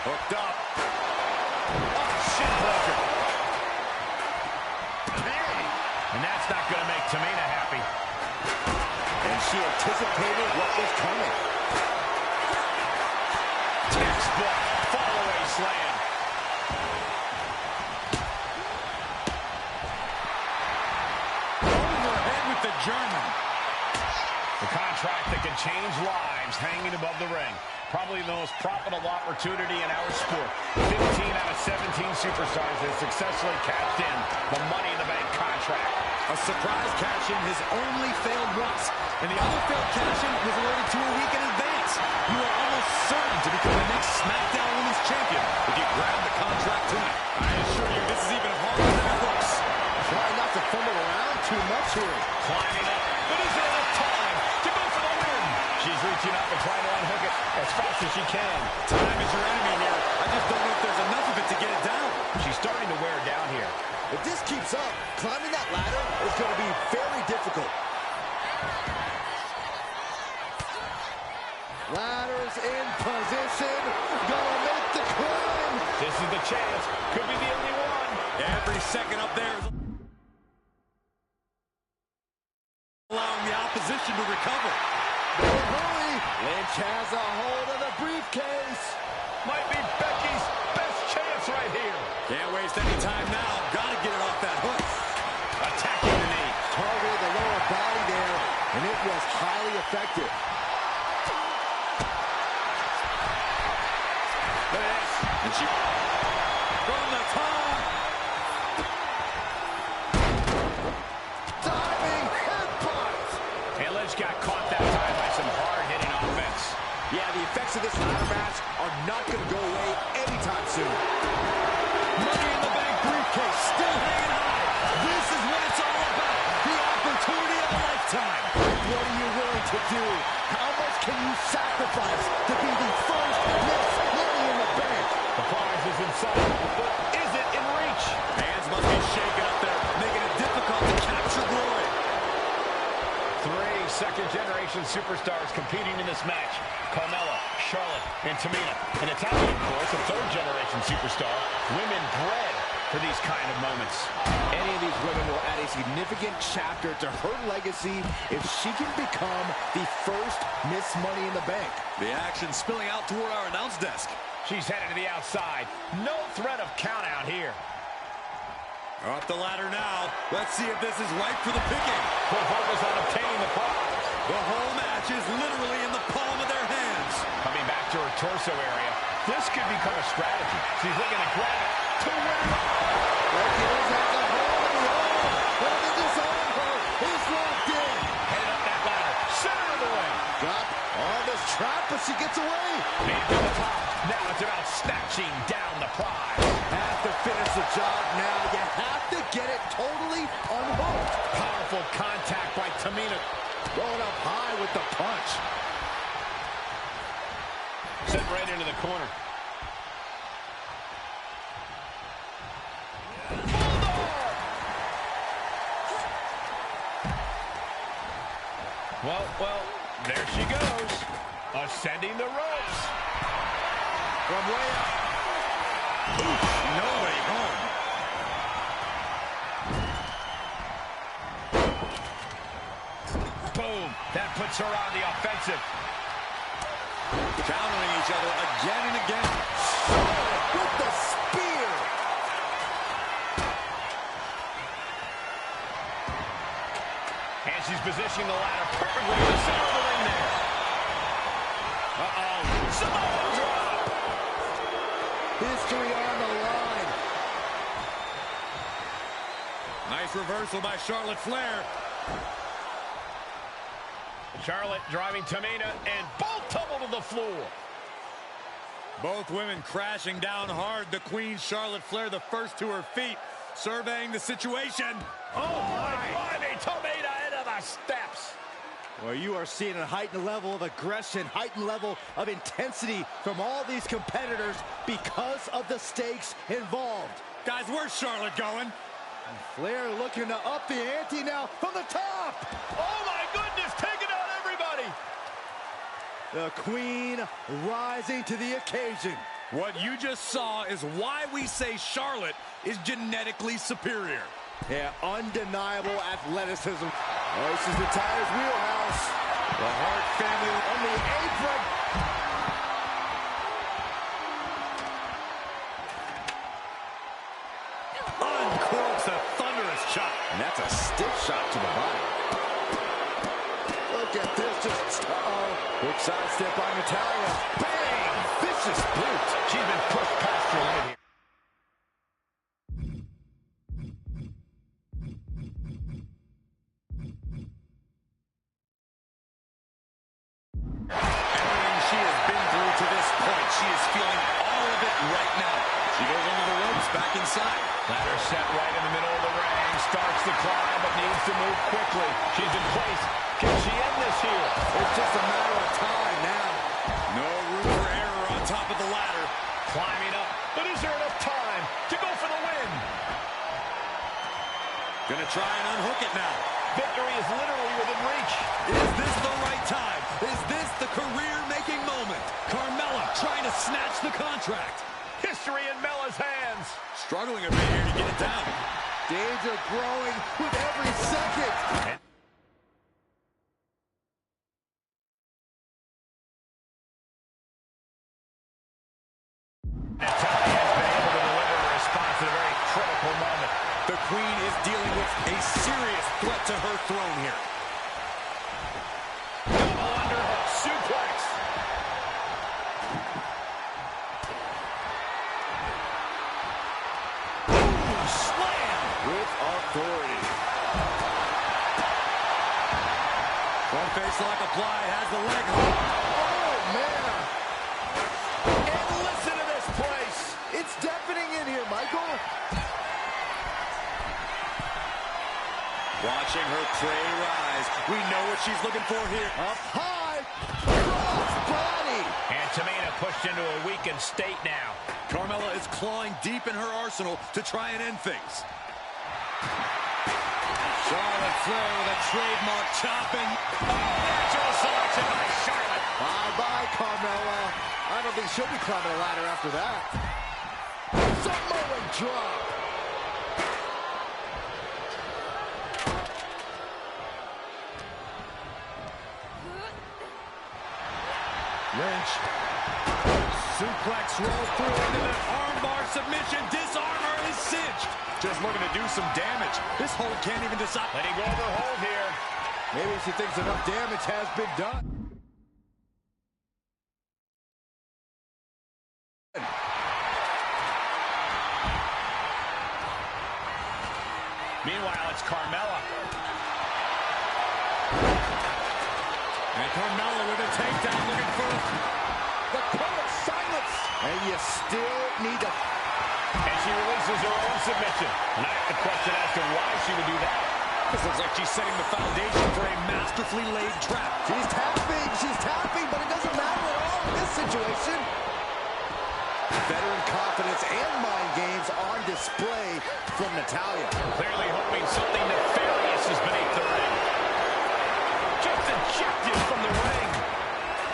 Speaker 5: Hooked up. Oh, shin breaker.
Speaker 2: And that's not going to make Tamina happy.
Speaker 4: And she anticipated what was coming.
Speaker 2: Textbook fall-away slam.
Speaker 5: Overhead with the German.
Speaker 2: The contract that can change lives hanging above the ring. Probably the most profitable opportunity in our sport. 15 out of 17 superstars have successfully cashed in the Money in the Bank contract.
Speaker 5: A surprise cash-in has only failed once, and the other failed cash-in was awarded to a week in advance. You are almost certain to become the next SmackDown Women's Champion if you grab the contract tonight. I assure you, this is even harder than it looks.
Speaker 4: Try not to fumble around too much here.
Speaker 2: Climbing up, but is there enough time to go for the win? She's reaching up and trying to unhook it as fast as she can.
Speaker 5: Time is your enemy here. I just don't know if there's enough of it to get it down.
Speaker 2: She's starting to wear down here.
Speaker 4: If this keeps up, climbing that ladder is going to be very difficult. Ladder's in position. Gonna make the climb.
Speaker 2: This is the chance. Could be the only one.
Speaker 5: Every second up there is allowing the opposition to recover.
Speaker 4: Hurry. Lynch has a hold of the briefcase.
Speaker 2: Might be Becky's best chance right here.
Speaker 5: Can't waste any time now. Gotta get it off that hook.
Speaker 2: Attacking the knee.
Speaker 4: Targeted the lower body there, and it was highly effective.
Speaker 5: And she from the top.
Speaker 4: Diving headbutt.
Speaker 2: And Lynch got caught that time by some hard-hitting offense.
Speaker 4: Yeah, the effects of this ladder match are not going to go away anytime soon.
Speaker 5: Money in the Bank briefcase still hanging high. This is what it's all about. The opportunity of a lifetime.
Speaker 4: What are you willing to do? How much can you sacrifice to be the first Miss Money in the Bank?
Speaker 2: The prize is in sight, but is it in reach?
Speaker 5: Hands must be shaking up there, making it difficult to capture glory.
Speaker 2: 3 second-generation superstars competing in this match. Carmella, Charlotte, and Tamina. And Italian, of course, a third-generation superstar. Women bred for these kind of moments.
Speaker 4: Any of these women will add a significant chapter to her legacy if she can become the first Miss Money in the Bank.
Speaker 5: The action spilling out toward our announce desk.
Speaker 2: She's headed to the outside. No threat of count out here.
Speaker 5: Up the ladder now. Let's see if this is right for the picking.
Speaker 2: Full focus on obtaining the prize.
Speaker 5: The whole match is literally in the palm of their hands.
Speaker 2: Coming back to her torso area. This could become a strategy. She's looking to grab it to win it all.
Speaker 4: Becky has the hold of the arm. Holding this on her. He's locked in.
Speaker 2: Headed up that ladder. Center of the ring.
Speaker 4: Got all this trap, but she gets away.
Speaker 2: Made to the top. Now it's about snatching down the prize.
Speaker 4: Have to finish the job now. You have to get it totally unhooked.
Speaker 2: Powerful contact by Tamina.
Speaker 4: Going up high with the punch.
Speaker 2: Sent right into the corner. Well, there she goes. Ascending the ropes.
Speaker 4: From way up.
Speaker 5: No way home.
Speaker 2: Boom. That puts her on the offensive.
Speaker 5: Countering each other again and again.
Speaker 4: With the spear.
Speaker 2: And she's positioning the ladder perfectly in the center of the ring there. Uh-oh. Samoa drop.
Speaker 4: History on the line.
Speaker 5: Nice reversal by Charlotte Flair.
Speaker 2: Charlotte driving Tamina, and both tumble to the floor.
Speaker 5: Both women crashing down hard. The Queen, Charlotte Flair, the first to her feet, surveying the situation.
Speaker 2: Oh, my blimey, Tamina into the steps.
Speaker 4: Well, you are seeing a heightened level of aggression, heightened level of intensity from all these competitors because of the stakes involved.
Speaker 5: Guys, where's Charlotte going?
Speaker 4: And Flair looking to up the ante now from the top.
Speaker 2: Oh, my goodness, taking out everybody.
Speaker 4: The Queen rising to the occasion.
Speaker 5: What you just saw is why we say Charlotte is genetically superior.
Speaker 4: Yeah, undeniable athleticism. Oh, this is the Tire's wheelhouse.
Speaker 5: The Hart family
Speaker 4: on the apron.
Speaker 5: Uncorks a thunderous shot.
Speaker 4: And that's a stiff shot to the body. Look at this, just, uh-oh. Big side step by Natalya. Bang! Vicious boot.
Speaker 2: She's been pushed past her limit here.
Speaker 5: Everything she has been through to this point, she is feeling all of it right now. She goes under the ropes, back inside.
Speaker 2: Ladder set right in the middle of the ring. Starts the climb, but needs to move quickly. She's in place. Can she end this here?
Speaker 4: It's just a matter of time now.
Speaker 5: No room for error on top of the ladder.
Speaker 2: Climbing up, but is there enough time to go for the win?
Speaker 5: Gonna try and unhook it now.
Speaker 2: Victory is literally within reach.
Speaker 5: Is this the right time? Is this the career-making moment? Carmella trying to snatch the contract.
Speaker 2: History in Mella's hands.
Speaker 5: Struggling a bit here to get it down.
Speaker 4: Danger growing with every second.
Speaker 2: Natalya has been able to deliver a response at a very critical moment.
Speaker 5: The Queen is dealing with a serious threat to her throne here.
Speaker 2: Double underhook suplex.
Speaker 5: Ooh, slam
Speaker 4: With authority.
Speaker 5: Front face lock applied, has the leg hook.
Speaker 4: Oh, man.
Speaker 2: And listen to this place.
Speaker 4: It's deafening in here, Michael.
Speaker 5: Watching her prey rise. We know what she's looking for here.
Speaker 4: Up high. Cross body.
Speaker 2: And Tamina pushed into a weakened state now.
Speaker 5: Carmella is clawing deep in her arsenal to try and end things. Charlotte Flair with a trademark chopping.
Speaker 2: Oh, natural selection by Charlotte.
Speaker 4: Bye-bye, Carmella. I don't think she'll be climbing a ladder after that. Samoan drop.
Speaker 5: Lynch. Suplex roll through into an armbar submission. Disarmor is cinched. Just looking to do some damage. This hold can't even decide.
Speaker 2: Letting go of her hold here.
Speaker 4: Maybe she thinks enough damage has been done.
Speaker 2: Meanwhile, it's Carmella.
Speaker 5: And Carmella with a takedown looking for
Speaker 4: the call of silence. And you still need to...
Speaker 2: And she releases her own submission. And I have to question as to why she would do that.
Speaker 5: This looks like she's setting the foundation for a masterfully laid trap.
Speaker 4: She's tapping, but it doesn't matter at all in this situation. Veteran confidence and mind games on display from Natalya.
Speaker 2: Clearly hoping something nefarious is beneath the ring. Just ejected from the ring.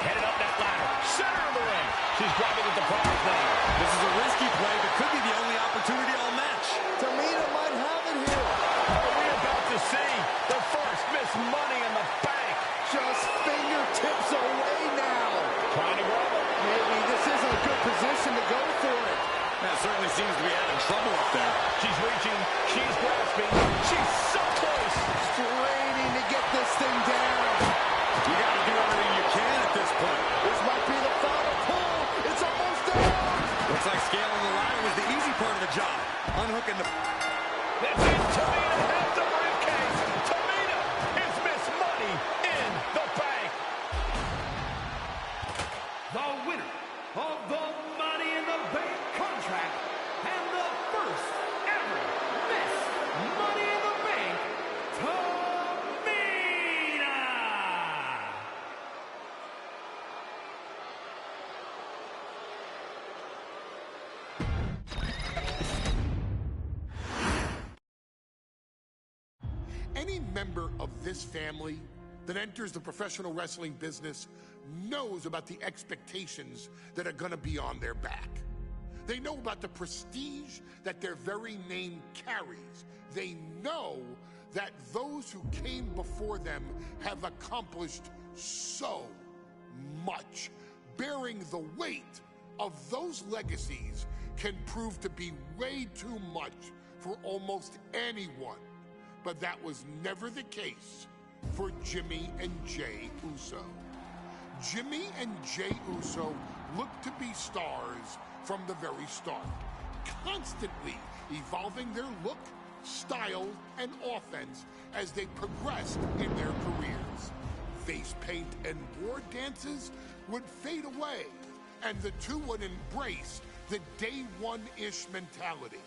Speaker 2: Headed up that ladder. Center of the ring. She's grabbing at the product now.
Speaker 5: This is a risky play, but could be the only opportunity all match.
Speaker 4: Tamina might have it here.
Speaker 2: Are we about to see the first Miss Money in the Bank?
Speaker 4: Just fingertips away now.
Speaker 2: Trying to grab it.
Speaker 4: Maybe this isn't a good position to go for it.
Speaker 5: That certainly seems to be having trouble up there.
Speaker 2: She's reaching. She's grasping. She's so close.
Speaker 4: Straining to get this thing down.
Speaker 5: You got to do everything you can at this point.
Speaker 4: This might be the final pull. It's almost down.
Speaker 5: Looks like scaling the ladder was the easy part of the job. Unhooking the...
Speaker 2: That's it. Tamina has the briefcase. Tamina is Miss Money in the Bank.
Speaker 3: The winner of the Money in the Bank contract and the first ever Miss Money in the Bank, Tamina!
Speaker 1: Any member of this family that enters the professional wrestling business knows about the expectations that are going to be on their back. They know about the prestige that their very name carries. They know that those who came before them have accomplished so much. Bearing the weight of those legacies can prove to be way too much for almost anyone. But that was never the case for Jimmy and Jay Uso. Jimmy and Jey Uso looked to be stars from the very start, constantly evolving their look, style, and offense as they progressed in their careers. Face paint and war dances would fade away, and the two would embrace the day one-ish mentality,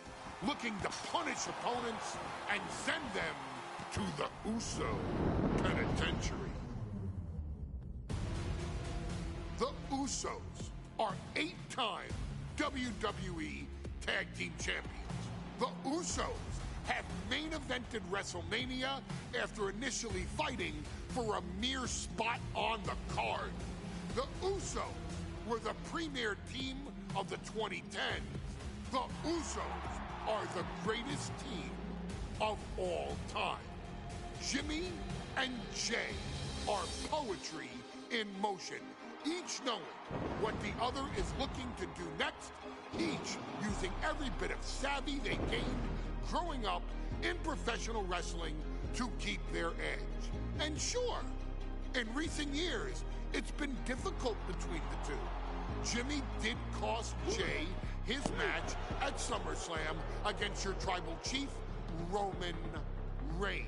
Speaker 1: looking to punish opponents and send them to the Uso penitentiary. The Usos are 8-time WWE Tag Team Champions. The Usos have main evented WrestleMania after initially fighting for a mere spot on the card. The Usos were the premier team of the 2010s. The Usos are the greatest team of all time. Jimmy and Jey are poetry in motion, each knowing what the other is looking to do next, each using every bit of savvy they gained growing up in professional wrestling to keep their edge. And sure, in recent years, it's been difficult between the two. Jimmy did cost Jey his match at SummerSlam against your tribal chief, Roman Reigns.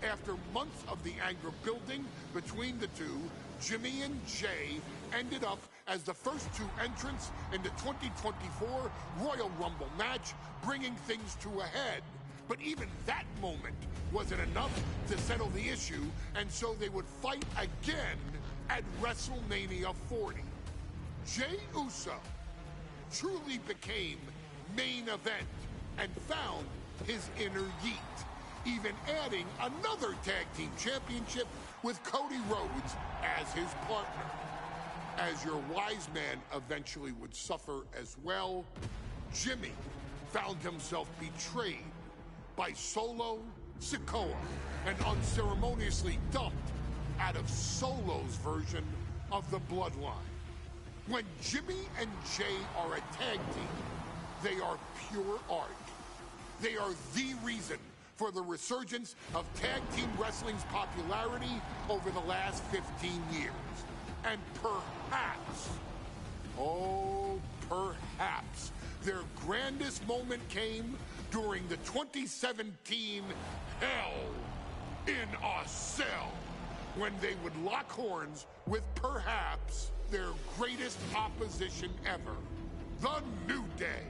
Speaker 1: After months of the anger building between the two, Jimmy and Jey ended up as the first two entrants in the 2024 Royal Rumble match, bringing things to a head. But even that moment wasn't enough to settle the issue, and so they would fight again at WrestleMania 40. Jey Uso truly became main event and found his inner yeet, even adding another tag team championship with Cody Rhodes as his partner. As your wise man eventually would suffer as well, Jimmy found himself betrayed by Solo Sikoa and unceremoniously dumped out of Solo's version of the bloodline. When Jimmy and Jey are a tag team, they are pure art. They are the reason for the resurgence of tag team wrestling's popularity over the last 15 years. And perhaps, oh, perhaps, their grandest moment came during the 2017 Hell in a Cell, when they would lock horns with perhaps their greatest opposition ever, The New Day.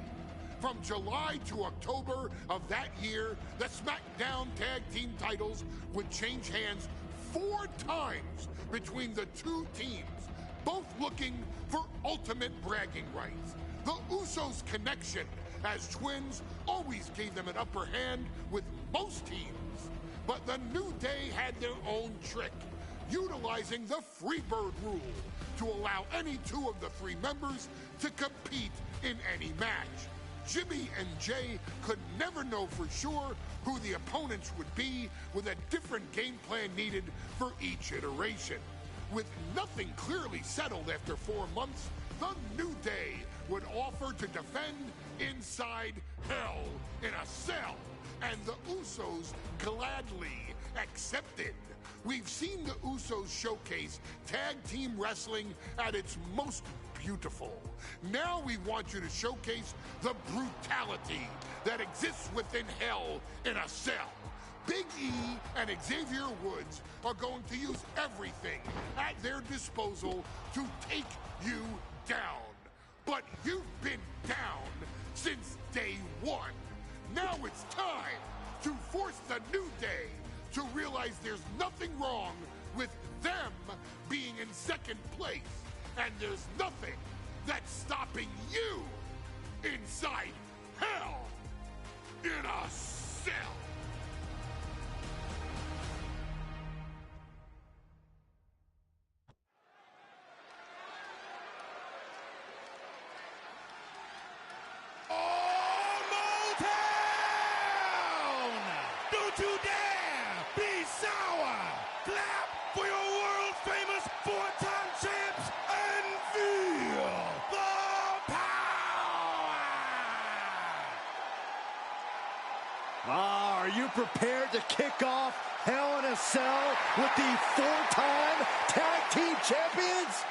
Speaker 1: From July to October of that year, the SmackDown Tag Team titles would change hands 4 times between the two teams, both looking for ultimate bragging rights. The Usos' connection as twins always gave them an upper hand with most teams. But the New Day had their own trick, utilizing the Freebird rule to allow any two of the 3 members to compete in any match. Jimmy and Jey could never know for sure who the opponents would be, with a different game plan needed for each iteration. With nothing clearly settled after 4 months, the New Day would offer to defend inside Hell in a Cell, and the Usos gladly accepted. We've seen the Usos showcase tag team wrestling at its most beautiful. Now we want you to showcase the brutality that exists within Hell in a Cell. Big E and Xavier Woods are going to use everything at their disposal to take you down. But you've been down since day one. Now it's time to force the New Day to realize there's nothing wrong with them being in second place, and there's nothing that's stopping you inside Hell in a Cell.
Speaker 10: Don't you dare be sour! Clap for your world-famous 4-time champs and feel the power!
Speaker 4: Are you prepared to kick off Hell in a to sell with the 4-time tag team champions?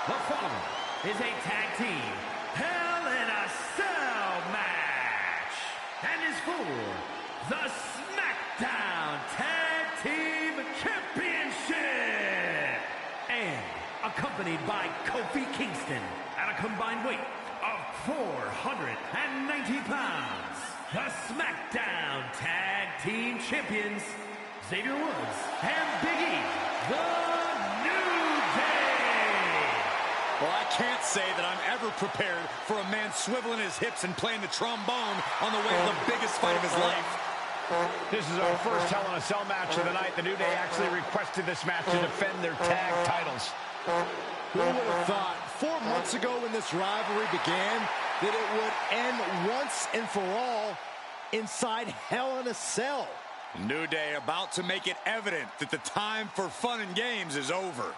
Speaker 3: The following is a tag team Hell in a Cell match and is for the SmackDown Tag Team Championship and accompanied by Kofi Kingston at a combined weight of 490 pounds. The SmackDown Tag Team Champions, Xavier Woods and Big E, the New Day.
Speaker 5: Well, I can't say that I'm ever prepared for a man swiveling his hips and playing the trombone on the way to the biggest fight of his life.
Speaker 2: This is our first Hell in a Cell match of the night. The New Day actually requested this match to defend their tag titles.
Speaker 4: Who would have thought 4 months ago when this rivalry began that it would end once and for all inside Hell in a Cell?
Speaker 5: New Day about to make it evident that the time for fun and games is over.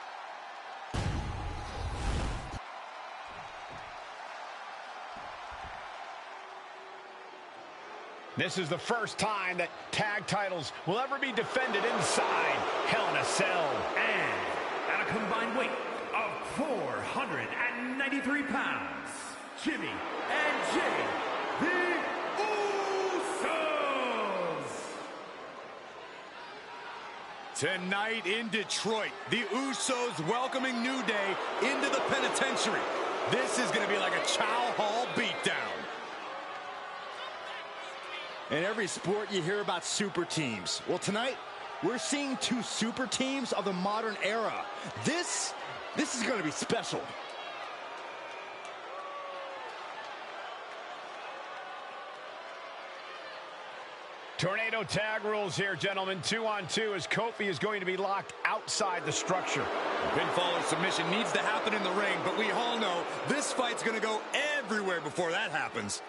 Speaker 2: This is the first time that tag titles will ever be defended inside Hell in a Cell.
Speaker 3: And at a combined weight of 493 pounds, Jimmy and Jay, the Usos.
Speaker 5: Tonight in Detroit, the Usos welcoming New Day into the penitentiary. This is going to be like a Chow Hall beatdown.
Speaker 4: In every sport, you hear about super teams. Well, tonight, we're seeing 2 super teams of the modern era. This is going to be special.
Speaker 2: Tornado tag rules here, gentlemen. 2-on-2 as Kofi is going to be locked outside the structure.
Speaker 5: Pinfall or submission needs to happen in the ring, but we all know this fight's going to go everywhere before that happens.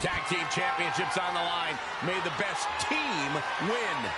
Speaker 2: Tag team championships on the line. May the best team win.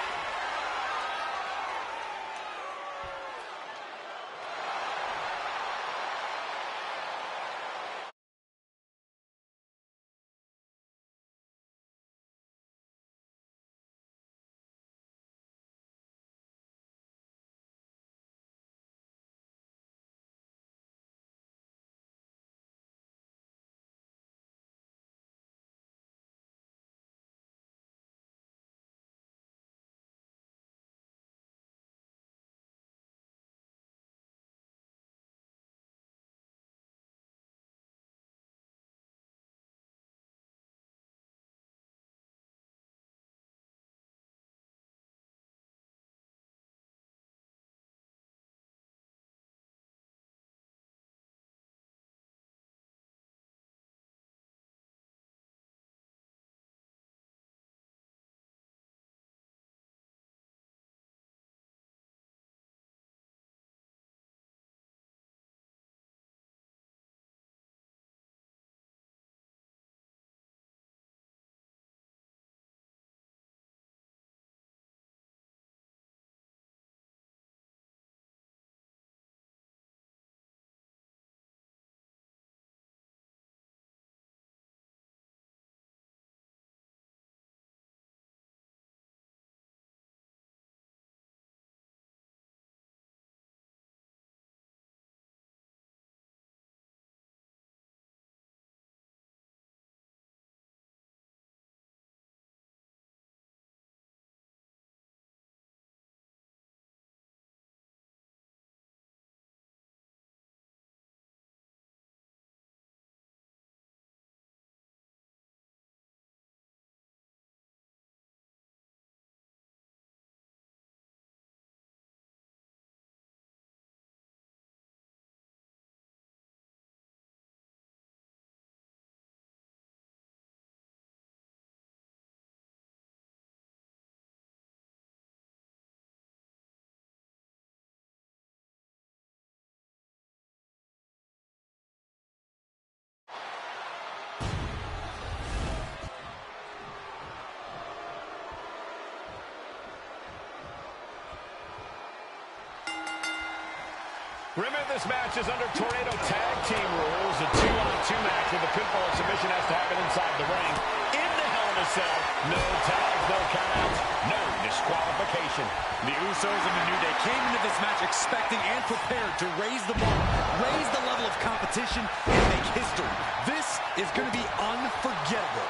Speaker 2: Remember, this match is under Tornado Tag Team rules. A 2-on-2 match with the pinfall and submission has to happen inside the ring. In the Hell in a Cell, no tags, no countouts, no disqualification.
Speaker 5: The Usos and the New Day came into this match expecting and prepared to raise the bar, raise the level of competition, and make history. This is going to be unforgettable.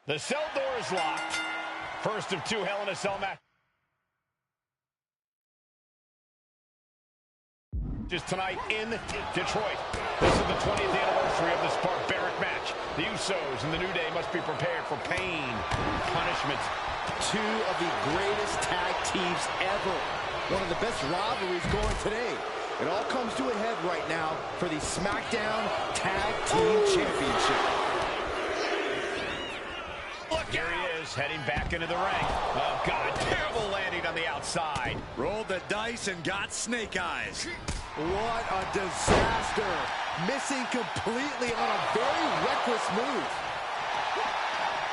Speaker 2: The cell door is locked. First of two Hell in a Cell matches tonight in Detroit. This is the 20th anniversary of this barbaric match. The Usos and the New Day must be prepared for pain, punishment.
Speaker 4: Two of the greatest tag teams ever. One of the best rivalries going today. It all comes to a head right now for the SmackDown Tag Team Championship.
Speaker 2: Here he is, heading back into the ring. Oh, God, terrible landing on the outside.
Speaker 5: Rolled the dice and got snake eyes.
Speaker 4: What a disaster. Missing completely on a very reckless move.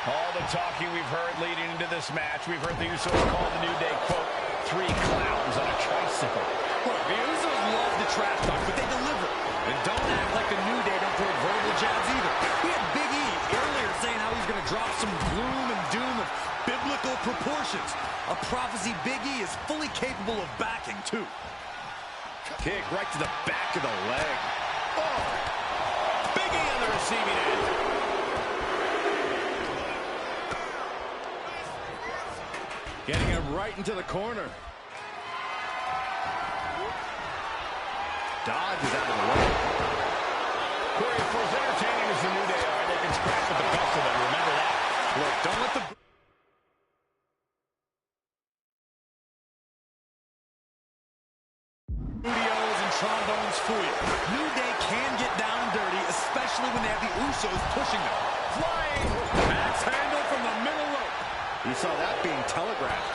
Speaker 2: All the talking we've heard leading into this match, we've heard the Usos call the New Day, quote, three clowns on a tricycle.
Speaker 5: Look, the Usos love the trash talk, but they deliver. And don't act like the New Day don't throw verbal jabs either. We had Big E earlier saying how he's going to drop some gloom and doom of biblical proportions. A prophecy Big E is fully capable of backing, too.
Speaker 2: Kick right to the back of the leg. Oh! Big E on the receiving end.
Speaker 4: Getting him right into the corner. Dodges out of the way.
Speaker 2: Corey, for as entertaining as the New Day are, they can scratch with the best of them. Remember that.
Speaker 5: Look, don't let the... studios and trombones fool you. New Day can get down and dirty, especially when they have the Usos pushing them. Flying axe handle from the middle rope.
Speaker 4: You saw that being telegraphed.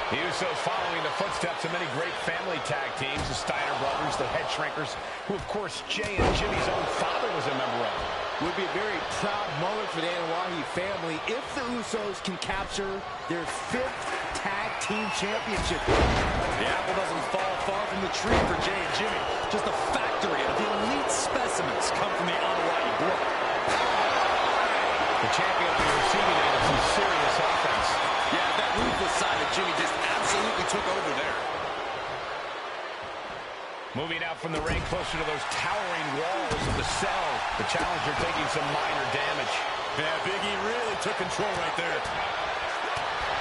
Speaker 2: The Usos following the footsteps of many great family tag teams, the Steiner brothers, the Head Shrinkers, who, of course, Jay and Jimmy's own father was a member of.
Speaker 4: Would be a very proud moment for the Anoa'i family if the Usos can capture their 5th tag team championship.
Speaker 5: The apple doesn't fall far from the tree for Jay and Jimmy. Just a factory of the elite specimens come from the Anoa'i blood.
Speaker 2: The champion on the receiving end of some serious offense.
Speaker 5: Yeah, that ruthless side of Jimmy just absolutely took over there.
Speaker 2: Moving out from the ring closer to those towering walls of the cell. The challenger taking some minor damage.
Speaker 5: Yeah, Big E really took control right there.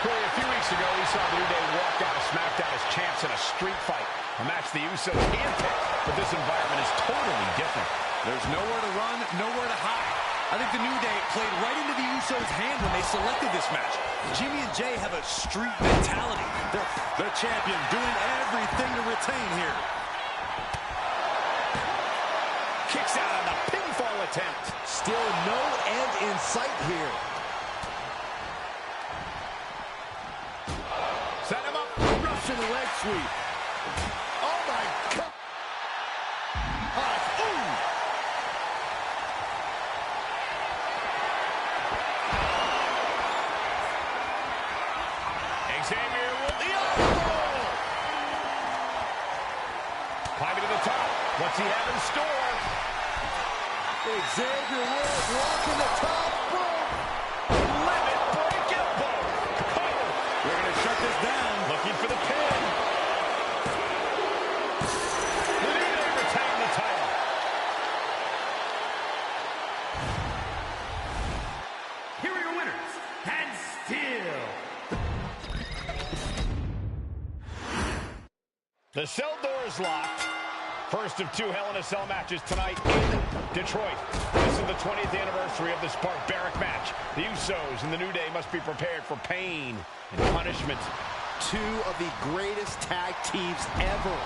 Speaker 2: Corey, a few weeks ago, we saw the New Day walk out of SmackDown as champs in a street fight. A match the Usos handpicked, but this environment is totally different.
Speaker 5: There's nowhere to run, nowhere to hide. I think the New Day played right into the Usos' hand when they selected this match. Jimmy and Jay have a street mentality. They're the champion doing everything to retain here.
Speaker 2: Kicks out on the pinfall attempt.
Speaker 4: Still no end in sight here.
Speaker 2: Set him up.
Speaker 4: Russian leg sweep. Oh, my God.
Speaker 2: Xavier with the elbow. Climbing to the top. What's he have in store?
Speaker 4: Xavier Woods walking the top rope.
Speaker 2: Limit break elbow. Oh,
Speaker 5: we're going to shut this down.
Speaker 2: Looking for the pin. The New Day retain the title.
Speaker 3: Here are your winners, and still
Speaker 2: the cell door is locked. First of two Hell in a Cell matches tonight in Detroit. This is the 20th anniversary of this barbaric match. The Usos and the New Day must be prepared for pain and punishment.
Speaker 4: Two of the greatest tag teams ever.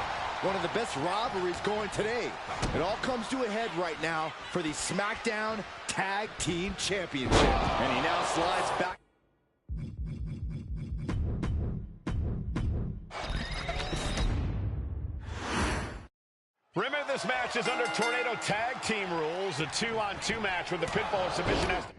Speaker 4: One of the best rivalries going today. It all comes to a head right now for the SmackDown Tag Team Championship. And he now slides back.
Speaker 2: Remember, this match is under Tornado Tag Team rules. A 2-on-2 match with the pinfall and submission has to...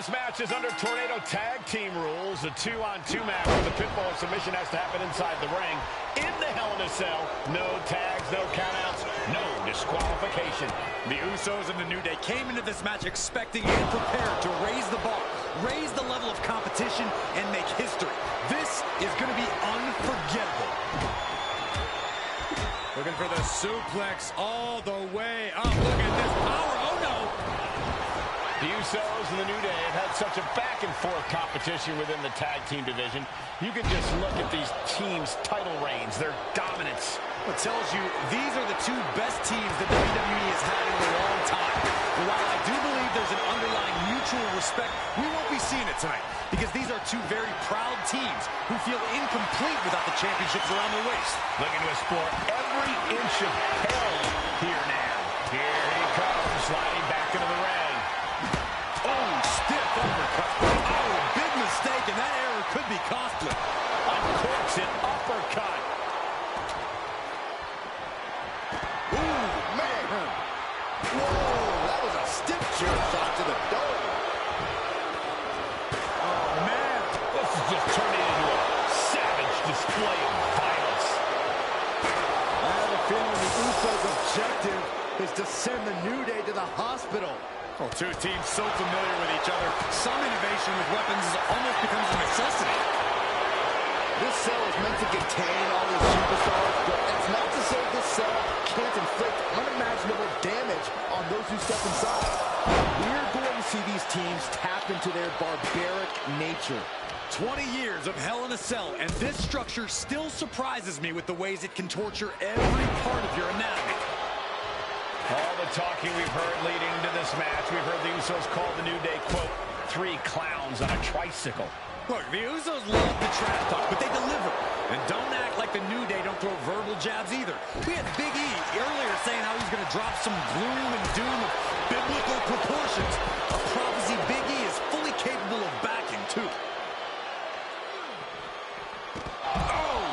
Speaker 2: This match is under Tornado Tag Team rules. A 2-on-2 match where the pinfall or submission has to happen inside the ring. In the Hell in a Cell, no tags, no countouts, no disqualification.
Speaker 5: The Usos and the New Day came into this match expecting and prepared to raise the bar, raise the level of competition, and make history. This is going to be unforgettable. Looking for the suplex all the way up. Look at this power. Oh, no.
Speaker 2: The Usos and the New Day have had such a back-and-forth competition within the tag team division. You can just look at these teams' title reigns, their dominance.
Speaker 5: It tells you these are the two best teams that WWE has had in a long time. And while I do believe there's an underlying mutual respect, we won't be seeing it tonight because these are two very proud teams who feel incomplete without the championships around their waist.
Speaker 2: Looking to explore every inch of hell here now. Here he comes, sliding back into the ring.
Speaker 5: Oh, stiff uppercut. Oh, big mistake, and that error could be costly.
Speaker 2: Uncorks an uppercut.
Speaker 4: Ooh, man. Whoa, that was a stiff chair shot to the dome.
Speaker 2: Oh, man. This is just turning into a savage display of violence.
Speaker 4: I have a feeling the Usos' objective is to send the New Day to the hospital.
Speaker 5: Well, two teams so familiar with each other, some innovation with weapons almost becomes a necessity.
Speaker 4: This cell is meant to contain all these superstars, but that's not to say this cell can't inflict unimaginable damage on those who step inside. We're going to see these teams tap into their barbaric nature.
Speaker 5: 20 years of Hell in a Cell, and this structure still surprises me with the ways it can torture every part of your anatomy.
Speaker 2: All the talking we've heard leading to this match, we've heard the Usos call the New Day, quote, 3 clowns on a tricycle.
Speaker 5: Look, the Usos love the trash talk, but they deliver. And don't act like the New Day don't throw verbal jabs either. We had Big E earlier saying how he's going to drop some gloom and doom of biblical proportions. A prophecy Big E is fully capable of backing, too. Oh!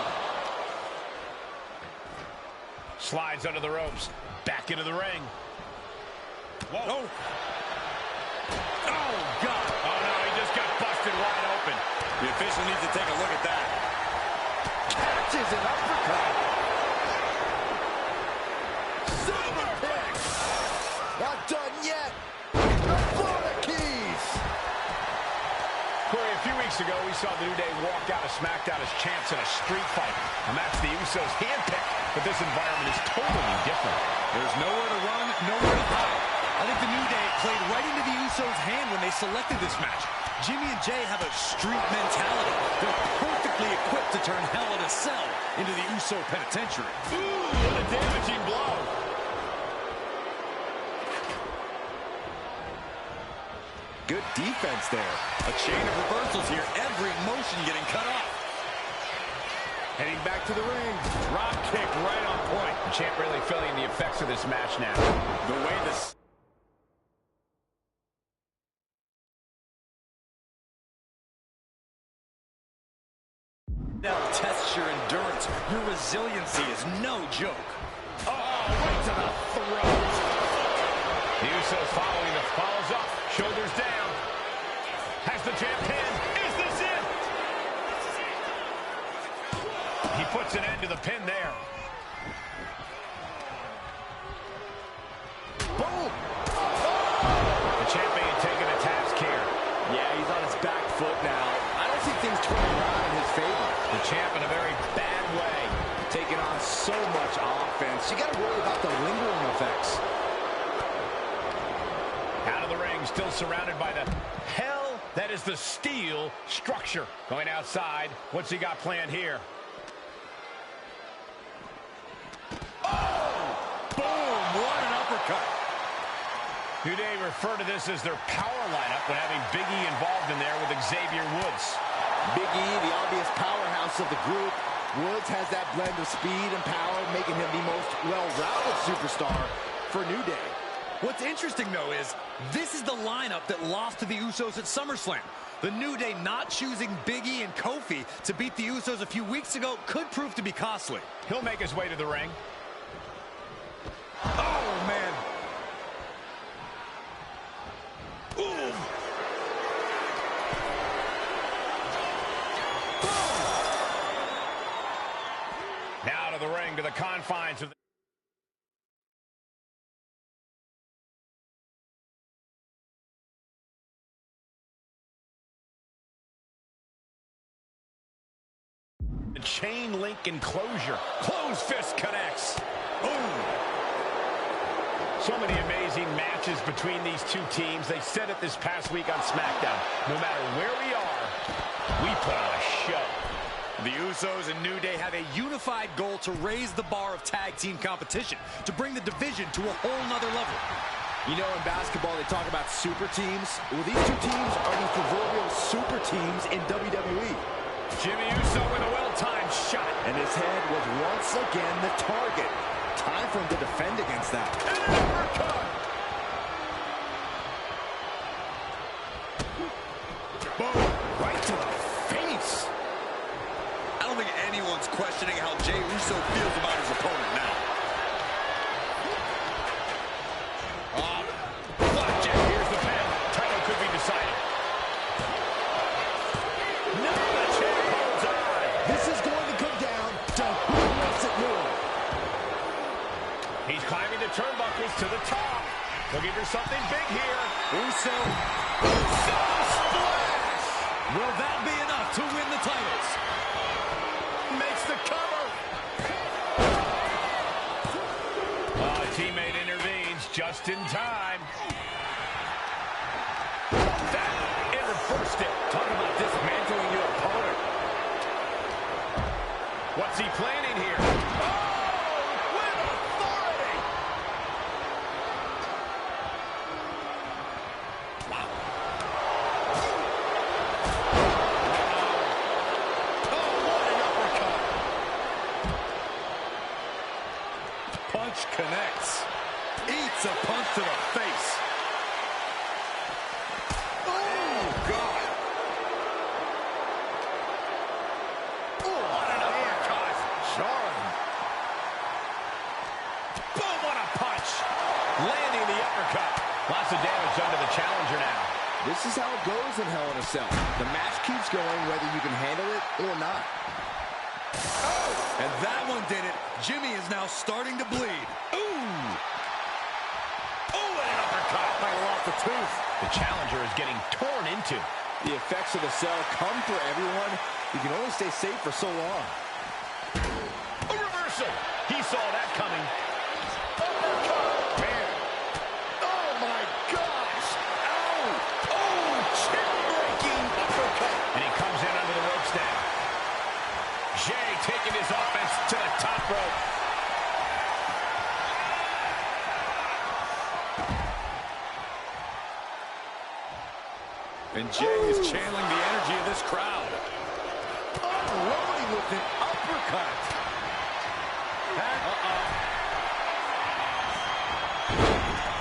Speaker 2: Slides under the ropes. Back into the ring. Whoa.
Speaker 5: Oh. Oh, God.
Speaker 2: Oh, no, he just got busted wide open.
Speaker 5: The official needs to take a look at that.
Speaker 4: Catches an uppercut. Super kick. Not done yet. The Florida Keys.
Speaker 2: Corey, a few weeks ago, we saw the New Day walk out of SmackDown as champs in a street fight. A match the Usos handpicked, but this environment is totally different.
Speaker 5: There's nowhere to run, nowhere to hide. I think the New Day played right into the Usos' hand when they selected this match. Jimmy and Jay have a street mentality. They're perfectly equipped to turn Hell in a Cell into the Uso penitentiary.
Speaker 2: Ooh, what a damaging blow.
Speaker 4: Good defense there.
Speaker 5: A chain of reversals here. Every motion getting cut off.
Speaker 2: Heading back to the ring. Drop kick right on point. The champ really feeling the effects of this match now.
Speaker 5: The way this... Now test your endurance. Your resiliency is no joke.
Speaker 2: Oh, right to the throat. The Usos following the follows up. Shoulders down. Has the champ pinned. Is this it? He puts an end to the pin there.
Speaker 4: Boom!
Speaker 2: The champion taking a task here.
Speaker 4: Yeah, he's on his back foot now. I don't see things turning around in his favor.
Speaker 2: The champ in a very bad way.
Speaker 4: Taking on so much offense. You got to worry about the lingering effects.
Speaker 2: Out of the ring, still surrounded by the hell that is the steel structure. Going outside. What's he got planned here?
Speaker 5: Oh! Boom! What an uppercut.
Speaker 2: New Day refer to this as their power lineup when having Big E involved in there with Xavier Woods.
Speaker 4: Big E, the obvious powerhouse of the group. Woods has that blend of speed and power, making him the most well-rounded superstar for New Day.
Speaker 5: What's interesting, though, is this is the lineup that lost to the Usos at SummerSlam. The New Day not choosing Big E and Kofi to beat the Usos a few weeks ago could prove to be costly.
Speaker 2: He'll make his way to the ring.
Speaker 5: Oh, man. Ooh.
Speaker 2: to the confines of the chain link enclosure. Closed fist connects. Boom. So many amazing matches between these two teams. They said it this past week on SmackDown. No matter where we are, we put on a show.
Speaker 5: The Usos and New Day have a unified goal to raise the bar of tag team competition, to bring the division to a whole nother level.
Speaker 4: You know, in basketball, they talk about super teams. Well, these two teams are the proverbial super teams in WWE.
Speaker 2: Jimmy Uso with a well-timed shot.
Speaker 4: And his head was once again the target. Time for him to defend against that.
Speaker 2: And an uppercut.
Speaker 5: Boom. Right to the face. I don't think anyone's questioning how Jey Uso feels about his opponent now.
Speaker 2: Blackjack, here's the pin. Title could be decided. No, the champ holds on.
Speaker 4: This is going to come down to who wants it more.
Speaker 2: He's climbing the turnbuckles to the top. Looking for something big here.
Speaker 5: Uso
Speaker 2: Splash!
Speaker 5: will that be enough to win the titles?
Speaker 2: Makes the cover. Oh, teammate intervenes just in time. That, it reversed it.
Speaker 4: Talk about dismantling your opponent.
Speaker 2: What's he planning here? Oh, with authority. Wow. Oh, what an uppercut.
Speaker 5: Punch connects. Eats a punch to the face. Oh, God.
Speaker 2: What an uppercut.
Speaker 4: Jarring.
Speaker 2: Boom, what a punch. Landing the uppercut. Lots of damage done to the challenger now.
Speaker 4: This is how it goes in Hell in a Cell. The match keeps going whether you can handle it or not.
Speaker 5: Oh, and that one did it. Jimmy is now starting to bleed. Ooh.
Speaker 2: Oh, and an uppercut.
Speaker 4: Might have lost a tooth.
Speaker 2: The challenger is getting torn into.
Speaker 4: The effects of the cell come for everyone. You can only stay safe for so long.
Speaker 2: A reversal. He saw that coming. Uppercut. Man. Oh, my gosh. Ow. Oh, chin-breaking uppercut. And he comes in under the ropes now. Jey taking his offense to the top rope.
Speaker 5: And Jey is channeling the energy of this crowd.
Speaker 4: Unloading with an uppercut.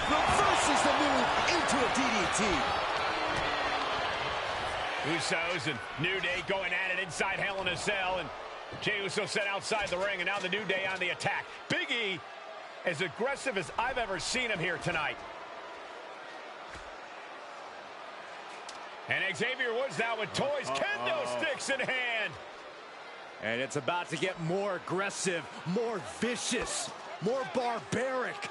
Speaker 4: Reverses the move into a DDT.
Speaker 2: Usos and New Day going at it inside Hell in a Cell. And Jey Uso set outside the ring. And now the New Day on the attack. Big E, as aggressive as I've ever seen him here tonight. And Xavier Woods now with toys. Kendo sticks in hand.
Speaker 4: And it's about to get more aggressive, more vicious, more barbaric.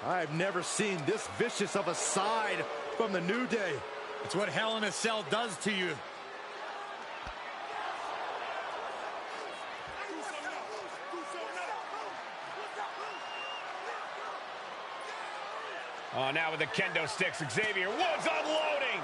Speaker 4: I've never seen this vicious of a side from the New Day.
Speaker 5: It's what Hell in a Cell does to you.
Speaker 2: Oh, now with the kendo sticks, Xavier Woods unloading.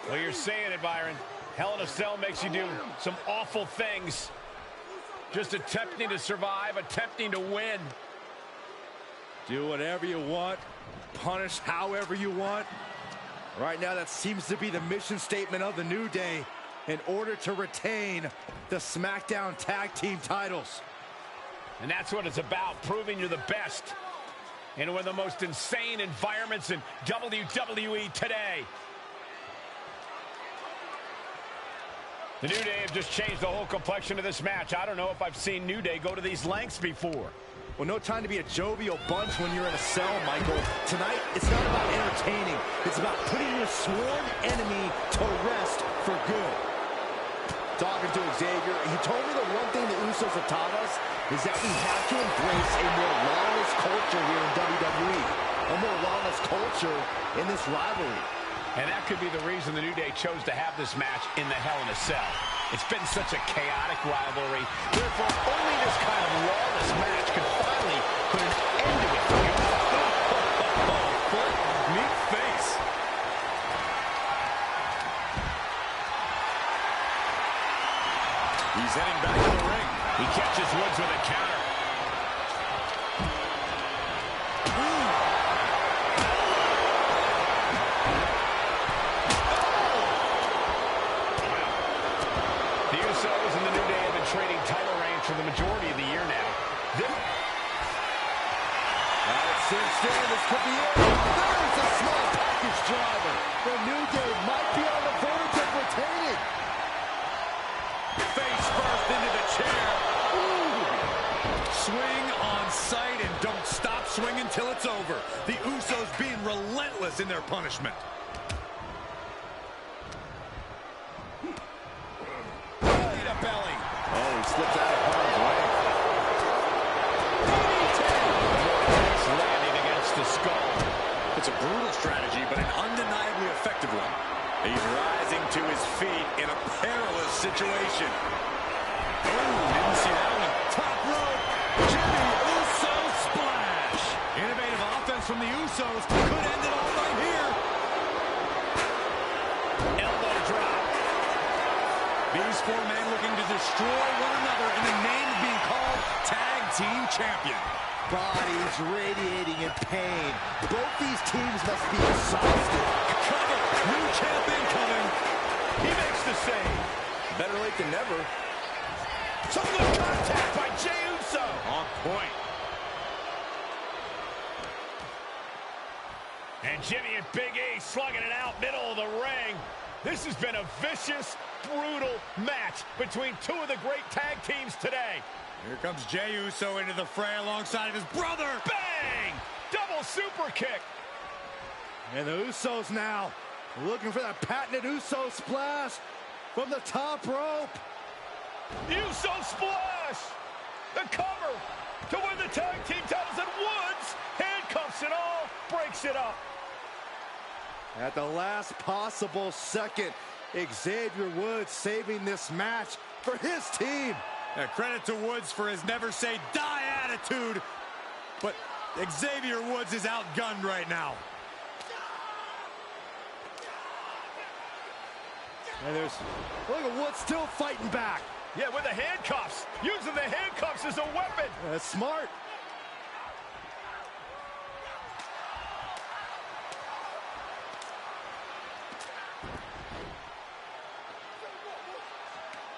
Speaker 2: Well, you're saying it, Byron. Hell in a Cell makes you do some awful things. Just attempting to survive, attempting to win.
Speaker 4: Do whatever you want, punish however you want. Right now, that seems to be the mission statement of the New Day in order to retain the SmackDown Tag Team titles.
Speaker 2: And that's what it's about, proving you're the best in one of the most insane environments in WWE today. The New Day have just changed the whole complexion of this match. I don't know if I've seen New Day go to these lengths before.
Speaker 4: Well, no time to be a jovial bunch when you're in a cell, Michael. Tonight, it's not about entertaining. It's about putting your sworn enemy to rest for good. Talking to Xavier, he told me the one thing the Usos have taught us is that we have to embrace a more lawless culture here in WWE. A more lawless culture in this rivalry.
Speaker 2: And that could be the reason the New Day chose to have this match in the Hell in a Cell. It's been such a chaotic rivalry. Therefore, only this kind of lawless match could finally put an end to it.
Speaker 5: Foot, meat face. He's heading back to the ring.
Speaker 2: He catches Woods with a counter. Trading title reigns for the majority of the year now.
Speaker 4: Cinched in, this could be it. There's a small package driver. The New Day might be on the verge of retaining.
Speaker 5: Face first into the chair. Ooh. Swing on sight and don't stop swinging till it's over. The Usos being relentless in their punishment. Belly.
Speaker 4: Oh, he slipped out of harm's way.
Speaker 2: Landing against the skull.
Speaker 5: It's a brutal strategy, but an undeniably effective one. He's rising to his feet in a perilous situation. Oh, didn't see that one. Top rope. Jimmy Uso splash. Innovative offense from the Usos. Could end it all right here.
Speaker 2: Elbow drop.
Speaker 5: These four men looking to destroy one another in the name of being called Tag Team Champion.
Speaker 4: Bodies radiating in pain. Both these teams must be exhausted.
Speaker 5: Cover. New champion coming.
Speaker 2: He makes the save.
Speaker 4: Better late than never.
Speaker 2: Some good contact by Jey Uso.
Speaker 5: On point.
Speaker 2: And Jimmy and Big E slugging it out middle of the ring. This has been a vicious, brutal match between two of the great tag teams today.
Speaker 5: Here comes Jey Uso into the fray alongside of his brother.
Speaker 2: Bang! Double super kick.
Speaker 4: And the Usos now looking for that patented Uso splash from the top rope.
Speaker 2: Uso splash! The cover to win the tag team titles, and Woods handcuffs it all, breaks it up.
Speaker 4: At the last possible second, Xavier Woods saving this match for his team.
Speaker 5: Credit to Woods for his never say die attitude, but Xavier Woods is outgunned right now.
Speaker 4: And look at Woods still fighting back.
Speaker 2: Yeah, with the handcuffs, using the handcuffs as a weapon.
Speaker 4: That's smart.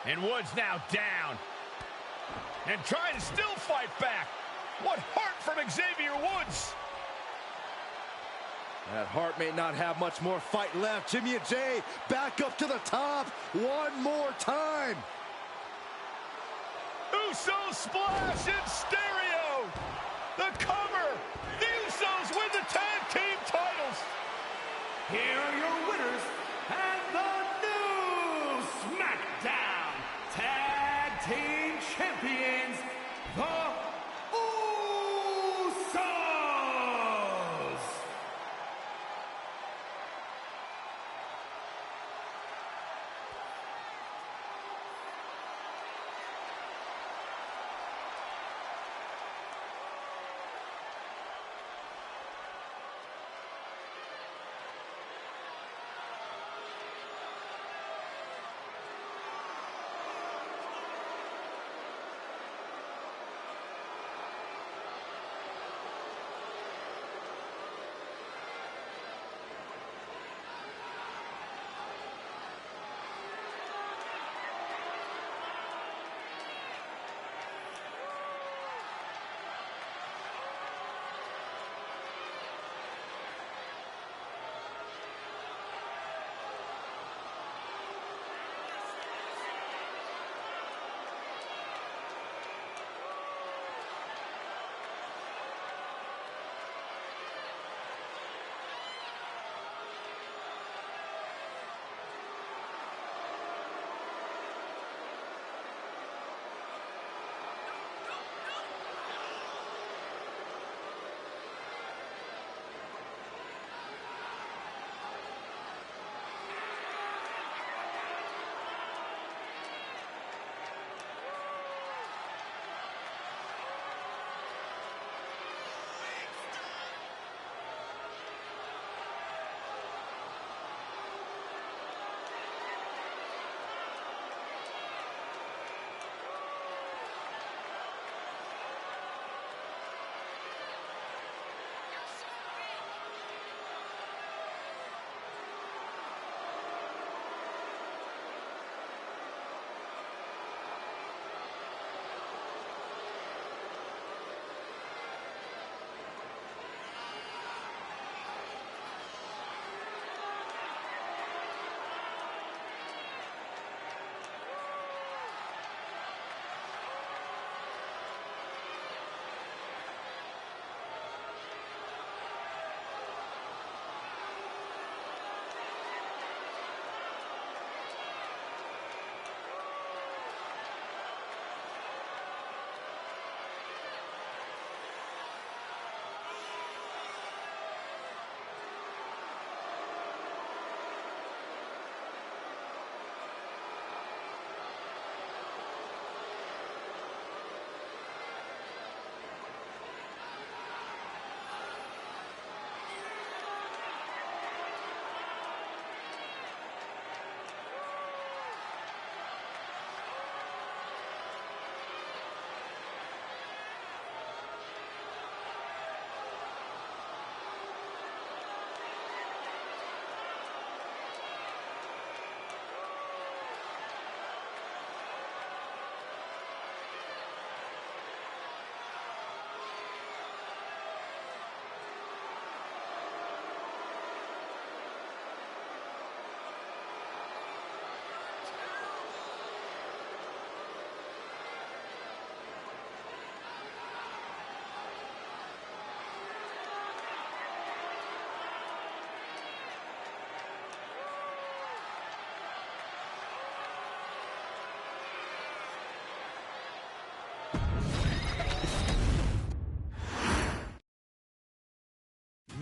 Speaker 2: And Woods now down. And trying to still fight back. What heart from Xavier Woods.
Speaker 4: That heart may not have much more fight left. Jimmy and Jey back up to the top one more time.
Speaker 2: Uso splash in stereo. The cover. The Usos win the tag team titles.
Speaker 3: Here are your winners and the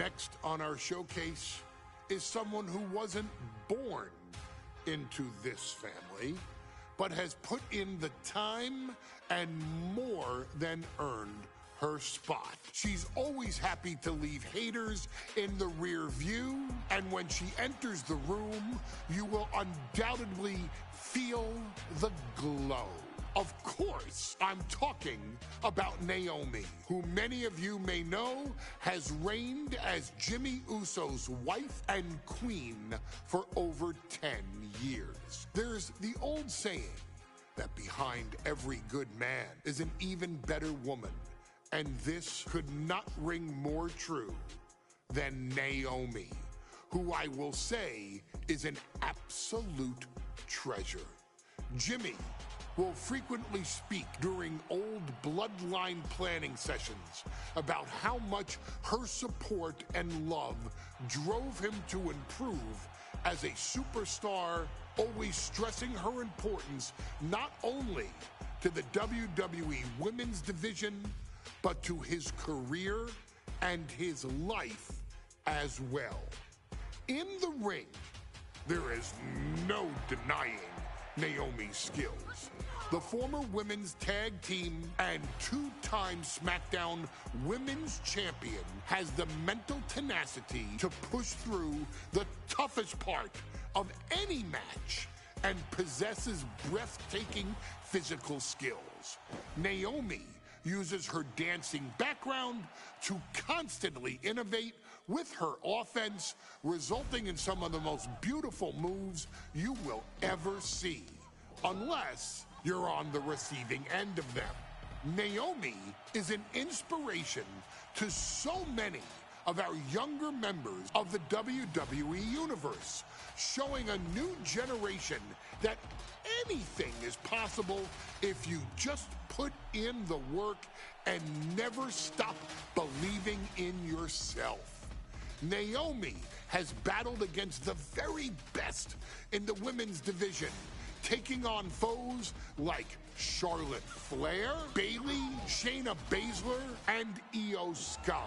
Speaker 1: Next on our showcase is someone who wasn't born into this family, but has put in the time and more than earned her spot. She's always happy to leave haters in the rear view, and when she enters the room, you will undoubtedly feel the glow. Of course, I'm talking about Naomi, who many of you may know has reigned as Jimmy Uso's wife and queen for over 10 years. There's the old saying that behind every good man is an even better woman. And this could not ring more true than Naomi, who I will say is an absolute treasure. Jimmy will frequently speak during old bloodline planning sessions about how much her support and love drove him to improve as a superstar, always stressing her importance not only to the WWE Women's Division, but to his career and his life as well. In the ring, there is no denying Naomi's skills. The former women's tag team and two-time SmackDown Women's Champion has the mental tenacity to push through the toughest part of any match and possesses breathtaking physical skills. Naomi uses her dancing background to constantly innovate with her offense, resulting in some of the most beautiful moves you will ever see, unless you're on the receiving end of them. Naomi is an inspiration to so many of our younger members of the WWE Universe, showing a new generation that anything is possible if you just put in the work and never stop believing in yourself. Naomi has battled against the very best in the women's division, taking on foes like Charlotte Flair, Bayley, Shayna Baszler, and Io Sky.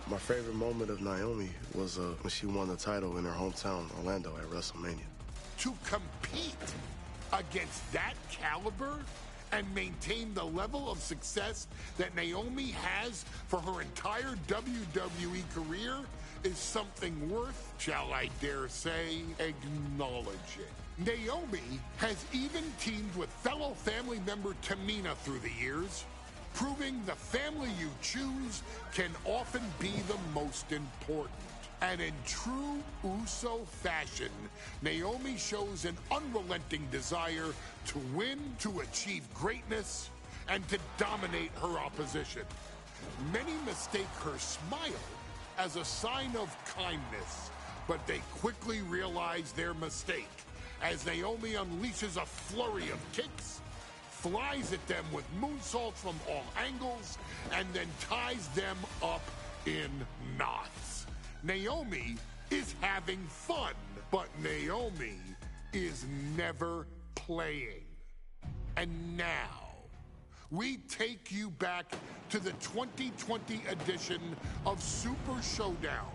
Speaker 9: My favorite moment of Naomi was when she won the title in her hometown, Orlando, at WrestleMania.
Speaker 1: To compete against that caliber and maintain the level of success that Naomi has for her entire WWE career is something worth, shall I dare say, acknowledging. Naomi has even teamed with fellow family member Tamina through the years, proving the family you choose can often be the most important. And in true Uso fashion, Naomi shows an unrelenting desire to win, to achieve greatness, and to dominate her opposition. Many mistake her smile as a sign of kindness, but they quickly realize their mistake as Naomi unleashes a flurry of kicks, flies at them with moonsaults from all angles, and then ties them up in knots. Naomi is having fun, but Naomi is never playing. And now, we take you back to the 2020 edition of Super Showdown,